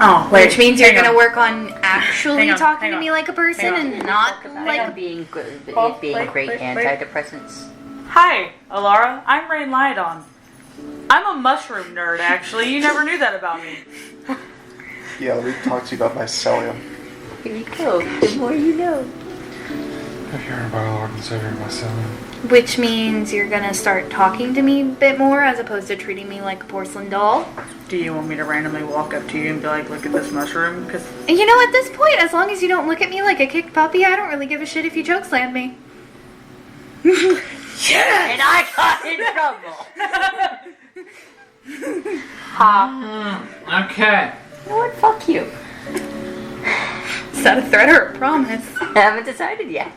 Oh, wait. Which means you're hang on. gonna work on actually Hang on, talking hang to on. me like a person Hang on. and not Like like being good, Oh, it being wait, great wait. antidepressants. Hi, Alara. I'm Rain Lydon. I'm a mushroom nerd, actually. You never knew that about me. Yeah, let me talk to you about mycelium. Here you go. The more you know. I hear about Lord and Savior myself. which means you're gonna start talking to me a bit more as opposed to treating me like a porcelain doll. Do you want me to randomly walk up to you and be like, look at this mushroom? Because And you know, at this point, as long as you don't look at me like a kicked puppy, I don't really give a shit if you chokeslam me. And I got in trouble. Ha. Okay. You know what? Fuck you. Is that a threat or a promise? I haven't decided yet.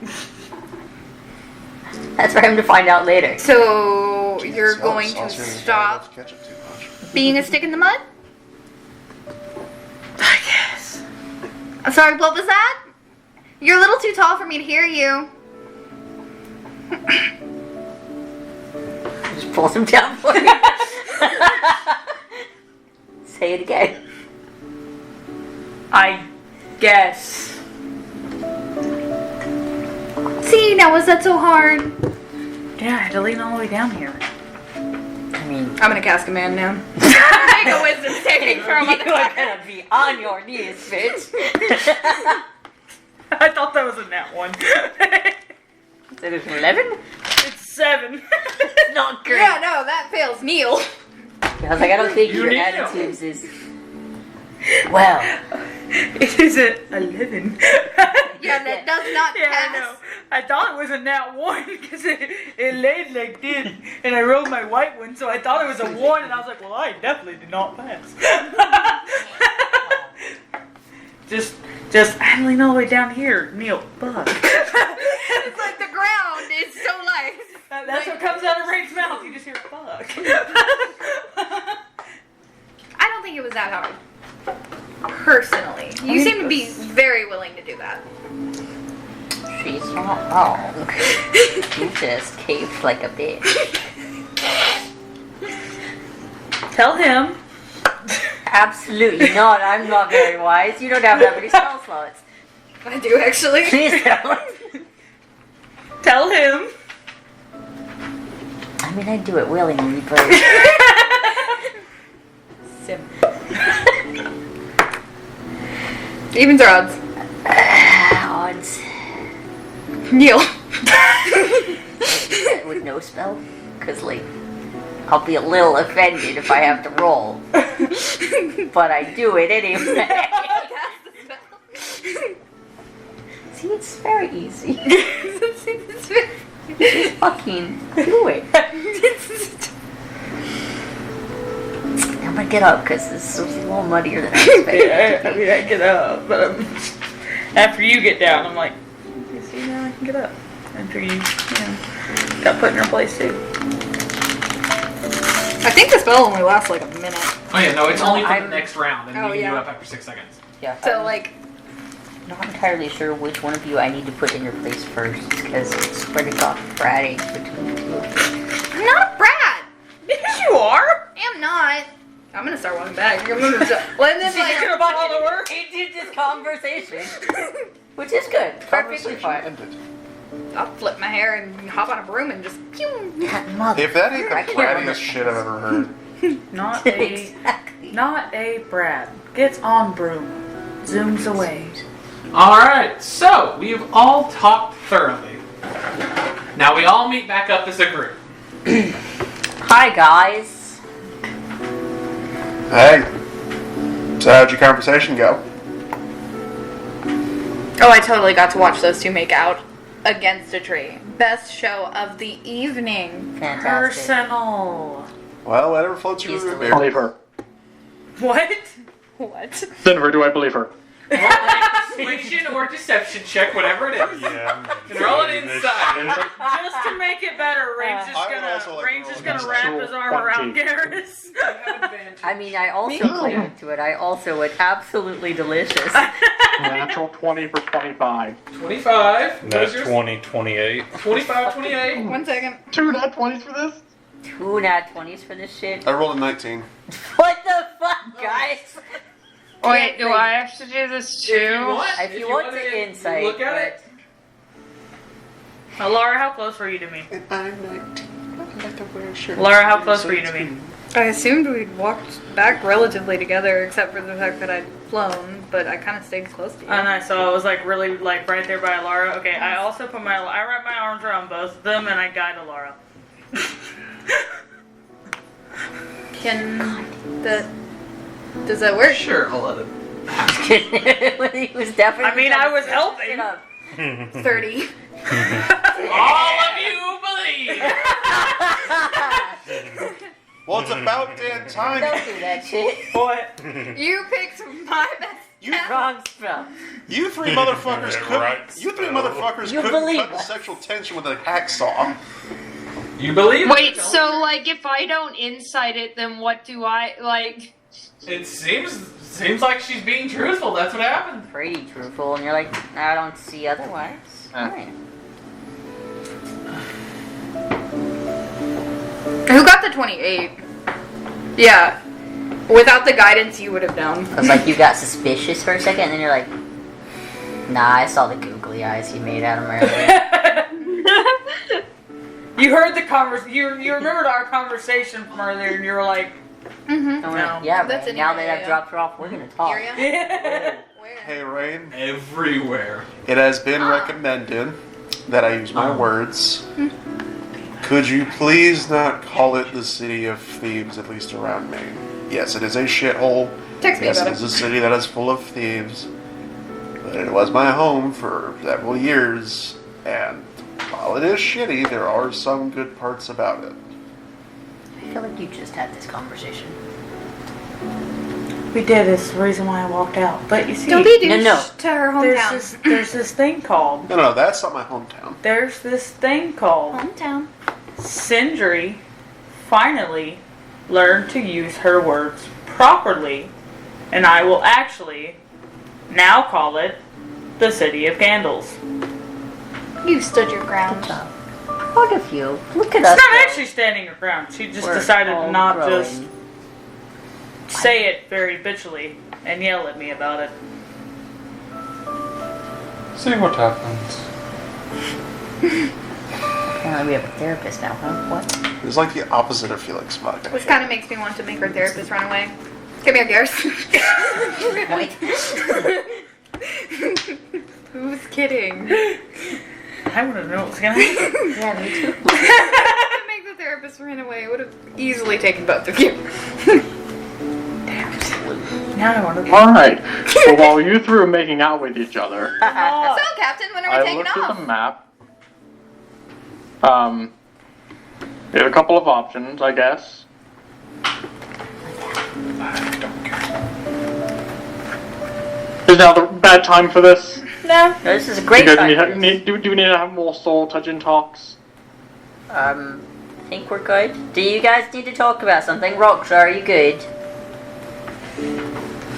That's for him to find out later. So, you're going to Saucer in the stop ketchup too much. being a stick in the mud? I guess. I'm sorry, what was that? You're a little too tall for me to hear you. Just pulls him down for you. Say it again. I guess. See, now was that so hard? Yeah, I had to lean all the way down here. I mean, I'm gonna cast Command now. Make a wisdom saving throw, you are motherfucker. gonna be on your knees, bitch. I thought that was a nat one. Is it 11? It's 7. Not great. Yeah, no, that fails Neil. I was like, I don't think You your need attitudes is. Well, It is a 11. Yeah, that does not Yeah, pass. I know. I thought it was a nat 1 because it laid like this, and I rolled my white one, so I thought it was a 1, and I was like, well, I definitely did not pass. just, I lean all the way down here, Neil. Fuck. It's like the ground is so light. That's what comes out of Ray's mouth. You just hear fuck. I don't think it was that hard. Personally. You seem to be very willing to do that. she's not wrong. You just caved like a bitch. Tell him. Absolutely not. I'm not very wise. You don't have that many spell slots. I do actually. Please don't. Tell him. I mean, I do it willingly, but. Evens or odds? Odds. Neil. With no spell? Because, like, I'll be a little offended if I have to roll. But I do it anyway. See, it's very easy. Just fucking do it. I'm gonna get up because this is a little muddier than I expected. I mean, I get up, but after you get down, I'm like, you see, now I can get up. After you got put in your place too. I think the spell only lasts like a minute. Oh yeah, no, it's only for the I'm- next round, and Oh, you can yeah. do it up after 6 seconds. Yeah, So, I'm like, not entirely sure which one of you I need to put in your place first because it's spreading off bratting between the two of you. I'm not a brat. Yes, you are. I am not. I'm gonna start walking back. I'm gonna let them like You're gonna follow her? Into this conversation. Which is good. Perfectly Conversation fine. ended. I'll flip my hair and hop on a broom and just pew. Mother. If that ain't the I can't remember. brattiest shit I've ever heard. Not a, Exactly. not a brat. Gets on broom, zooms away. Alright, so we've all talked thoroughly. Now we all meet back up as a group. Hi, guys. Hey. So how'd your conversation go? Oh, I totally got to watch those two make out against a tree. Best show of the evening. Fantastic. Personal. Well, whatever floats your He's boat, the beer. Believe her. What? What? Denver, do I believe her? Roll a persuasion or deception check, whatever it is. Yeah. And roll it inside. Just to make it better, Rain's I would also like Rain's to just roll gonna against wrap his arm around Garrus. I mean, I also played into it. I also would absolutely delicious. Natural 20 for 25. 25. That's Yours? 20, 28. 25, 28. 1 second. 2 nat 20s for this? 2 nat 20s for this shit. I rolled a 19. What the fuck, guys? Wait, do I have to do this too? If you want to insight, look at it. Laura, how close were you to me? And I'm 19. I like to wear a shirt. Laura, how close were you to me? I assumed we'd walked back relatively together, except for the fact that I'd flown, but I kind of stayed close to you. And I saw I was like really like right there by Laura. Okay, I also put I wrapped my arms around both of them and I guided Laura. Does that work? Sure, I'll let it. He was definitely. I mean, I was Shut helping. up. 30. All of you believe. Well, it's about damn time. Don't do that shit. What? You picked my best. Wrong spell. You three motherfuckers could. Right, You three so- motherfuckers You couldn't believe cut the us. sexual tension with a hacksaw. You believe Wait, it? so like if I don't insight it, then what do I like? It seems like she's being truthful. That's what happened. Pretty truthful, and you're like, I don't see otherwise. Right. Who got the 28? Yeah. Without the guidance, you would have known. I was like, you got suspicious for a second, and then you're like, nah, I saw the googly eyes he made out of my earlier. You heard the you remembered our conversation from earlier, and you were like, Mm-hmm. I went, No. yeah, That's right. an Now that area. I've dropped her off, we're gonna talk. Area? yeah. Where? Hey, Rain. Everywhere. It has been recommended that I use my words. Could you please not call it the city of thieves, at least around Maine? Yes, it is a shithole. Text me Yes, about it is it. a city that is full of thieves. But it was my home for several years, and while it is shitty, there are some good parts about it. I feel like you just had this conversation. We did. It's the reason why I walked out. But you see, Don't be douche No. to her there's hometown. there's this thing called No, that's not my hometown. there's this thing called Hometown. Sindri finally learned to use her words properly, and I will actually now call it the City of Candles. You stood your Good ground. job. Proud of you. Look at It's us. not go. actually standing her ground. She just We're decided to all not growing. just say it very bitchily and yell at me about it. See what happens. Apparently we have a therapist now, huh? What? It's like the opposite of Felix Mug. Which kind of makes me want to make her therapist run away. Come here, Garrus. Wait. Who's kidding? I want to know what's gonna happen. Yeah, me too. Make the therapist run away. It would have easily taken both of you. Now I want to. Alright, so while you three are making out with each other, So, Captain, when are we I taking looked off? at the map. We have a couple of options, I guess. Is now the bad time for this? No, this is a great You guys time. need, for this. do we need to have more soul touching talks? I think we're good. Do you guys need to talk about something? Rockstar, are you good?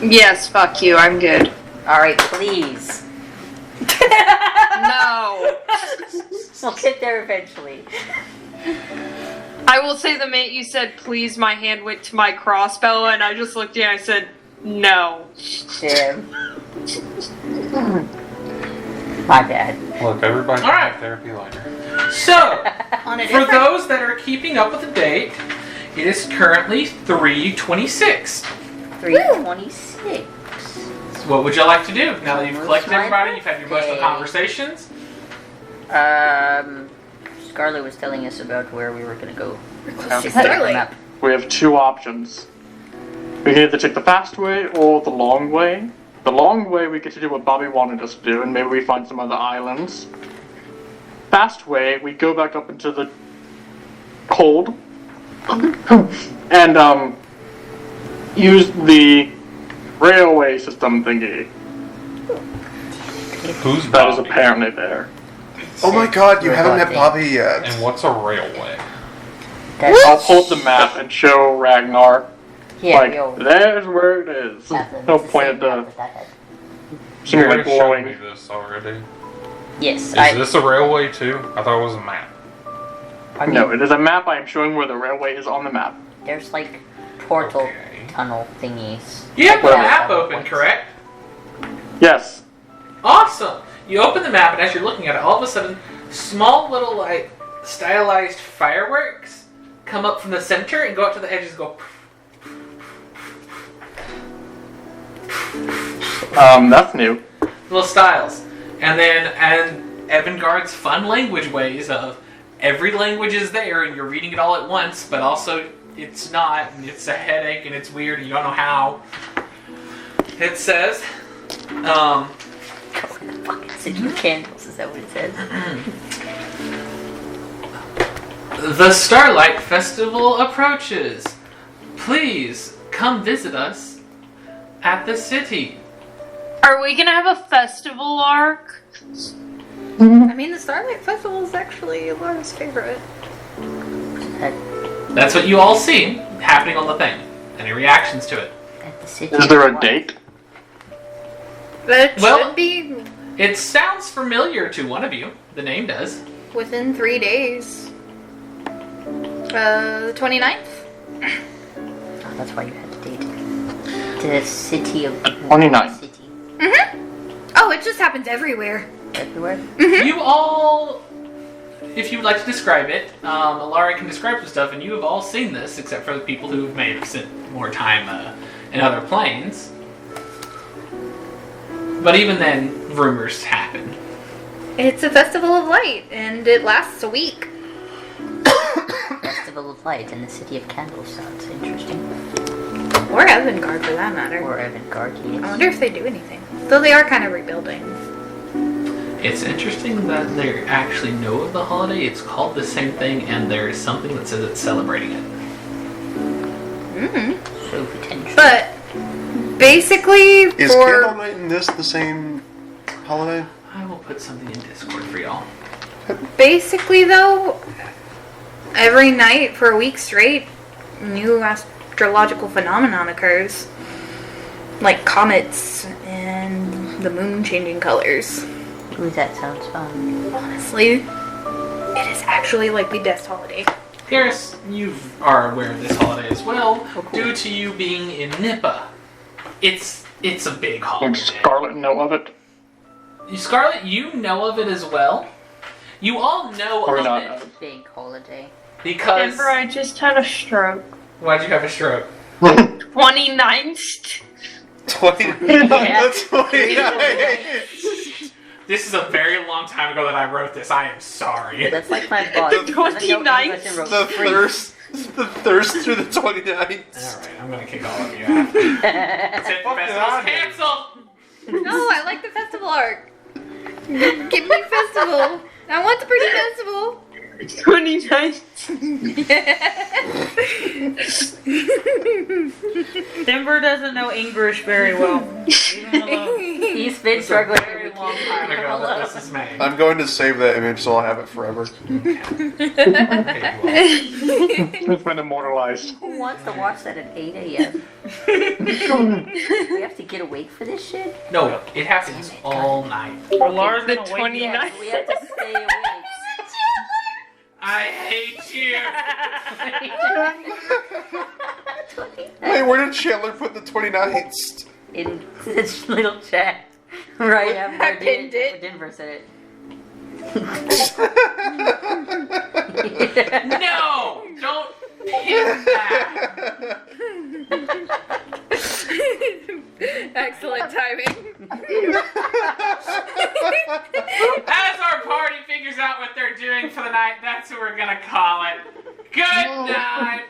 Yes, fuck you. I'm good. Alright, please. No. We'll get there eventually. I will say the minute you said please, my hand went to my crossbow, and I just looked at you and I said, no. Damn. My bad. Look, everybody All right. can have therapy later. So, On a for different- those that are keeping up with the date, it is currently 3:26. 326. What would you like to do now that you've Most collected my everybody? You've had your emotional birthday. conversations. Scarlett was telling us about where we were gonna go. Requesting Check the Starlight. map. We have two options. We can either take the fast way or the long way. The long way we get to do what Bobby wanted us to do, and maybe we find some other islands. Fast way, we go back up into the cold and use the railway system thingy Who's that is Bobby? apparently there. Oh my god, you haven't met Robot Bobby yet. And what's a railway? That's, I'll pull up the map and show Ragnar. yeah, Like, we all there's where it is. have them. No It's the point same at the map that had. seeming You like showed me glowing. this already. Yes, Is I. this a railway too? I thought it was a map. I mean, No, it is a map. I am showing where the railway is on the map. there's like portal Okay. tunnel thingies. You have the Like map that. open, correct? Yes. Awesome! You open the map, and as you're looking at it, all of a sudden, small little, like, stylized fireworks come up from the center and go up to the edges and go. That's new. Little styles. And then, and Evangard's fun language ways of every language is there and you're reading it all at once, but also it's not, and it's a headache and it's weird and you don't know how. It says, Fucking city of candles, is that what it says? the Starlight Festival approaches. Please come visit us at the city. Are we gonna have a festival arc? I mean, the Starlight Festival is actually Laura's favorite. That's what you all see happening on the thing. Any reactions to it? At the city. Is there of a what? date? That Well- should be It sounds familiar to one of you. The name does. within 3 days. The 29th? Oh, that's why you had the date. The city of 29th. City. Oh, it just happens everywhere. Everywhere. You all, if you would like to describe it, Alara can describe the stuff, and you have all seen this, except for the people who may have spent more time in other planes. But even then, rumors happen. It's a festival of light, and it lasts a week. Festival of Light in the city of candles sounds interesting. Or Evangard, for that matter. Or Evangard, I yes. wonder if they do anything. Though they are kind of rebuilding. It's interesting that they actually know of the holiday. It's called the same thing, and there is something that says it's celebrating it. So potential. But basically, Is for Candle Night and this the same holiday? I will put something in Discord for y'all. basically though, every night for a week straight, new astrological phenomenon occurs, like comets and the moon changing colors. Ooh, that sounds fun. Honestly, it is actually like the best holiday. Garrus, you are aware of this holiday as well, Oh, cool. due to you being in Nippa. It's a big holiday. Would Scarlet know of it? Scarlet, you know of it as well. You all know Or of not? it Big holiday. because. Remember, I just had a stroke. Why'd you have a stroke? 29th. 29. That's 29. This is a very long time ago that I wrote this. I am sorry. That's like my boss. The He doesn't know 29th? English and wrote the free. thirst through the 29th. Alright, I'm gonna kick all of you out. That's it, the festival's canceled! No, I like the festival arc. Give me festival. I want the pretty festival. 29th. Denver doesn't know English very well. Leave him alone. He's been It's a struggling very with long keeping time him ago that alone. this is made. I'm going to save that image so I'll have it forever. Okay, It's been immortalized. Who wants to watch that at 8 a.m.? We have to get awake for this shit? well. No, it happens all night. Well, Laura's The gonna wake you up. 29th. We have to stay awake. I hate you. Wait, where did Chandler put the 29? In this little chat. Right after I pinned it. Denver said it. No! Don't pin that! Excellent timing. As our party figures out what they're doing for the night, that's what we're gonna call it. Good night!